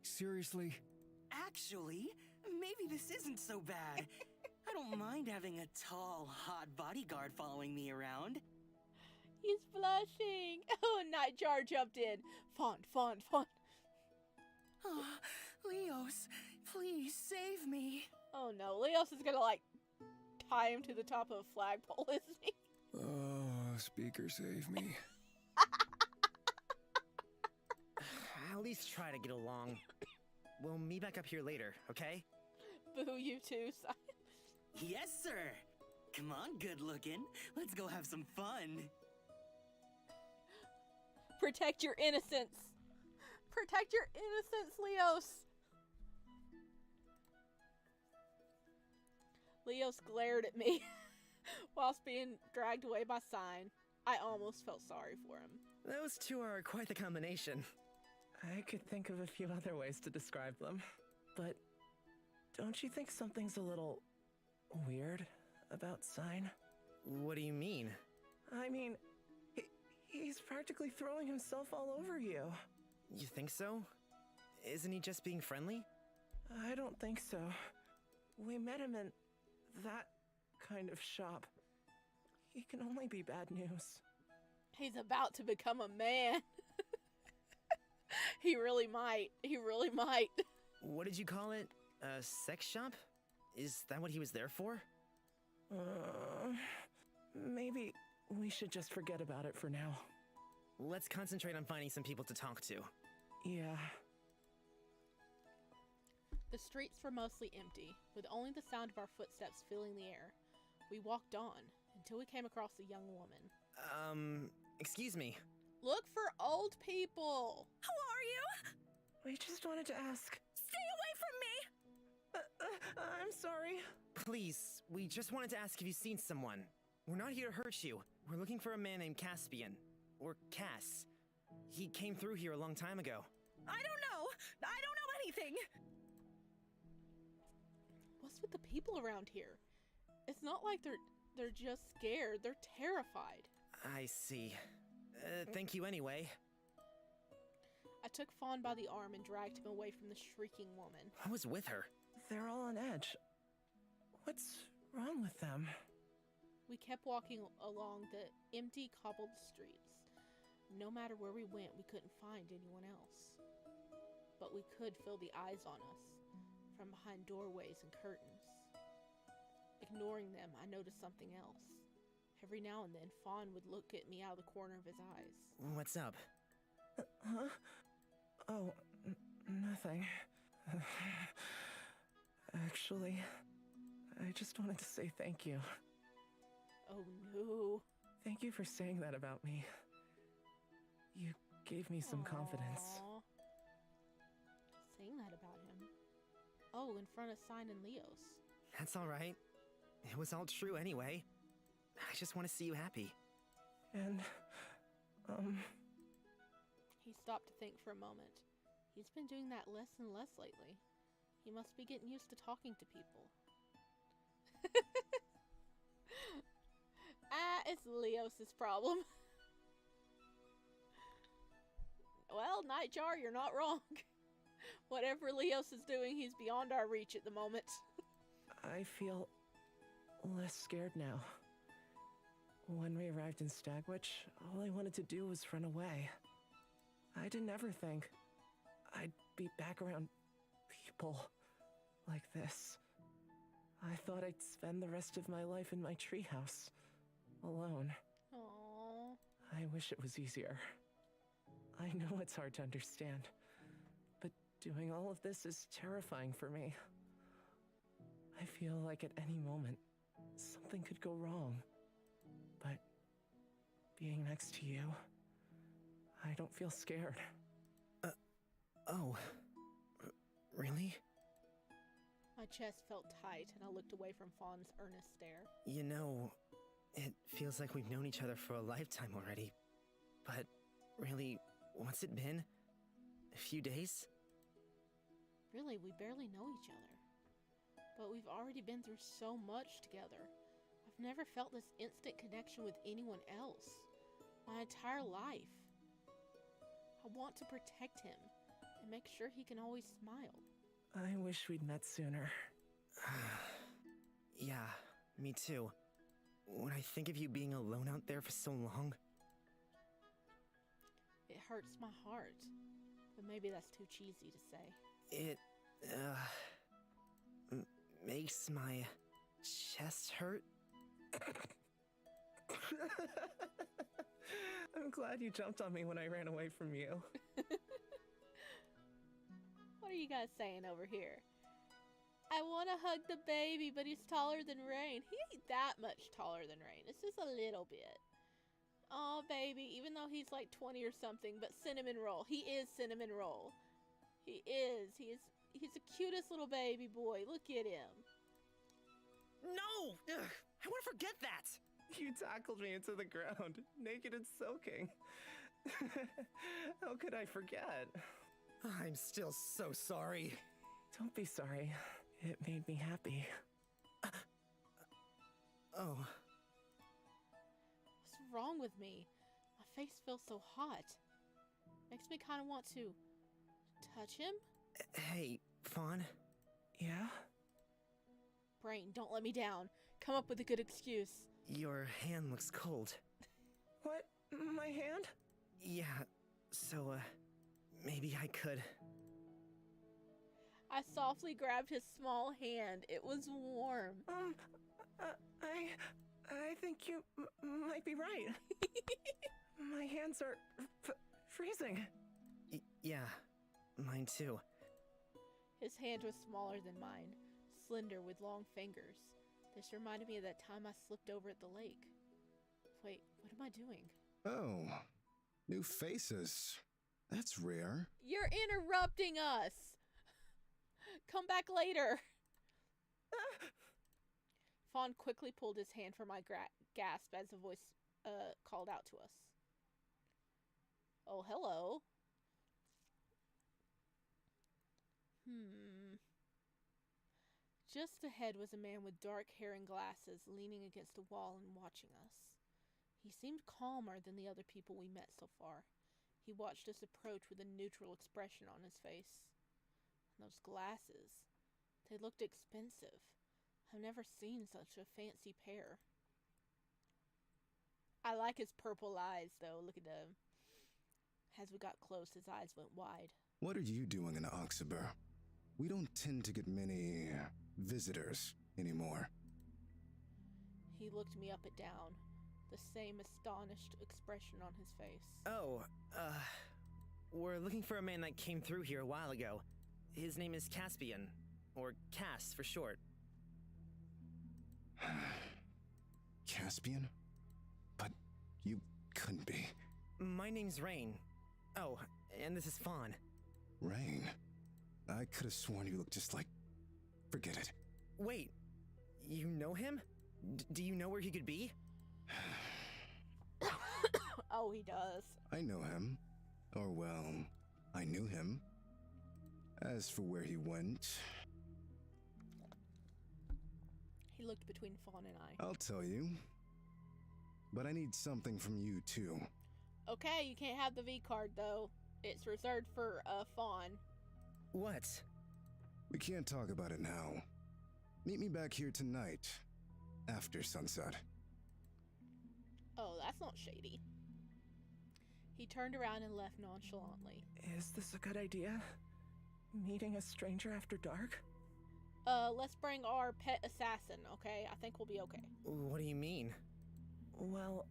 Seriously? Actually, maybe this isn't so bad. I don't mind having a tall, hot bodyguard following me around. He's blushing. Oh, Nightjar jumped in. Fun. Oh, Leos, please save me. Oh no, Leos is gonna like tie him to the top of a flagpole, isn't he? Oh, speaker, save me. At least try to get along. We'll meet back up here later, okay? Boo, you too, Simon. Yes, sir. Come on, good looking. Let's go have some fun. Protect your innocence. Protect your innocence, Leos. Leos glared at me whilst being dragged away by Sign. I almost felt sorry for him. Those two are quite the combination. I could think of a few other ways to describe them, but don't you think something's a little weird about Sign? What do you mean? I mean, he's practically throwing himself all over you. You think so? Isn't he just being friendly? I don't think so. We met him in that kind of shop. he can only be bad news. He's about to become a man. He really might. He really might. What did you call it? A sex shop? Is that what he was there for? Maybe we should just forget about it for now. Let's concentrate on finding some people to talk to. Yeah. The streets were mostly empty, with only the sound of our footsteps filling the air. We walked on, until we came across a young woman. Excuse me. Look for old people! Who are you? We just wanted to ask. Stay away from me! I'm sorry. Please, we just wanted to ask if you've seen someone. We're not here to hurt you. We're looking for a man named Caspian. Or Cass. He came through here a long time ago. I don't know! I don't know anything! What's with the people around here? It's not like they're just scared, they're terrified. I see. Thank you anyway. I took Fawn by the arm and dragged him away from the shrieking woman. What was with her? They're all on edge. What's wrong with them? We kept walking along the empty, cobbled streets. No matter where we went, we couldn't find anyone else. But we could feel the eyes on us, from behind doorways and curtains. Ignoring them, I noticed something else. Every now and then, Fawn would look at me out of the corner of his eyes. What's up? Huh? Oh, nothing. Actually, I just wanted to say thank you. Oh no. Thank you for saying that about me. You gave me some confidence. Aww. Saying that about him. Oh, in front of Sign and Leos. That's alright. It was all true anyway. I just want to see you happy. And, He stopped to think for a moment. He's been doing that less and less lately. He must be getting used to talking to people. It's Leos' problem. Well, Nightjar, you're not wrong. Whatever Leos is doing, he's beyond our reach at the moment. I feel less scared now. When we arrived in Stagwitch, all I wanted to do was run away. I didn't ever think I'd be back around people like this. I thought I'd spend the rest of my life in my treehouse, alone. Aww. I wish it was easier. I know it's hard to understand, but doing all of this is terrifying for me. I feel like at any moment, something could go wrong. But being next to you, I don't feel scared. Oh. Really? My chest felt tight, and I looked away from Fawn's earnest stare. You know, it feels like we've known each other for a lifetime already. But really, what's it been? A few days? Really, we barely know each other. But we've already been through so much together. I've never felt this instant connection with anyone else. My entire life. I want to protect him and make sure he can always smile. I wish we'd met sooner. Yeah, me too. When I think of you being alone out there for so long... It hurts my heart. But maybe that's too cheesy to say. It, makes my chest hurt. I'm glad you jumped on me when I ran away from you. What are you guys saying over here? I want to hug the baby, but he's taller than Raen. He ain't that much taller than Raen. It's just a little bit. Oh, baby, even though he's like 20 or something, but Cinnamon Roll. He is Cinnamon Roll. He is. He's the cutest little baby boy. Look at him. No! Ugh, I want to forget that! You tackled me into the ground, naked and soaking. How could I forget? I'm still so sorry. Don't be sorry. It made me happy. Oh. What's wrong with me? My face feels so hot. Makes me kind of want to touch him. Hey, Fawn. Yeah? Brain, don't let me down. Come up with a good excuse. Your hand looks cold. What? My hand? Yeah, so, maybe I could. I softly grabbed his small hand. It was warm. I think you might be right. My hands are freezing. Yeah, mine too. His hand was smaller than mine, slender with long fingers. This reminded me of that time I slipped over at the lake. Wait, what am I doing? Oh, new faces. That's rare. You're interrupting us! Come back later! Fawn quickly pulled his hand from my grasp as a voice called out to us. Oh, hello. Just ahead was a man with dark hair and glasses, leaning against a wall and watching us. He seemed calmer than the other people we met so far. He watched us approach with a neutral expression on his face. And those glasses, they looked expensive. I've never seen such a fancy pair. I like his purple eyes, though. Look at them. As we got close, his eyes went wide. What are you doing in Oxaber? We don't tend to get many visitors anymore. He looked me up and down, the same astonished expression on his face. Oh, we're looking for a man that came through here a while ago. His name is Caspian, or Cass for short. Caspian? But you couldn't be. My name's Raen. Oh, and this is Fawn. Raen? I could have sworn you looked just like... Forget it. Wait, you know him? Do you know where he could be? Oh, he does. I know him. Or, well, I knew him. As for where he went... He looked between Fawn and I. I'll tell you. But I need something from you, too. Okay, you can't have the V card, though. It's reserved for, Fawn. What? We can't talk about it now. Meet me back here tonight, after sunset. Oh, that's not shady. He turned around and left nonchalantly. Is this a good idea? Meeting a stranger after dark? Let's bring our pet assassin, okay? I think we'll be okay. What do you mean? Well,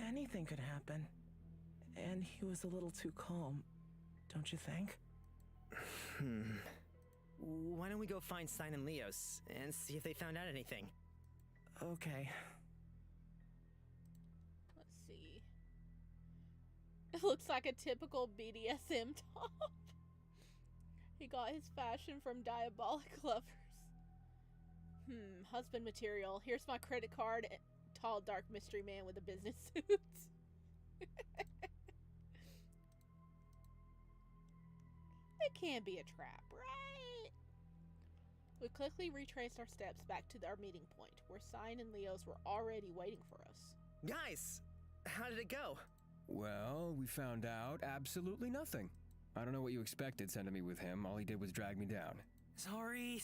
anything could happen. And he was a little too calm, don't you think? Why don't we go find Stein and Leos and see if they found out anything? Okay. Let's see. It looks like a typical BDSM top. He got his fashion from Diabolic Lovers. Husband material. Here's my credit card. Tall, dark mystery man with a business suit. It can't be a trap, right? We quickly retraced our steps back to our meeting point, where Stein and Leos were already waiting for us. Guys, how did it go? Well, we found out absolutely nothing. I don't know what you expected sending me with him. All he did was drag me down. Sorry.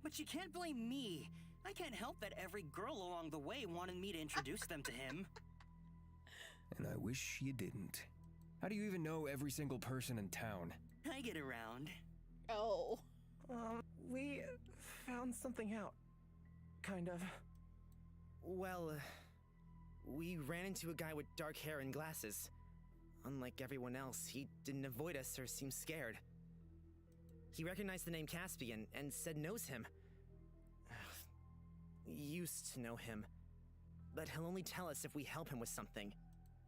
But you can't blame me. I can't help that every girl along the way wanted me to introduce them to him. And I wish you didn't. How do you even know every single person in town? I get around. Oh. We found something out. Kind of. Well, we ran into a guy with dark hair and glasses. Unlike everyone else, he didn't avoid us or seem scared. He recognized the name Caspian and said knows him. Used to know him. But he'll only tell us if we help him with something.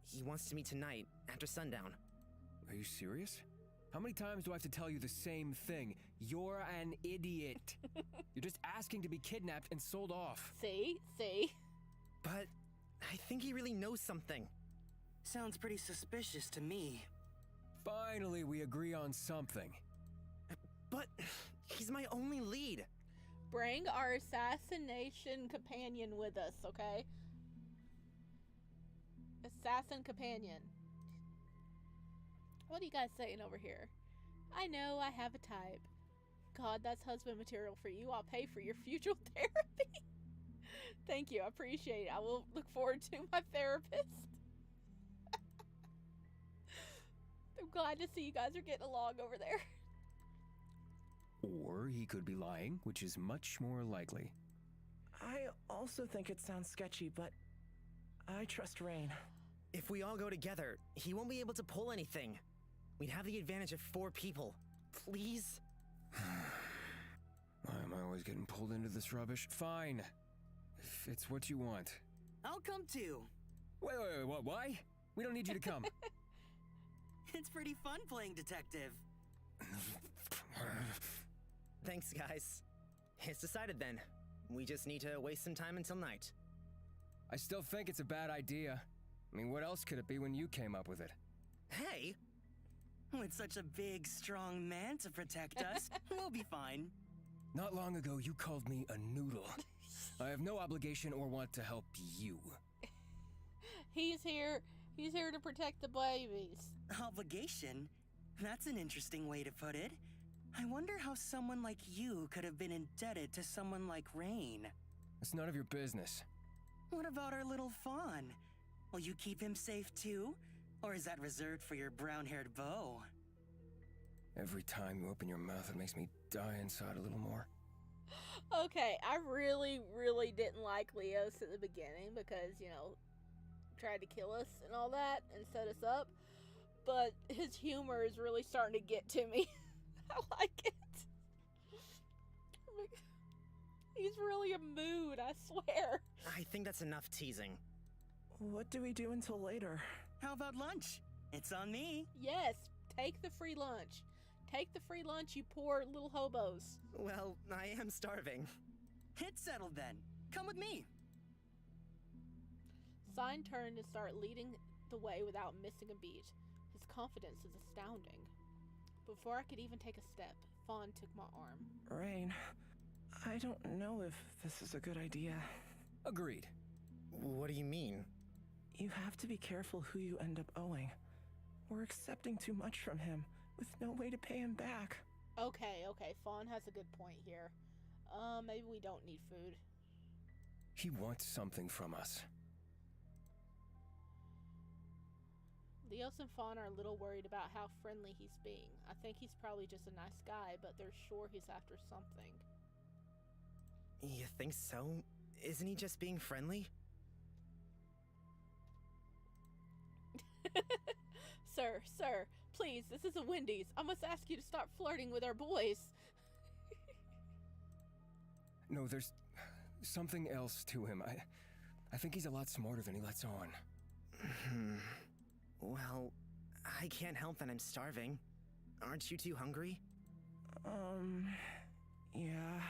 He wants to meet tonight, after sundown. Are you serious? How many times do I have to tell you the same thing? You're an idiot. You're just asking to be kidnapped and sold off. See? But I think he really knows something. Sounds pretty suspicious to me. Finally, we agree on something. But he's my only lead. Bring our assassination companion with us, okay? Assassin companion. What are you guys saying over here? I know I have a type. God, that's husband material for you. I'll pay for your future therapy. Thank you. I appreciate it. I will look forward to my therapist. I'm glad to see you guys are getting along over there. Or he could be lying, which is much more likely. I also think it sounds sketchy, but I trust Raen. If we all go together, he won't be able to pull anything. We'd have the advantage of 4 people. Please? Why am I always getting pulled into this rubbish? Fine. If it's what you want. I'll come too. Wait, what? Why? We don't need you to come. It's pretty fun playing detective. Thanks, guys. It's decided then. We just need to waste some time until night. I still think it's a bad idea. I mean, what else could it be when you came up with it? Hey! With such a big, strong man to protect us, we'll be fine. Not long ago, you called me a noodle. I have no obligation or want to help you. He's here to protect the babies. Obligation? That's an interesting way to put it. I wonder how someone like you could have been indebted to someone like Raen. It's none of your business. What about our little fawn? Will you keep him safe too? Or is that reserved for your brown-haired beau? Every time you open your mouth, it makes me die inside a little more. Okay, I really, really didn't like Leos at the beginning because, you know, tried to kill us and all that and set us up. But his humor is really starting to get to me. I like it. He's really a mood, I swear. I think that's enough teasing. What do we do until later? How about lunch? It's on me. Yes, take the free lunch. Take the free lunch, you poor little hobos. Well, I am starving. It's settled then. Come with me. Sign turned and started leading the way without missing a beat. His confidence is astounding. Before I could even take a step, Fawn took my arm. Raen, I don't know if this is a good idea. Agreed. What do you mean? You have to be careful who you end up owing. We're accepting too much from him, with no way to pay him back. Okay, Fawn has a good point here. Maybe we don't need food. He wants something from us. Leos and Fawn are a little worried about how friendly he's being. I think he's probably just a nice guy, but they're sure he's after something. You think so? Isn't he just being friendly? Sir, please, this is a Wendy's. I must ask you to stop flirting with our boys. No, there's something else to him. I think he's a lot smarter than he lets on. Well, I can't help that I'm starving. Aren't you too hungry? Yeah.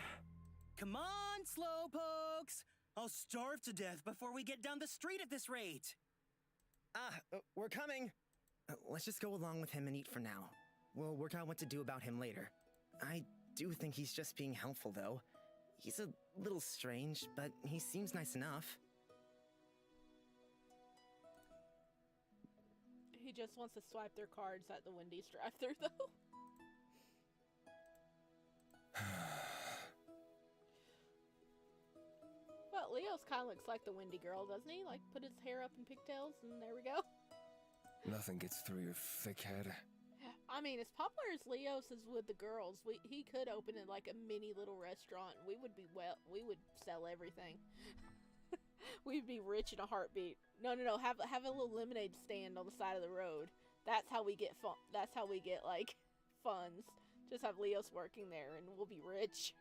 Come on, slowpokes! I'll starve to death before we get down the street at this rate. We're coming. Let's just go along with him and eat for now. We'll work out what to do about him later. I do think he's just being helpful, though. He's a little strange, but he seems nice enough. He just wants to swipe their cards at the Wendy's drive-thru, though. Well, Leo's kind of looks like the Wendy girl, doesn't he? Like, put his hair up in pigtails, and there we go. Nothing gets through your thick head. I mean, as popular as Leo's is with the girls, he could open in like a mini little restaurant. We would sell everything. We'd be rich in a heartbeat. No. Have a little lemonade stand on the side of the road. That's how we get fun. That's how we get like funds. Just have Leo's working there, and we'll be rich.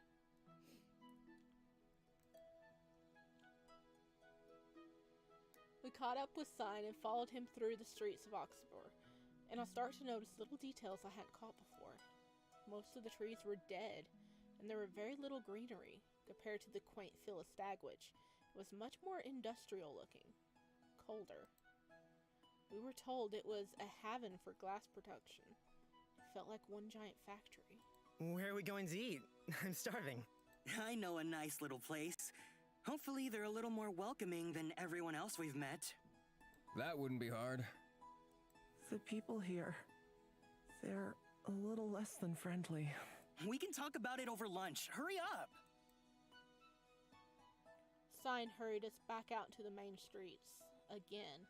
We caught up with Sign and followed him through the streets of Oxford, and I started to notice little details I hadn't caught before. Most of the trees were dead, and there were very little greenery compared to the quaint feel of Stagwich. It was much more industrial looking, colder. We were told it was a haven for glass production. It felt like one giant factory. Where are we going to eat? I'm starving. I know a nice little place. Hopefully they're a little more welcoming than everyone else we've met. That wouldn't be hard. The people here, they're a little less than friendly. We can talk about it over lunch. Hurry up! sign hurried us back out into the main streets. Again,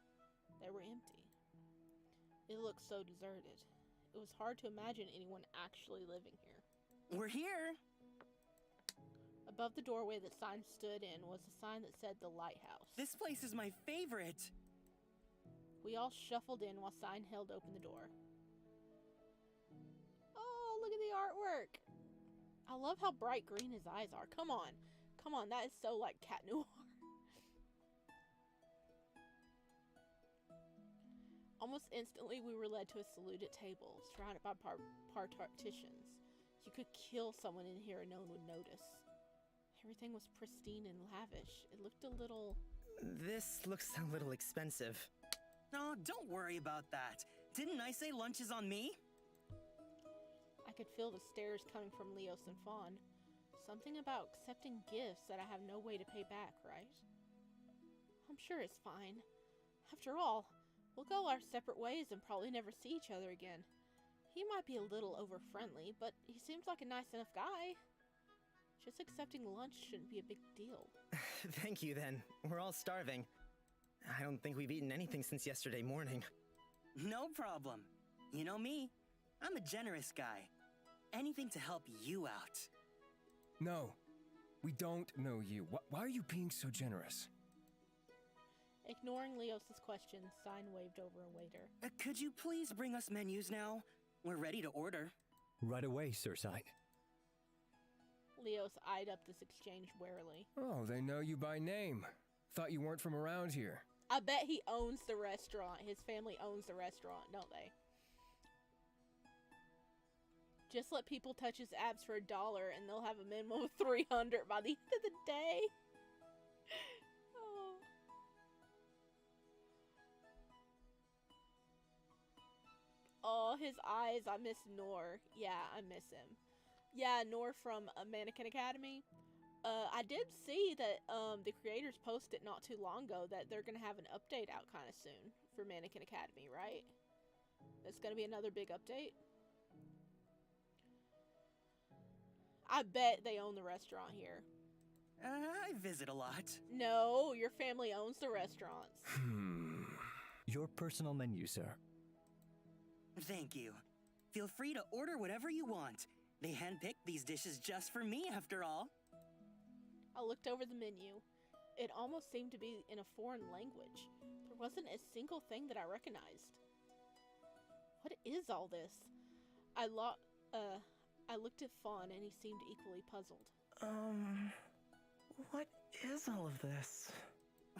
they were empty. It looked so deserted. It was hard to imagine anyone actually living here. We're here! Above the doorway the sign stood in was a sign that said the lighthouse. This place is my favorite! We all shuffled in while Sign held open the door. Oh, look at the artwork! I love how bright green his eyes are. Come on. Come on, that is so like Cat Noir. Almost instantly, we were led to a secluded table, surrounded by partitions. You could kill someone in here and no one would notice. Everything was pristine and lavish. It looked a little... This looks a little expensive. Oh, don't worry about that. Didn't I say lunch is on me? I could feel the stares coming from Leos and Fawn. Something about accepting gifts that I have no way to pay back, right? I'm sure it's fine. After all, we'll go our separate ways and probably never see each other again. He might be a little over-friendly, but he seems like a nice enough guy. Just accepting lunch shouldn't be a big deal. Thank you, then. We're all starving. I don't think we've eaten anything since yesterday morning. No problem. You know me. I'm a generous guy. Anything to help you out. No, we don't know you. Why are you being so generous? Ignoring Leos' question, Sign waved over a waiter. Could you please bring us menus now? We're ready to order. Right away, Sir Sign. Leos eyed up this exchange warily. Oh, they know you by name. Thought you weren't from around here. I bet he owns the restaurant. His family owns the restaurant, don't they? Just let people touch his abs for $1 and they'll have a minimum of 300 by the end of the day. Oh. Oh, his eyes. I miss Noor. Yeah, I miss him. Yeah, Noor from Mannequin Academy. I did see that the creators posted not too long ago that they're going to have an update out kind of soon for Mannequin Academy, right? There's going to be another big update. I bet they own the restaurant here. I visit a lot. No, your family owns the restaurants. Your personal menu, sir. Thank you. Feel free to order whatever you want. They handpicked these dishes just for me, after all. I looked over the menu. It almost seemed to be in a foreign language. There wasn't a single thing that I recognized. What is all this? I looked at Fawn and he seemed equally puzzled. What is all of this?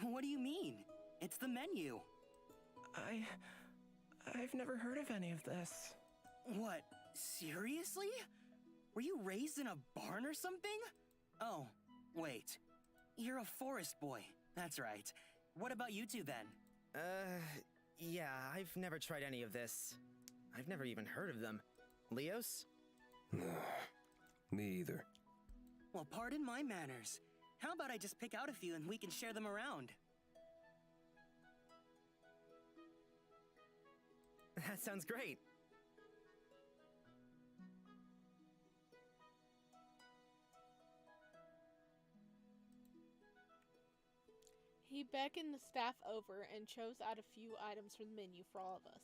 What do you mean? It's the menu. I've never heard of any of this. What? Seriously? Were you raised in a barn or something? Oh, wait. You're a forest boy. That's right. What about you two then? Yeah, I've never tried any of this. I've never even heard of them. Leos? Me either. Well, pardon my manners. How about I just pick out a few and we can share them around? That sounds great. He beckoned the staff over and chose out a few items from the menu for all of us.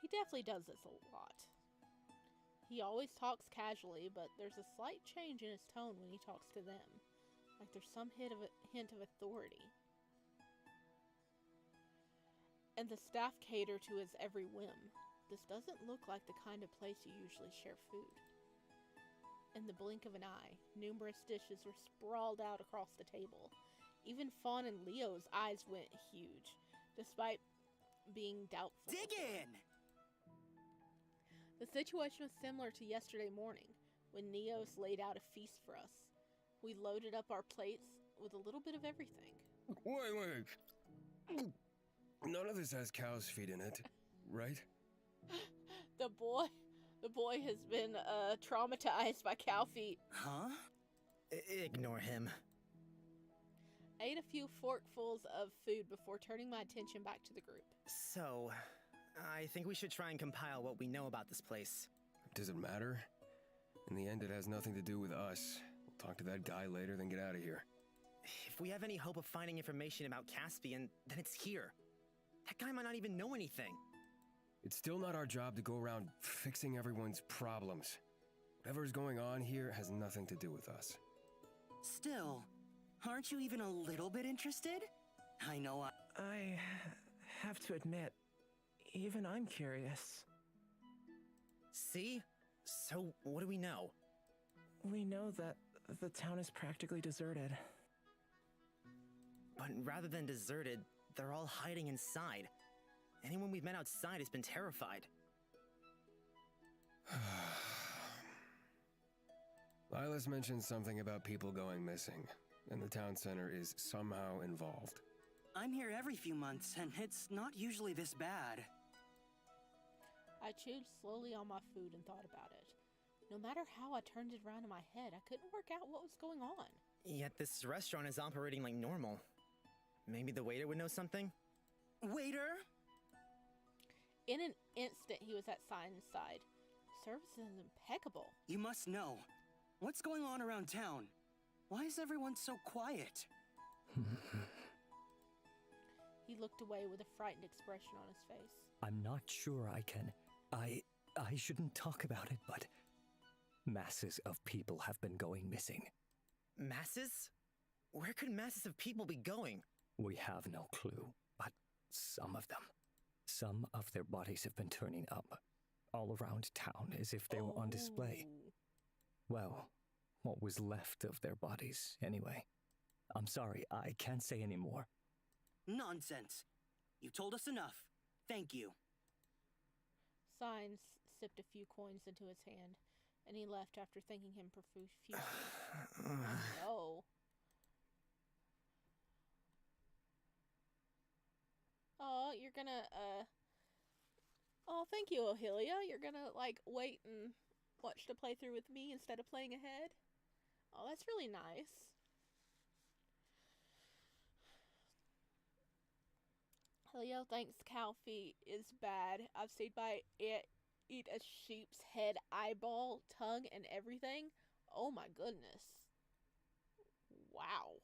He definitely does this a lot. He always talks casually, but there's a slight change in his tone when he talks to them. Like there's some hint of authority. And the staff cater to his every whim. This doesn't look like the kind of place you usually share food. In the blink of an eye, numerous dishes were sprawled out across the table. Even Fawn and Leo's eyes went huge, despite being doubtful. Dig in! The situation was similar to yesterday morning, when Neos laid out a feast for us. We loaded up our plates with a little bit of everything. Wait. None of this has cow's feet in it, right? The boy has been traumatized by cow feet. Huh? Ignore him. I ate a few forkfuls of food before turning my attention back to the group. So, I think we should try and compile what we know about this place. Does it matter? In the end, it has nothing to do with us. We'll talk to that guy later, then get out of here. If we have any hope of finding information about Caspian, then it's here. That guy might not even know anything. It's still not our job to go around fixing everyone's problems. Whatever's going on here has nothing to do with us. Still, aren't you even a little bit interested? I know I have to admit, even I'm curious. See? So, what do we know? We know that the town is practically deserted. But rather than deserted, they're all hiding inside. Anyone we've met outside has been terrified. Lilas mentioned something about people going missing, and the town center is somehow involved. I'm here every few months, and it's not usually this bad. I chewed slowly on my food and thought about it. No matter how I turned it around in my head, I couldn't work out what was going on. Yet this restaurant is operating like normal. Maybe the waiter would know something? Waiter? In an instant, he was at Sign's side. Service is impeccable. You must know. What's going on around town? Why is everyone so quiet? He looked away with a frightened expression on his face. I'm not sure I can. I shouldn't talk about it, but masses of people have been going missing. Masses? Where could masses of people be going? We have no clue, but some of them. Some of their bodies have been turning up all around town as if they were on display. Well, what was left of their bodies, anyway. I'm sorry, I can't say any more. Nonsense. You told us enough. Thank you. Signs sipped a few coins into his hand, and he left after thanking him profusely. No. Oh, you're gonna, Oh, thank you, Aurelia. You're gonna, like, wait and watch the playthrough with me instead of playing ahead? Oh, that's really nice. Leo thinks cow feet is bad. I've seen by it eat a sheep's head, eyeball, tongue, and everything. Oh my goodness. Wow.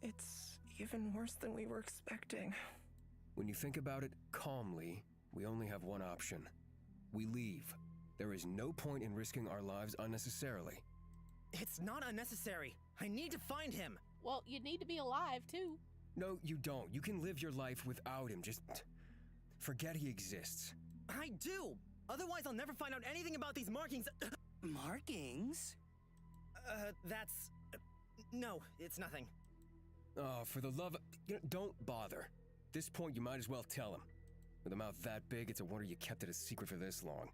It's even worse than we were expecting. When you think about it calmly, we only have one option. We leave. There is no point in risking our lives unnecessarily. It's not unnecessary. I need to find him. Well, you need to be alive, too. No, you don't. You can live your life without him. Just forget he exists. I do. Otherwise, I'll never find out anything about these markings. Markings? That's... No, it's nothing. Oh, for the love of... don't bother. At this point, you might as well tell him. With a mouth that big, it's a wonder you kept it a secret for this long.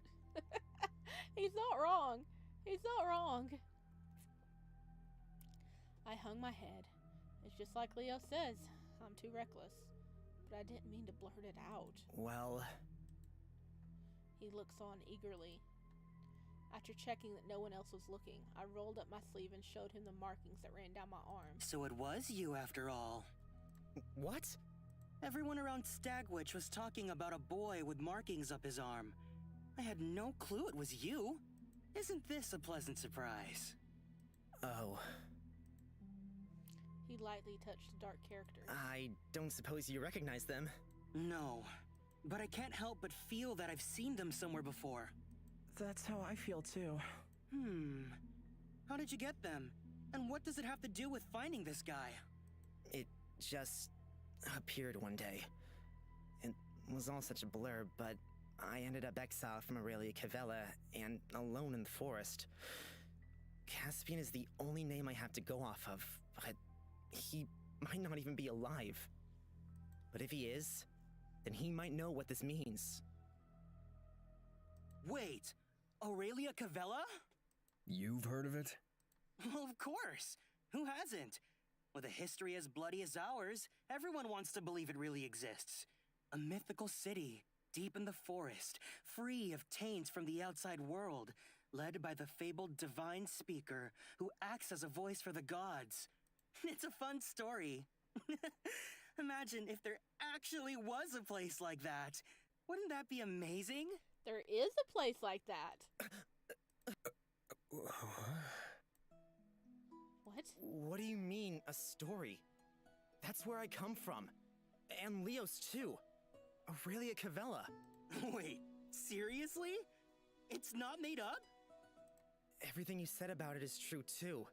He's not wrong. He's not wrong. I hung my head. It's just like Leo says. I'm too reckless. But I didn't mean to blurt it out. Well... He looks on eagerly. After checking that no one else was looking, I rolled up my sleeve and showed him the markings that ran down my arm. So it was you after all. What? Everyone around Stagwitch was talking about a boy with markings up his arm. I had no clue it was you. Isn't this a pleasant surprise? Oh. He lightly touched the dark characters. I don't suppose you recognize them? No, but I can't help but feel that I've seen them somewhere before. That's how I feel too. How did you get them? And what does it have to do with finding this guy? It just appeared one day. It was all such a blur, but I ended up exiled from Aurelia Cavella and alone in the forest. Caspian is the only name I have to go off of, but he might not even be alive. But if he is, then he might know what this means. Wait, Aurelia Cavella? You've heard of it? Well, of course. Who hasn't? With a history as bloody as ours, everyone wants to believe it really exists. A mythical city, deep in the forest, free of taints from the outside world, led by the fabled divine speaker who acts as a voice for the gods. It's a fun story. Imagine if there actually was a place like that. Wouldn't that be amazing? There is a place like that. What do you mean, a story? That's where I come from. And Leo's too. Aurelia Cavella. Wait, seriously? It's not made up? Everything you said about it is true too.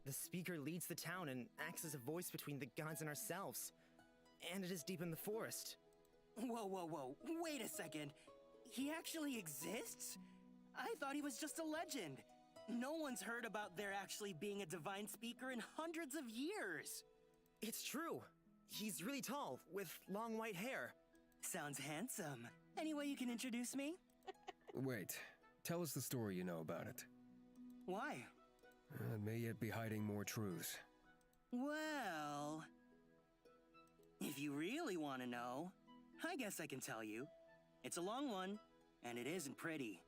The speaker leads the town and acts as a voice between the gods and ourselves. And it is deep in the forest. Whoa. Wait a second. He actually exists? I thought he was just a legend. No one's heard about there actually being a divine speaker in hundreds of years. It's true. He's really tall, with long white hair. Sounds handsome. Any way you can introduce me? Wait, tell us the story you know about it. Why? It may yet be hiding more truths. Well, if you really want to know, I guess I can tell you. It's a long one, and it isn't pretty.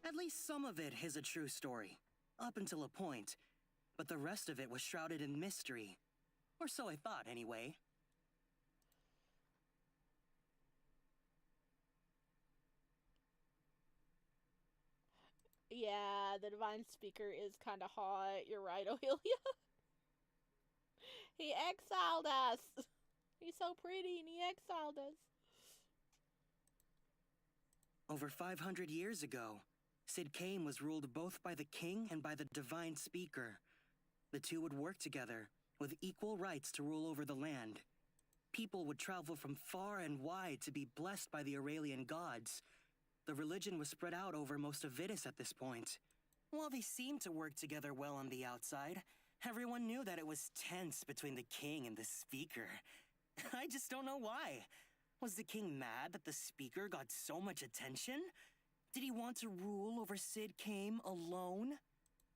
At least some of it is a true story, up until a point, but the rest of it was shrouded in mystery. Or so I thought, anyway. Yeah, the divine speaker is kind of hot. You're right, Aurelia. He exiled us. He's so pretty and he exiled us. Over 500 years ago, Sid Cain was ruled both by the king and by the divine speaker. The two would work together, with equal rights to rule over the land. People would travel from far and wide to be blessed by the Aurelian gods. The religion was spread out over most of Vidus at this point. While they seemed to work together well on the outside, everyone knew that it was tense between the king and the speaker. I just don't know why. Was the king mad that the speaker got so much attention? Did he want to rule over Sid Cain alone?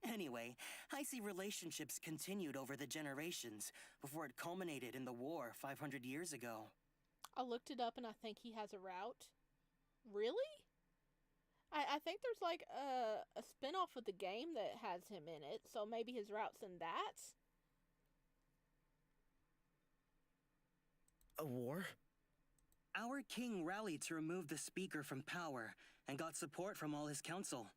Anyway, I see relationships continued over the generations before it culminated in the war 500 years ago. I looked it up and I think he has a route. Really? I think there's like a spin-off of the game that has him in it, so maybe his route's in that? A war? Our king rallied to remove the speaker from power and got support from all his council.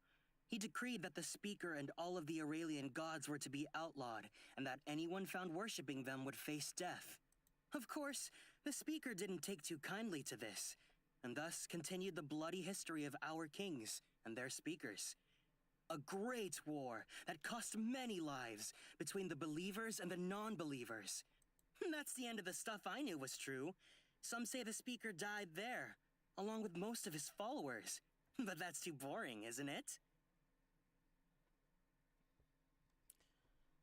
He decreed that the speaker and all of the Aurelian gods were to be outlawed, and that anyone found worshipping them would face death. Of course, the speaker didn't take too kindly to this, and thus continued the bloody history of our kings and their speakers. A great war that cost many lives between the believers and the non-believers. That's the end of the stuff I knew was true. Some say the speaker died there, along with most of his followers. But that's too boring, isn't it?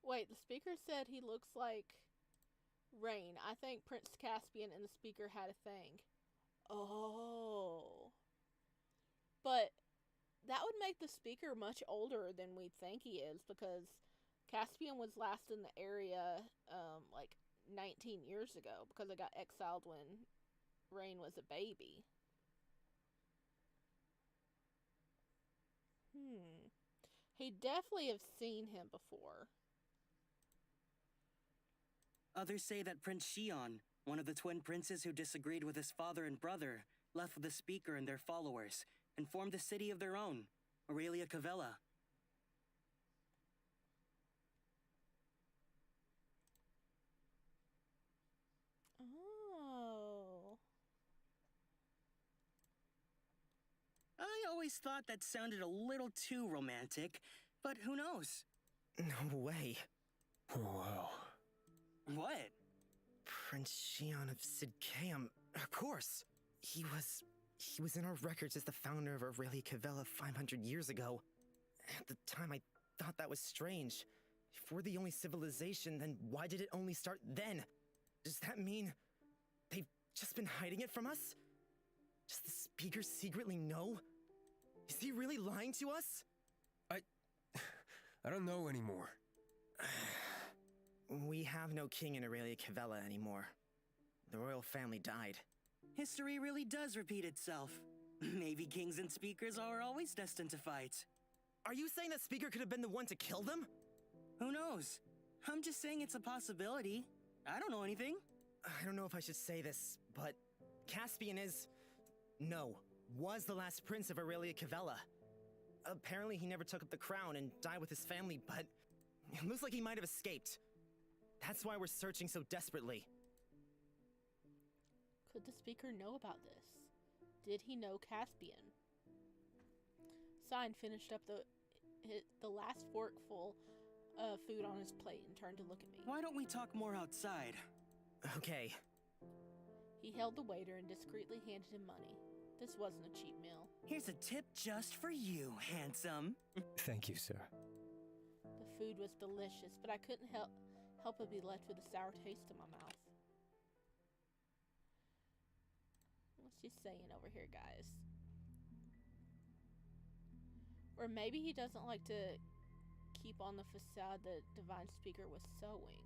Wait, the speaker said he looks like Raen. I think Prince Caspian and the speaker had a thing. Oh. But that would make the speaker much older than we think he is, because Caspian was last in the area like 19 years ago, because I got exiled when Raen was a baby. He definitely have seen him before. Others say that Prince Xion, one of the twin princes who disagreed with his father and brother, left with the speaker and their followers, and formed a city of their own, Aurelia Cavella. Oh. I always thought that sounded a little too romantic, but who knows? No way. Oh, wow. What? Prince Xion of Sid Cain, of course. He was in our records as the founder of Aurelia Cavella 500 years ago. At the time, I thought that was strange. If we're the only civilization, then why did it only start then? Does that mean they've just been hiding it from us? Does the speaker secretly know? Is he really lying to us? I don't know anymore. We have no king in Aurelia Cavella anymore. The royal family died. History really does repeat itself. Maybe kings and speakers are always destined to fight. Are you saying that speaker could have been the one to kill them? Who knows? I'm just saying it's a possibility. I don't know anything. I don't know if I should say this, but Caspian was the last prince of Aurelia Cavella. Apparently he never took up the crown and died with his family, but It looks like he might have escaped. That's why we're searching so desperately. Could the speaker know about this? Did he know Caspian? Sign finished up the last forkful of food on his plate and turned to look at me. Why don't we talk more outside? Okay. He held the waiter and discreetly handed him money. This wasn't a cheap meal. Here's a tip just for you, handsome. Thank you, sir. The food was delicious, but I couldn't help but be left with a sour taste in my mouth. What's he saying over here, guys? Or maybe he doesn't like to keep on the facade the divine speaker was sewing.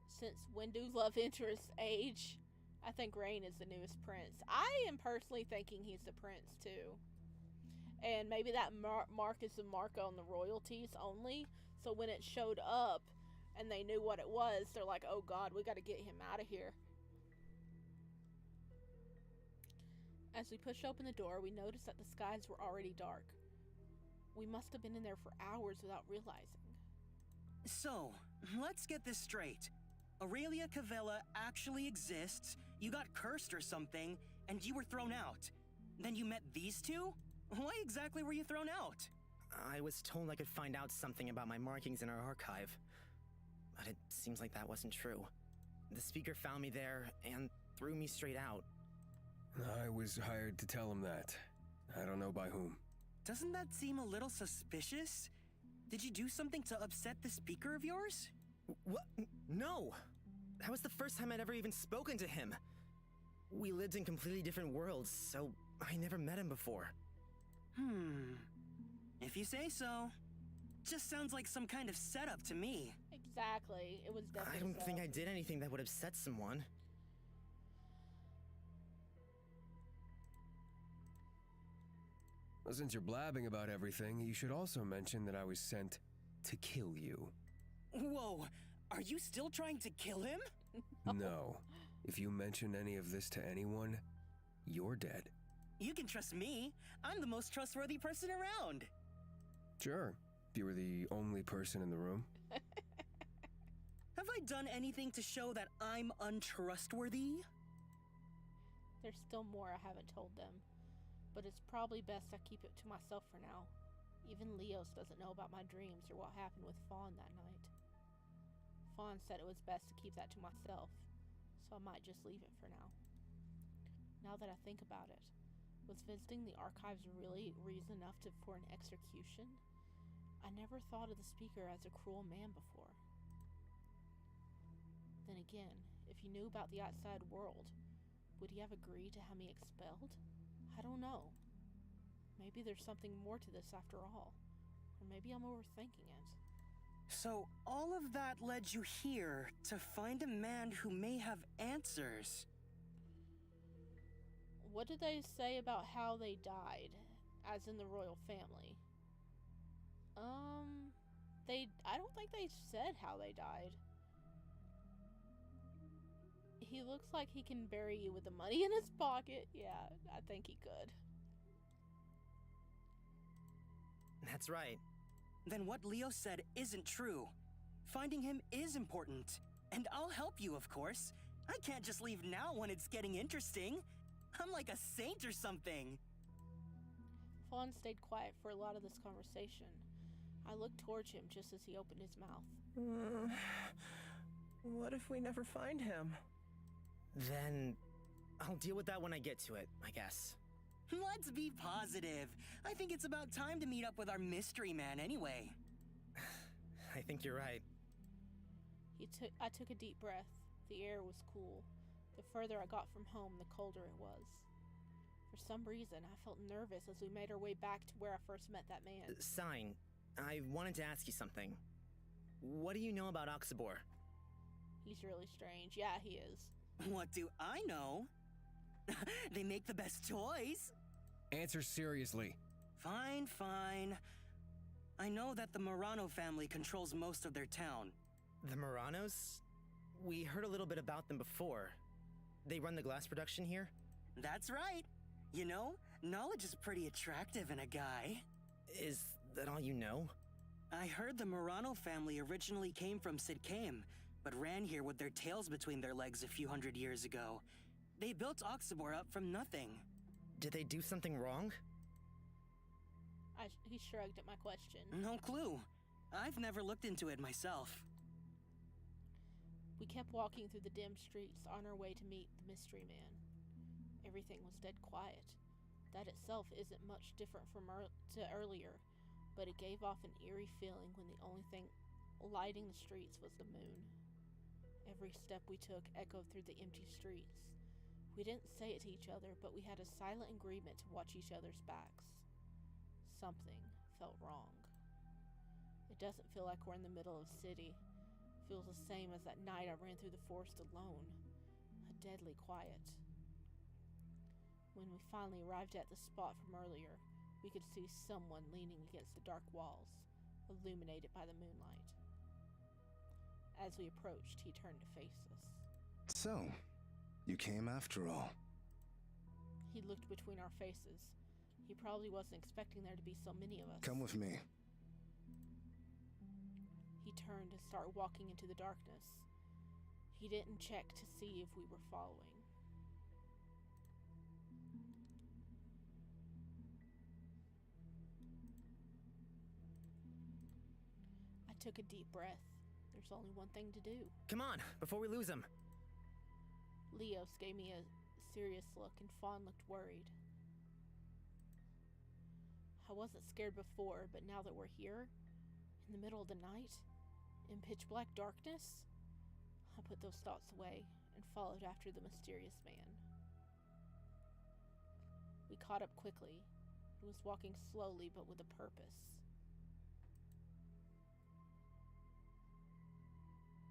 Since when do love interests age? I think Raen is the newest prince. I am personally thinking he's the prince too. And maybe that mark is the mark on the royalties only. So when it showed up and they knew what it was, they're like, oh god, we gotta get him out of here. As we pushed open the door, we noticed that the skies were already dark. We must have been in there for hours without realizing. So, let's get this straight. Aurelia Cavella actually exists, you got cursed or something, and you were thrown out. Then you met these two? Why exactly were you thrown out? I was told I could find out something about my markings in our archive. But it seems like that wasn't true. The speaker found me there and threw me straight out. I was hired to tell him that. I don't know by whom. Doesn't that seem a little suspicious? Did you do something to upset the speaker of yours? What? No! That was the first time I'd ever even spoken to him. We lived in completely different worlds, so I never met him before. If you say so. Just sounds like some kind of setup to me. Exactly. It was definitely I don't think I did anything that would upset someone. Well, since you're blabbing about everything, you should also mention that I was sent to kill you. Whoa, are you still trying to kill him? No. If you mention any of this to anyone, you're dead. You can trust me. I'm the most trustworthy person around. Sure, if you were the only person in the room. Have I done anything to show that I'm untrustworthy? There's still more I haven't told them. But it's probably best I keep it to myself for now. Even Leos doesn't know about my dreams or what happened with Fawn that night. Fawn said it was best to keep that to myself, so I might just leave it for now. Now that I think about it, was visiting the archives really reason enough for an execution? I never thought of the speaker as a cruel man before. Then again, if he knew about the outside world, would he have agreed to have me expelled? I don't know. Maybe there's something more to this after all. Or maybe I'm overthinking it. So, all of that led you here to find a man who may have answers. What did they say about how they died, as in the royal family? I don't think they said how they died. He looks like he can bury you with the money in his pocket. Yeah, I think he could. That's right. Then what Leo said isn't true. Finding him is important. And I'll help you, of course. I can't just leave now when it's getting interesting. I'm like a saint or something. Fawn stayed quiet for a lot of this conversation. I looked towards him just as he opened his mouth. What if we never find him? Then I'll deal with that when I get to it, I guess. Let's be positive. I think it's about time to meet up with our mystery man anyway. I think you're right. I took a deep breath. The air was cool. The further I got from home, the colder it was. For some reason, I felt nervous as we made our way back to where I first met that man. Sign, I wanted to ask you something. What do you know about Oxybor? He's really strange. Yeah, he is. What do I know? They make the best toys. Answer seriously. Fine, fine. I know that the Murano family controls most of their town. The Muranos? We heard a little bit about them before. They run the glass production here? That's right. You know, knowledge is pretty attractive in a guy. Is that all you know? I heard the Murano family originally came from Sidcame, but ran here with their tails between their legs a few hundred years ago. They built Oxabor up from nothing. Did they do something wrong? He shrugged at my question. No clue. I've never looked into it myself. We kept walking through the dim streets on our way to meet the mystery man. Everything was dead quiet. That itself isn't much different from earlier, but it gave off an eerie feeling when the only thing lighting the streets was the moon. Every step we took echoed through the empty streets. We didn't say it to each other, but we had a silent agreement to watch each other's backs. Something felt wrong. It doesn't feel like we're in the middle of a city. It feels the same as that night I ran through the forest alone. A deadly quiet. When we finally arrived at the spot from earlier, we could see someone leaning against the dark walls, illuminated by the moonlight. As we approached, he turned to face us. So, you came after all. He looked between our faces. He probably wasn't expecting there to be so many of us. Come with me. He turned and started walking into the darkness. He didn't check to see if we were following. I took a deep breath. There's only one thing to do. Come on, before we lose him. Leos gave me a serious look, and Fawn looked worried. I wasn't scared before, but now that we're here, in the middle of the night, in pitch black darkness, I put those thoughts away and followed after the mysterious man. We caught up quickly. He was walking slowly, but with a purpose.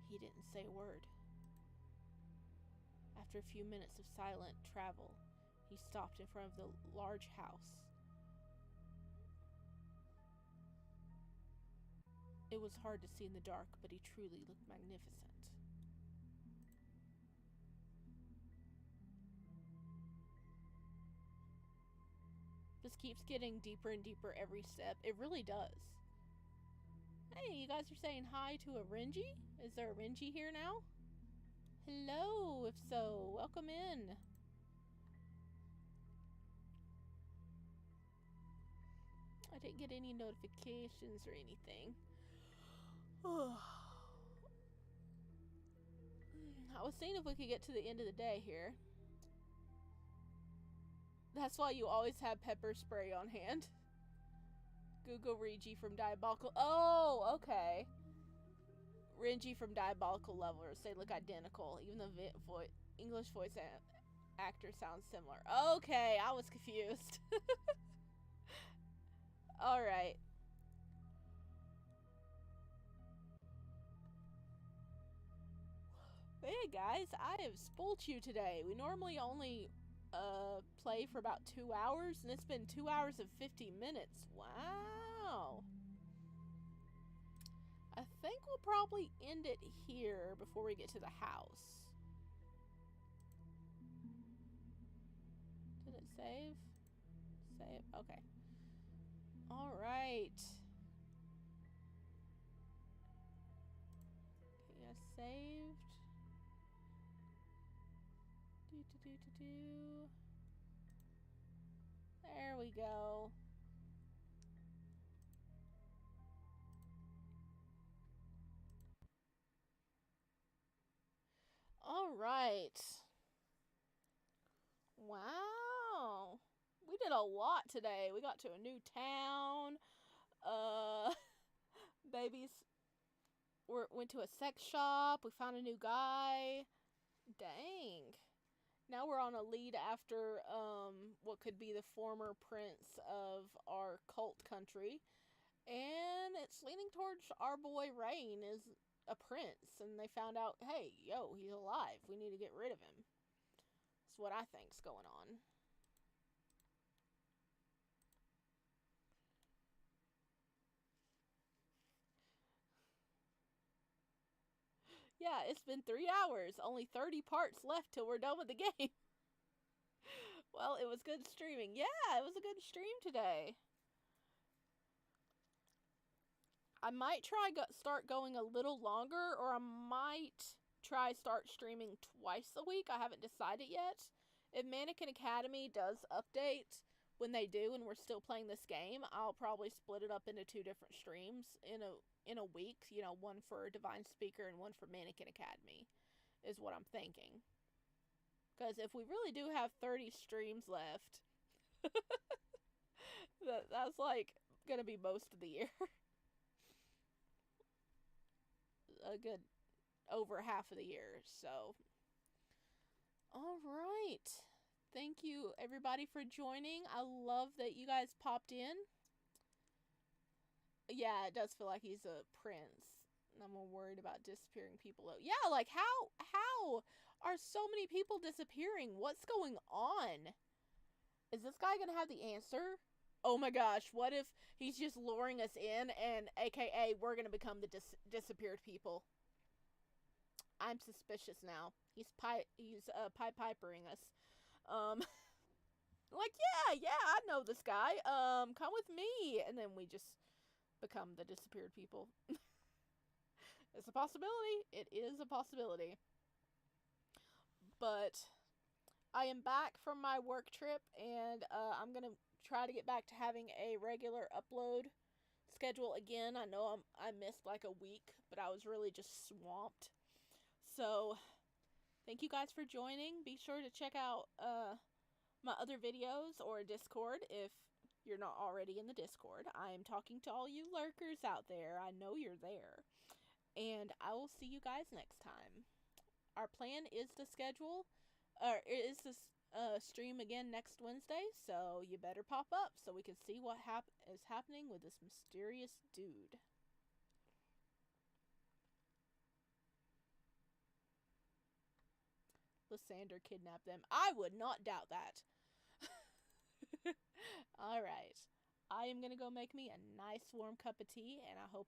He didn't say a word. After a few minutes of silent travel, he stopped in front of the large house. It was hard to see in the dark, but he truly looked magnificent. This keeps getting deeper and deeper every step. It really does. Hey, you guys are saying hi to a Renji? Is there a Renji here now? Hello, if so, welcome in. I didn't get any notifications or anything. I was seeing if we could get to the end of the day here. That's why you always have pepper spray on hand. Google Renji from Diabolical. Oh, okay. Renji from Diabolical Levelers. They look identical, even the English voice actor sounds similar. Okay, I was confused. Alright. Hey guys, I have spoiled you today. We normally only play for about 2 hours, and it's been 2 hours and 50 minutes. Wow. I think we'll probably end it here before we get to the house. Did it save? Save. Okay. Alright. Okay, I saved. There we go. All right. Wow. We did a lot today. We got to a new town. Babies went to a sex shop. We found a new guy. Dang. Now we're on a lead after what could be the former prince of our cult country. And it's leaning towards our boy Raen is a prince. And they found out, hey, yo, he's alive. We need to get rid of him. That's what I think's going on. Yeah, it's been 3 hours. Only 30 parts left till we're done with the game. Well, it was good streaming. Yeah, it was a good stream today. I might try start going a little longer, or I might try start streaming twice a week. I haven't decided yet. If Mannequin Academy does update when they do and we're still playing this game, I'll probably split it up into 2 different streams in a week, you know, one for Divine Speaker and one for Mannequin Academy is what I'm thinking. Because if we really do have 30 streams left, that's like gonna be most of the year. A good over half of the year. So, all right. Thank you everybody for joining. I love that you guys popped in. Yeah, it does feel like he's a prince. I'm more worried about disappearing people. Yeah, like how are so many people disappearing? What's going on? Is this guy gonna have the answer? Oh my gosh, what if he's just luring us in and aka we're gonna become the disappeared people? I'm suspicious now. He's Pied Pipering us. Like, yeah, I know this guy. Come with me. And then we just become the disappeared people. It's a possibility. It is a possibility. But I am back from my work trip, and I'm going to try to get back to having a regular upload schedule again. I know I missed like a week, but I was really just swamped. So, thank you guys for joining. Be sure to check out my other videos or Discord if you're not already in the Discord. I am talking to all you lurkers out there. I know you're there. And I will see you guys next time. Our plan is to stream again next Wednesday, so you better pop up so we can see what is happening with this mysterious dude. Lysander kidnapped them. I would not doubt that. Alright. I am gonna go make me a nice warm cup of tea, and I hope